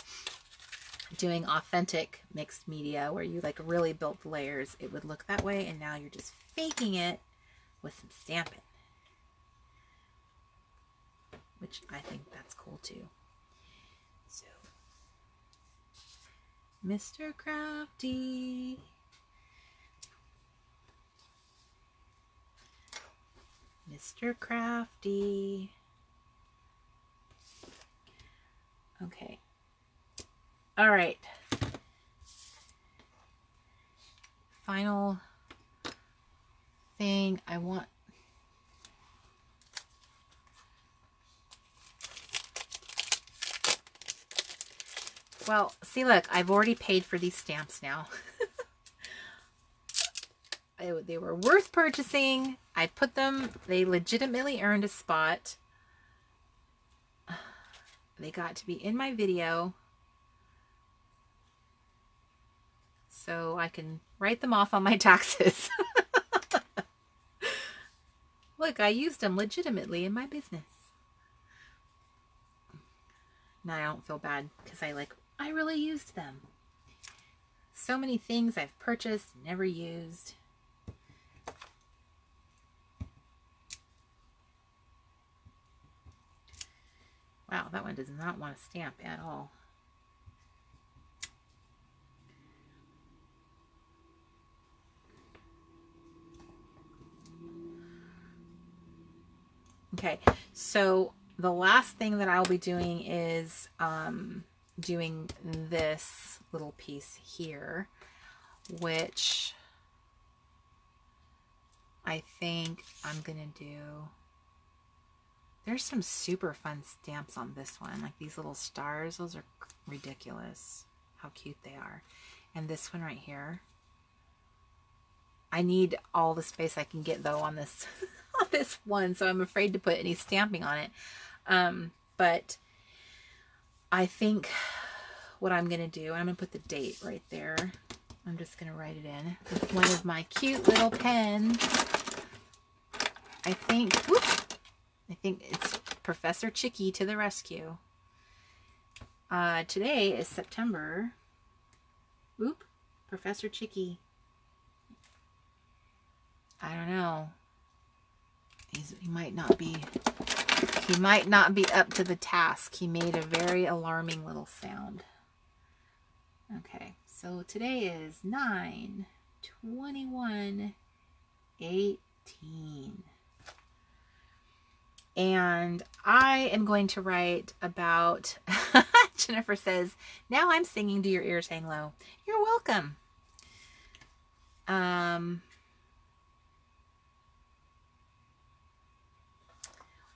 doing authentic mixed media where you like really built the layers, it would look that way, and now you're just faking it with some stamping, which I think that's cool too. So, Mr. Crafty. Mr. Crafty. Okay. All right. Final thing I want. Well, see, look, I've already paid for these stamps now. They were worth purchasing. I put them, they legitimately earned a spot. They got to be in my video, so I can write them off on my taxes. Look, I used them legitimately in my business. Now I don't feel bad because I really used them. So many things I've purchased, never used. Wow, that one does not want to stamp at all. Okay, so the last thing that I'll be doing is doing this little piece here, which I think I'm gonna do. There's some super fun stamps on this one, like these little stars. Those are ridiculous how cute they are. And this one right here, I need all the space I can get though on this on this one, so I'm afraid to put any stamping on it. But I think what I'm gonna do, I'm gonna put the date right there. I'm just gonna write it in with one of my cute little pens. I think, whoop, I think it's Professor Chicky to the rescue. Today is September. Oop, Professor Chicky. I don't know. He might not be up to the task. He made a very alarming little sound. Okay, so today is 9/21/18. And I am going to write about, Jennifer says, now I'm singing, do your ears hang low? You're welcome.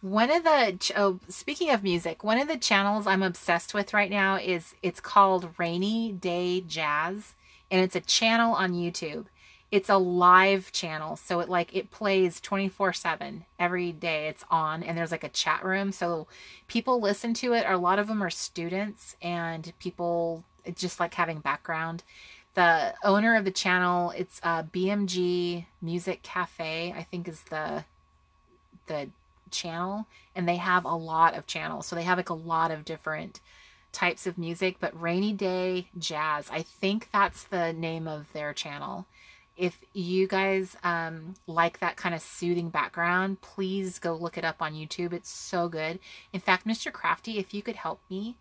One of the, speaking of music, one of the channels I'm obsessed with right now it's called Rainy Day Jazz, and it's a channel on YouTube. It's a live channel, so it plays 24/7 every day. It's on, and there's like a chat room, so people listen to it. A lot of them are students and people just like having background. The owner of the channel, it's BMG Music Cafe, I think is the channel, and they have a lot of channels, so they have like a lot of different types of music, but Rainy Day Jazz, I think that's the name of their channel. If you guys like that kind of soothing background, please go look it up on YouTube. It's so good. In fact, Mr. Crafty, if you could help me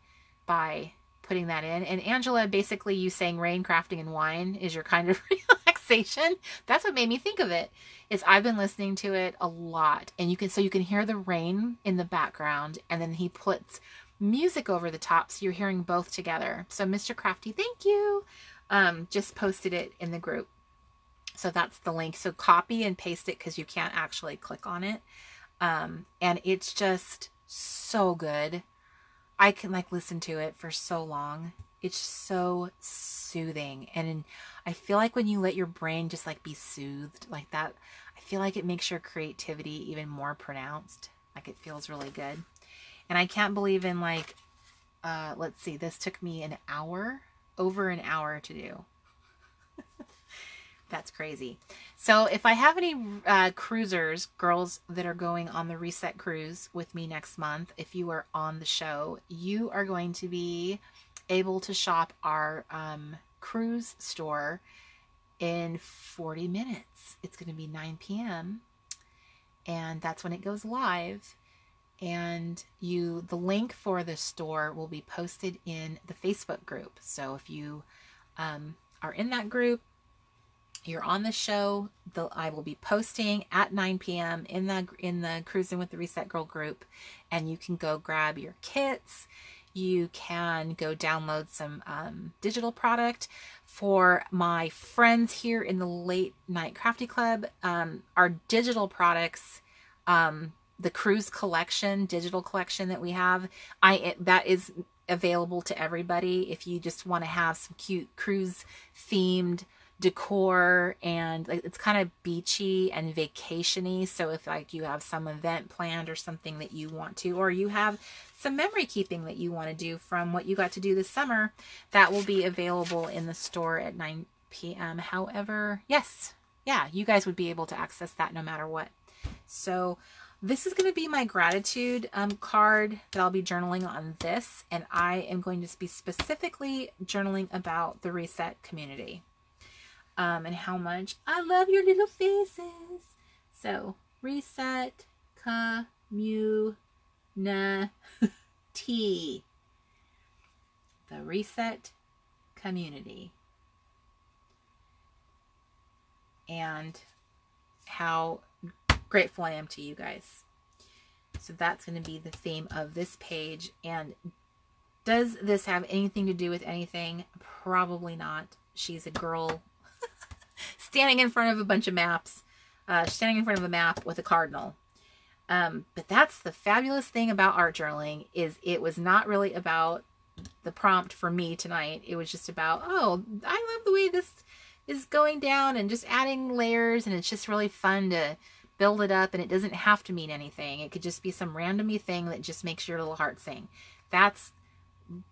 by putting that in. And Angela, basically you saying rain, crafting, and wine is your kind of relaxation. That's what made me think of it. Is I've been listening to it a lot, and you can hear the rain in the background, and then he puts music over the top, so you're hearing both together. So Mr. Crafty, thank you. Just posted it in the group. So that's the link. So copy and paste it because you can't actually click on it. And it's just so good. I can like listen to it for so long. It's so soothing. And I feel like when you let your brain just like be soothed like that, I feel like it makes your creativity even more pronounced. Like it feels really good. And I can't believe in like, let's see, this took me an hour, over an hour to do. That's crazy. So if I have any cruisers, girls that are going on the Reset Cruise with me next month, if you are on the show, you are going to be able to shop our cruise store in 40 minutes. It's going to be 9 p.m. and that's when it goes live. And the link for the store will be posted in the Facebook group. So if you are in that group, you're on the show, I will be posting at 9 p.m. in the Cruising with the Reset Girl group, and you can go grab your kits. You can go download some digital product. For my friends here in the Late Night Crafty Club, our digital products, the cruise collection, digital collection that we have, that is available to everybody if you just want to have some cute cruise themed decor, and like it's kind of beachy and vacationy. So if like you have some event planned or something that you want to, or you have some memory keeping that you want to do from what you got to do this summer, that will be available in the store at 9 p.m. However, yes, yeah, you guys would be able to access that no matter what. So this is going to be my gratitude card that I'll be journaling on this, and I am going to be specifically journaling about the Reset community. And how much I love your little faces. So, Reset community. The Reset community. And how grateful I am to you guys. So that's going to be the theme of this page. And does this have anything to do with anything? Probably not. She's a girl standing in front of a bunch of maps, standing in front of a map with a cardinal. But that's the fabulous thing about art journaling, is it was not really about the prompt for me tonight. It was just about, oh, I love the way this is going down and just adding layers, and it's just really fun to build it up, and it doesn't have to mean anything. It could just be some randomy thing that just makes your little heart sing. That's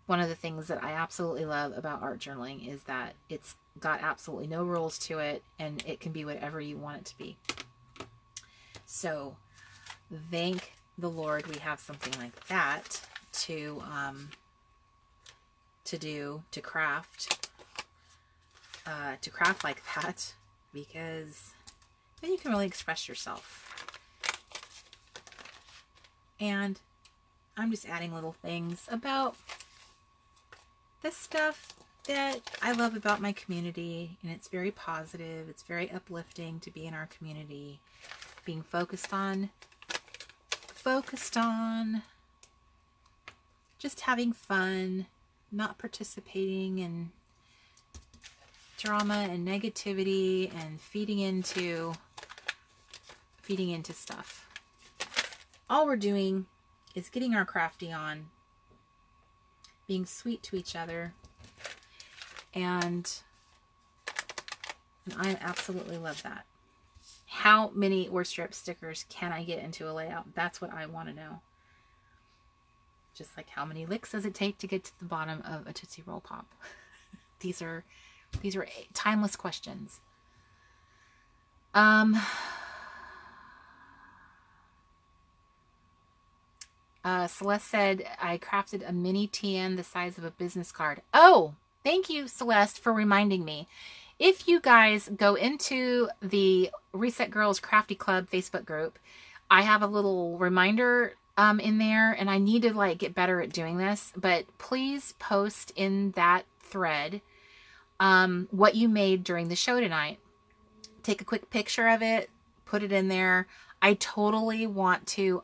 one of the things that I absolutely love about art journaling, is that it's got absolutely no rules to it, and it can be whatever you want it to be. So thank the Lord we have something like that to craft like that, because then you can really express yourself. And I'm just adding little things about this stuff that I love about my community, and it's very positive. It's very uplifting to be in our community, being focused on just having fun, not participating in drama and negativity and feeding into stuff. All we're doing is getting our crafty on, being sweet to each other, and I absolutely love that. How many word strip stickers can I get into a layout? That's what I want to know. Just like, how many licks does it take to get to the bottom of a Tootsie Roll Pop? These are timeless questions. Celeste said, I crafted a mini TN the size of a business card. Oh, thank you, Celeste, for reminding me. If you guys go into the Reset Girls Crafty Club Facebook group, I have a little reminder in there, and I need to like get better at doing this, but please post in that thread what you made during the show tonight. Take a quick picture of it, put it in there. I totally want to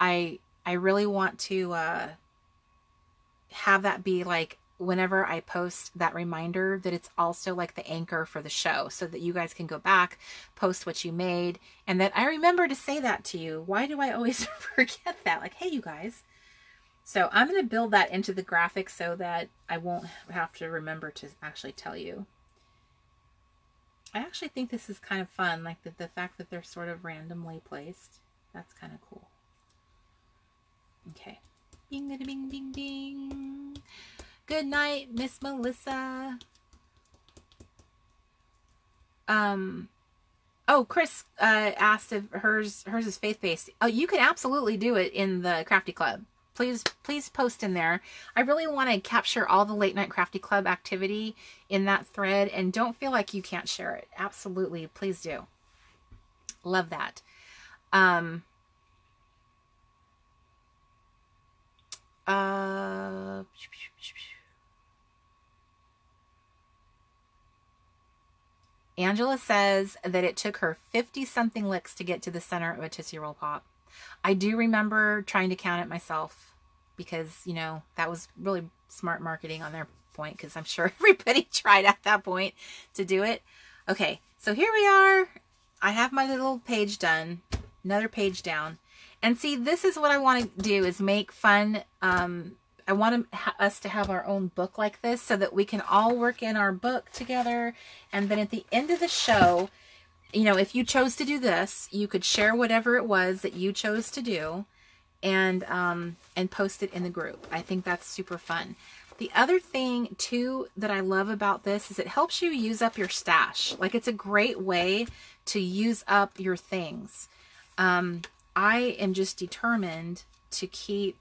I really want to have that be like whenever I post that reminder, that it's also like the anchor for the show, so that you guys can go back, post what you made, and that I remember to say that to you. Why do I always forget that? Like, hey, you guys. So I'm going to build that into the graphic so that I won't have to remember to actually tell you. I actually think this is kind of fun, like the fact that they're sort of randomly placed. That's kind of cool. Okay. Bing, bing, bing, bing, bing. Good night, Miss Melissa. Oh, Chris asked if hers is faith-based. Oh, you can absolutely do it in the Crafty Club. Please post in there. I really want to capture all the Late Night Crafty Club activity in that thread, and don't feel like you can't share it. Absolutely, please do. Love that. Angela says that it took her 50-something licks to get to the center of a Tootsie Roll Pop. I do remember trying to count it myself because, you know, that was really smart marketing on their point, because I'm sure everybody tried at that point to do it. Okay, so here we are. I have my little page done, another page down. And see, this is what I want to do, is make fun. I want us to have our own book like this so that we can all work in our book together. And then at the end of the show, you know, if you chose to do this, you could share whatever it was that you chose to do and post it in the group. I think that's super fun. The other thing too that I love about this is it helps you use up your stash. Like, it's a great way to use up your things. I am just determined to keep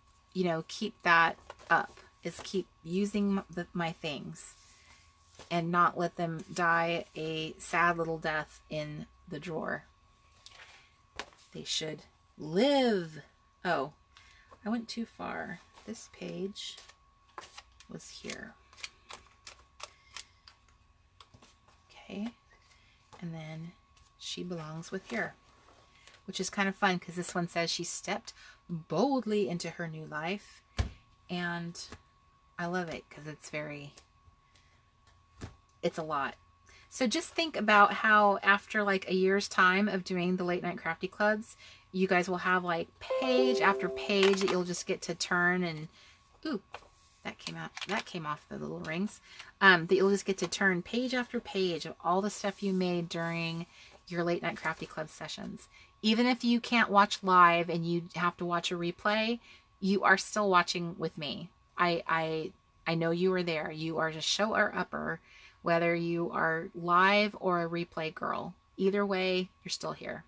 that up, is keep using my things and not let them die a sad little death in the drawer. They should live. Oh, I went too far. This page was here. Okay. And then she belongs with here, which is kind of fun because this one says she stepped boldly into her new life. And I love it because it's a lot. So just think about how after like a year's time of doing the Late Night Crafty Clubs, you guys will have like page after page that you'll just get to turn, and ooh, that came off the little rings. That you'll just get to turn page after page of all the stuff you made during your Late Night Crafty Club sessions. Even if you can't watch live and you have to watch a replay, you are still watching with me. I know you are there. You are just show or upper, whether you are live or a replay girl. Either way, you're still here.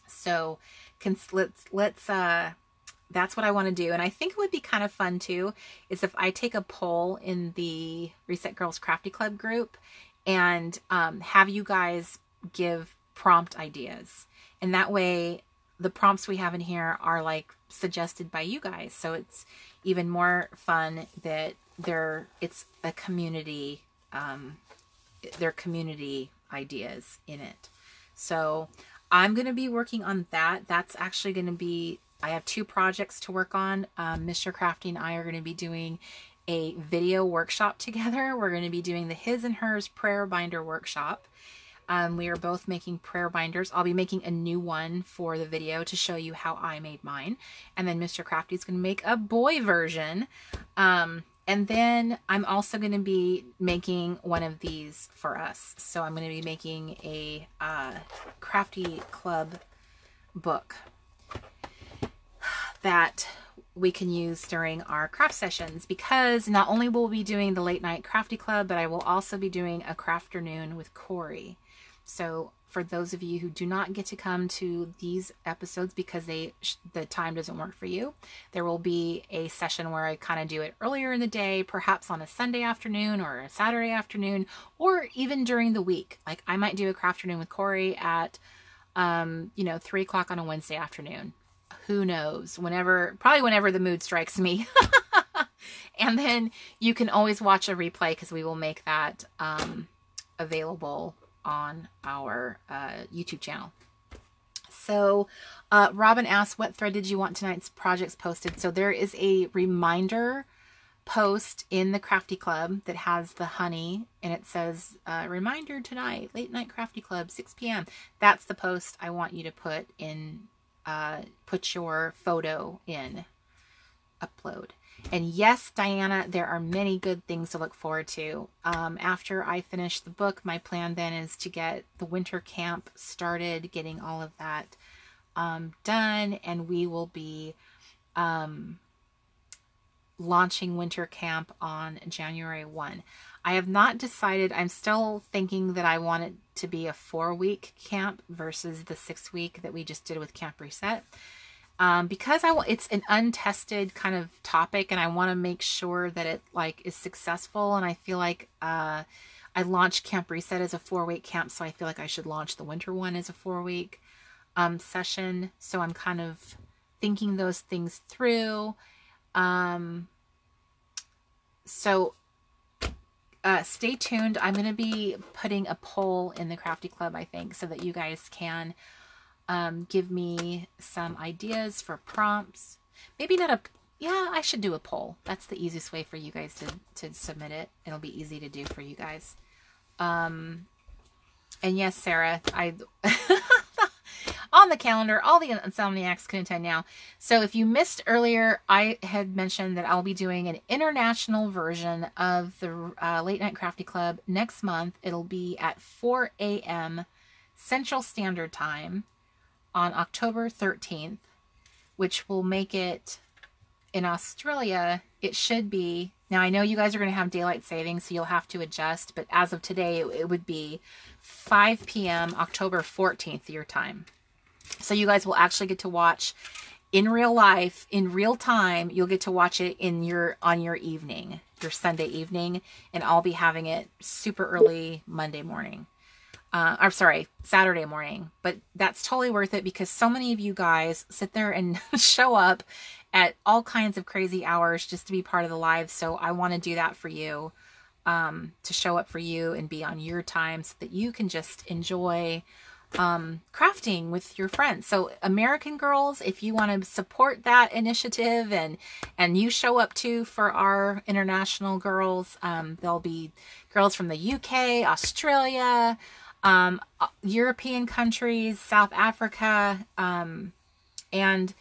So let's that's what I want to do. And I think it would be kind of fun too, is if I take a poll in the Reset Girls Crafty Club group and have you guys give prompt ideas. And that way the prompts we have in here are like suggested by you guys. So it's even more fun that it's a community, their community ideas in it. So I'm going to be working on that. That's actually going to be, I have 2 projects to work on. Mr. Crafty and I are going to be doing a video workshop together. We're going to be doing the His and Hers prayer binder workshop. We are both making prayer binders. I'll be making a new one for the video to show you how I made mine. And then Mr. Crafty is going to make a boy version. And then I'm also going to be making one of these for us. So I'm going to be making a Crafty Club book that we can use during our craft sessions, because not only will we be doing the Late Night Crafty Club, but I will also be doing a Crafternoon with Corey. So for those of you who do not get to come to these episodes because the time doesn't work for you, there will be a session where I kind of do it earlier in the day, perhaps on a Sunday afternoon or a Saturday afternoon, or even during the week. Like I might do a craft afternoon with Corey at, 3 o'clock on a Wednesday afternoon. Who knows? Probably whenever the mood strikes me. And then you can always watch a replay because we will make that available on our YouTube channel. So Robin asked, what thread did you want tonight's projects posted? So there is a reminder post in the Crafty Club that has the honey, and it says reminder tonight, Late Night Crafty Club, 6 p.m. That's the post I want you to put in, put your photo in, upload. And yes, Diana, there are many good things to look forward to. After I finish the book, my plan then is to get the winter camp started, getting all of that done, and we will be launching winter camp on January 1. I have not decided. I'm still thinking that I want it to be a 4-week camp versus the 6-week that we just did with Camp Reset. Because it's an untested kind of topic, and I want to make sure that it is successful. And I feel like I launched Camp Reset as a 4-week camp, so I feel like I should launch the winter one as a 4-week session. So I'm kind of thinking those things through. So stay tuned. I'm going to be putting a poll in the Crafty Club, I think, so that you guys can give me some ideas for prompts. Maybe not I should do a poll. That's the easiest way for you guys to submit it. It'll be easy to do for you guys. And yes, Sarah, on the calendar, all the Insomniacs can attend now. So if you missed earlier, I had mentioned that I'll be doing an international version of the Late Night Crafty Club next month. It'll be at 4 a.m. Central Standard Time on October 13th, which will make it in Australia. It should be, now I know you guys are going to have daylight savings, so you'll have to adjust, but as of today, it would be 5 p.m. October 14th, your time. So you guys will actually get to watch in real life, in real time. You'll get to watch it on your evening, your Sunday evening, and I'll be having it super early Monday morning. Saturday morning. But that's totally worth it because so many of you guys sit there and show up at all kinds of crazy hours just to be part of the live. So I want to do that for you, to show up for you and be on your time so that you can just enjoy crafting with your friends. So American Girls, if you want to support that initiative and you show up too for our international girls, there'll be girls from the UK, Australia, European countries, South Africa, and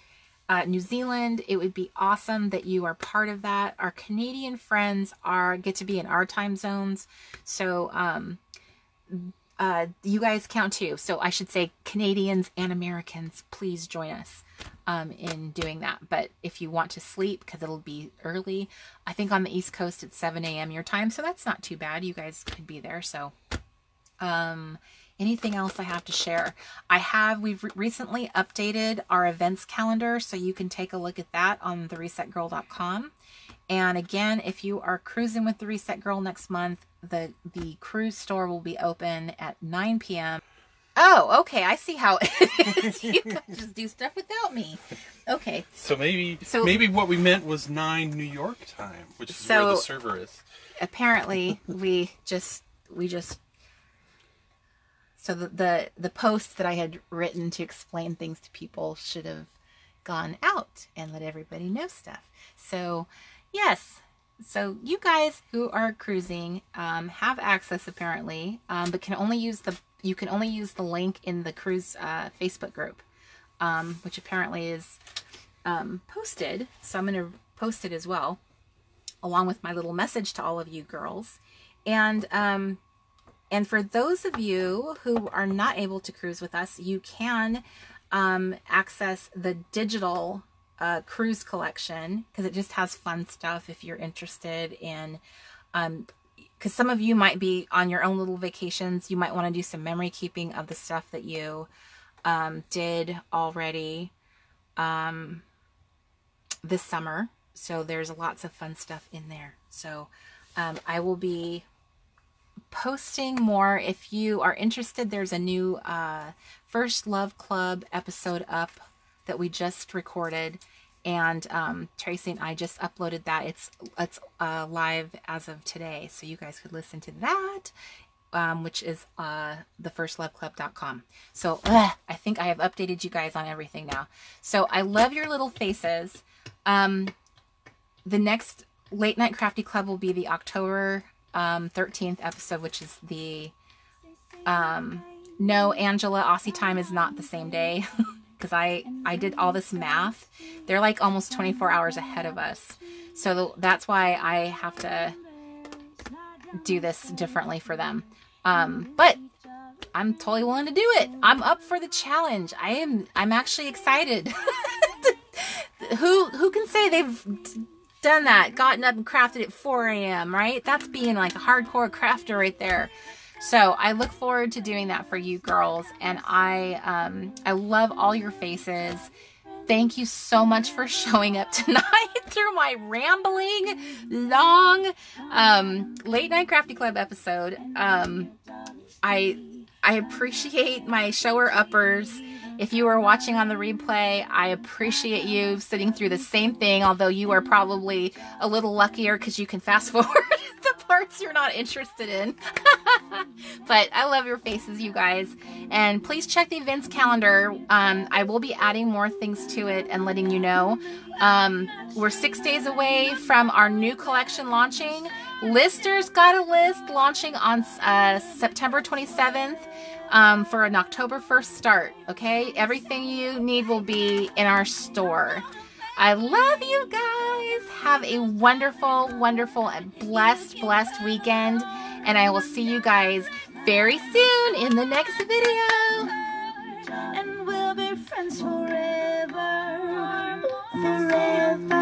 New Zealand. It would be awesome that you are part of that. Our Canadian friends get to be in our time zones. So, you guys count too. So I should say Canadians and Americans, please join us in doing that. But if you want to sleep, because it'll be early, I think on the East Coast it's 7 a.m. your time, so that's not too bad. You guys could be there. So anything else I have to share? We've recently updated our events calendar, so you can take a look at that on theresetgirl.com. And again, if you are cruising with the Reset Girl next month, the cruise store will be open at 9 p.m. Oh, okay. I see how it is. You guys just do stuff without me. Okay. So maybe what we meant was 9 New York time, which is where the server is. Apparently, we just. So the post that I had written to explain things to people should have gone out and let everybody know stuff. So yes. So you guys who are cruising have access apparently, but you can only use the link in the cruise Facebook group, which apparently is posted. So I'm going to post it as well, along with my little message to all of you girls. And for those of you who are not able to cruise with us, you can access the digital cruise collection, because it just has fun stuff if you're interested in because some of you might be on your own little vacations. You might want to do some memory keeping of the stuff that you did already this summer. So there's lots of fun stuff in there. So I will be posting more. If you are interested, there's a new First Love Club episode up that we just recorded, and Tracy and I just uploaded that. It's live as of today, so you guys could listen to that, which is thefirstloveclub.com. So I think I have updated you guys on everything now. So I love your little faces. The next Late Night Crafty Club will be the October 13th episode, which is the no, Angela, Aussie time is not the same day. Because I did all this math. They're like almost 24 hours ahead of us. So that's why I have to do this differently for them. But I'm totally willing to do it. I'm up for the challenge. I'm actually excited. Who can say they've done that? Gotten up and crafted at 4 a.m., right? That's being like a hardcore crafter right there. So I look forward to doing that for you girls, and I love all your faces. Thank you so much for showing up tonight through my rambling, long Late Night Crafty Club episode. I appreciate my shower-uppers. If you are watching on the replay, I appreciate you sitting through the same thing, although you are probably a little luckier because you can fast forward the parts you're not interested in. But I love your faces, you guys. And please check the events calendar. I will be adding more things to it and letting you know. We're 6 days away from our new collection launching. ListersGottaList launching on September 27th. For an October 1st start, okay? Everything you need will be in our store. I love you guys. Have a wonderful, wonderful, and blessed weekend. And I will see you guys very soon in the next video. And we'll be friends forever, forever.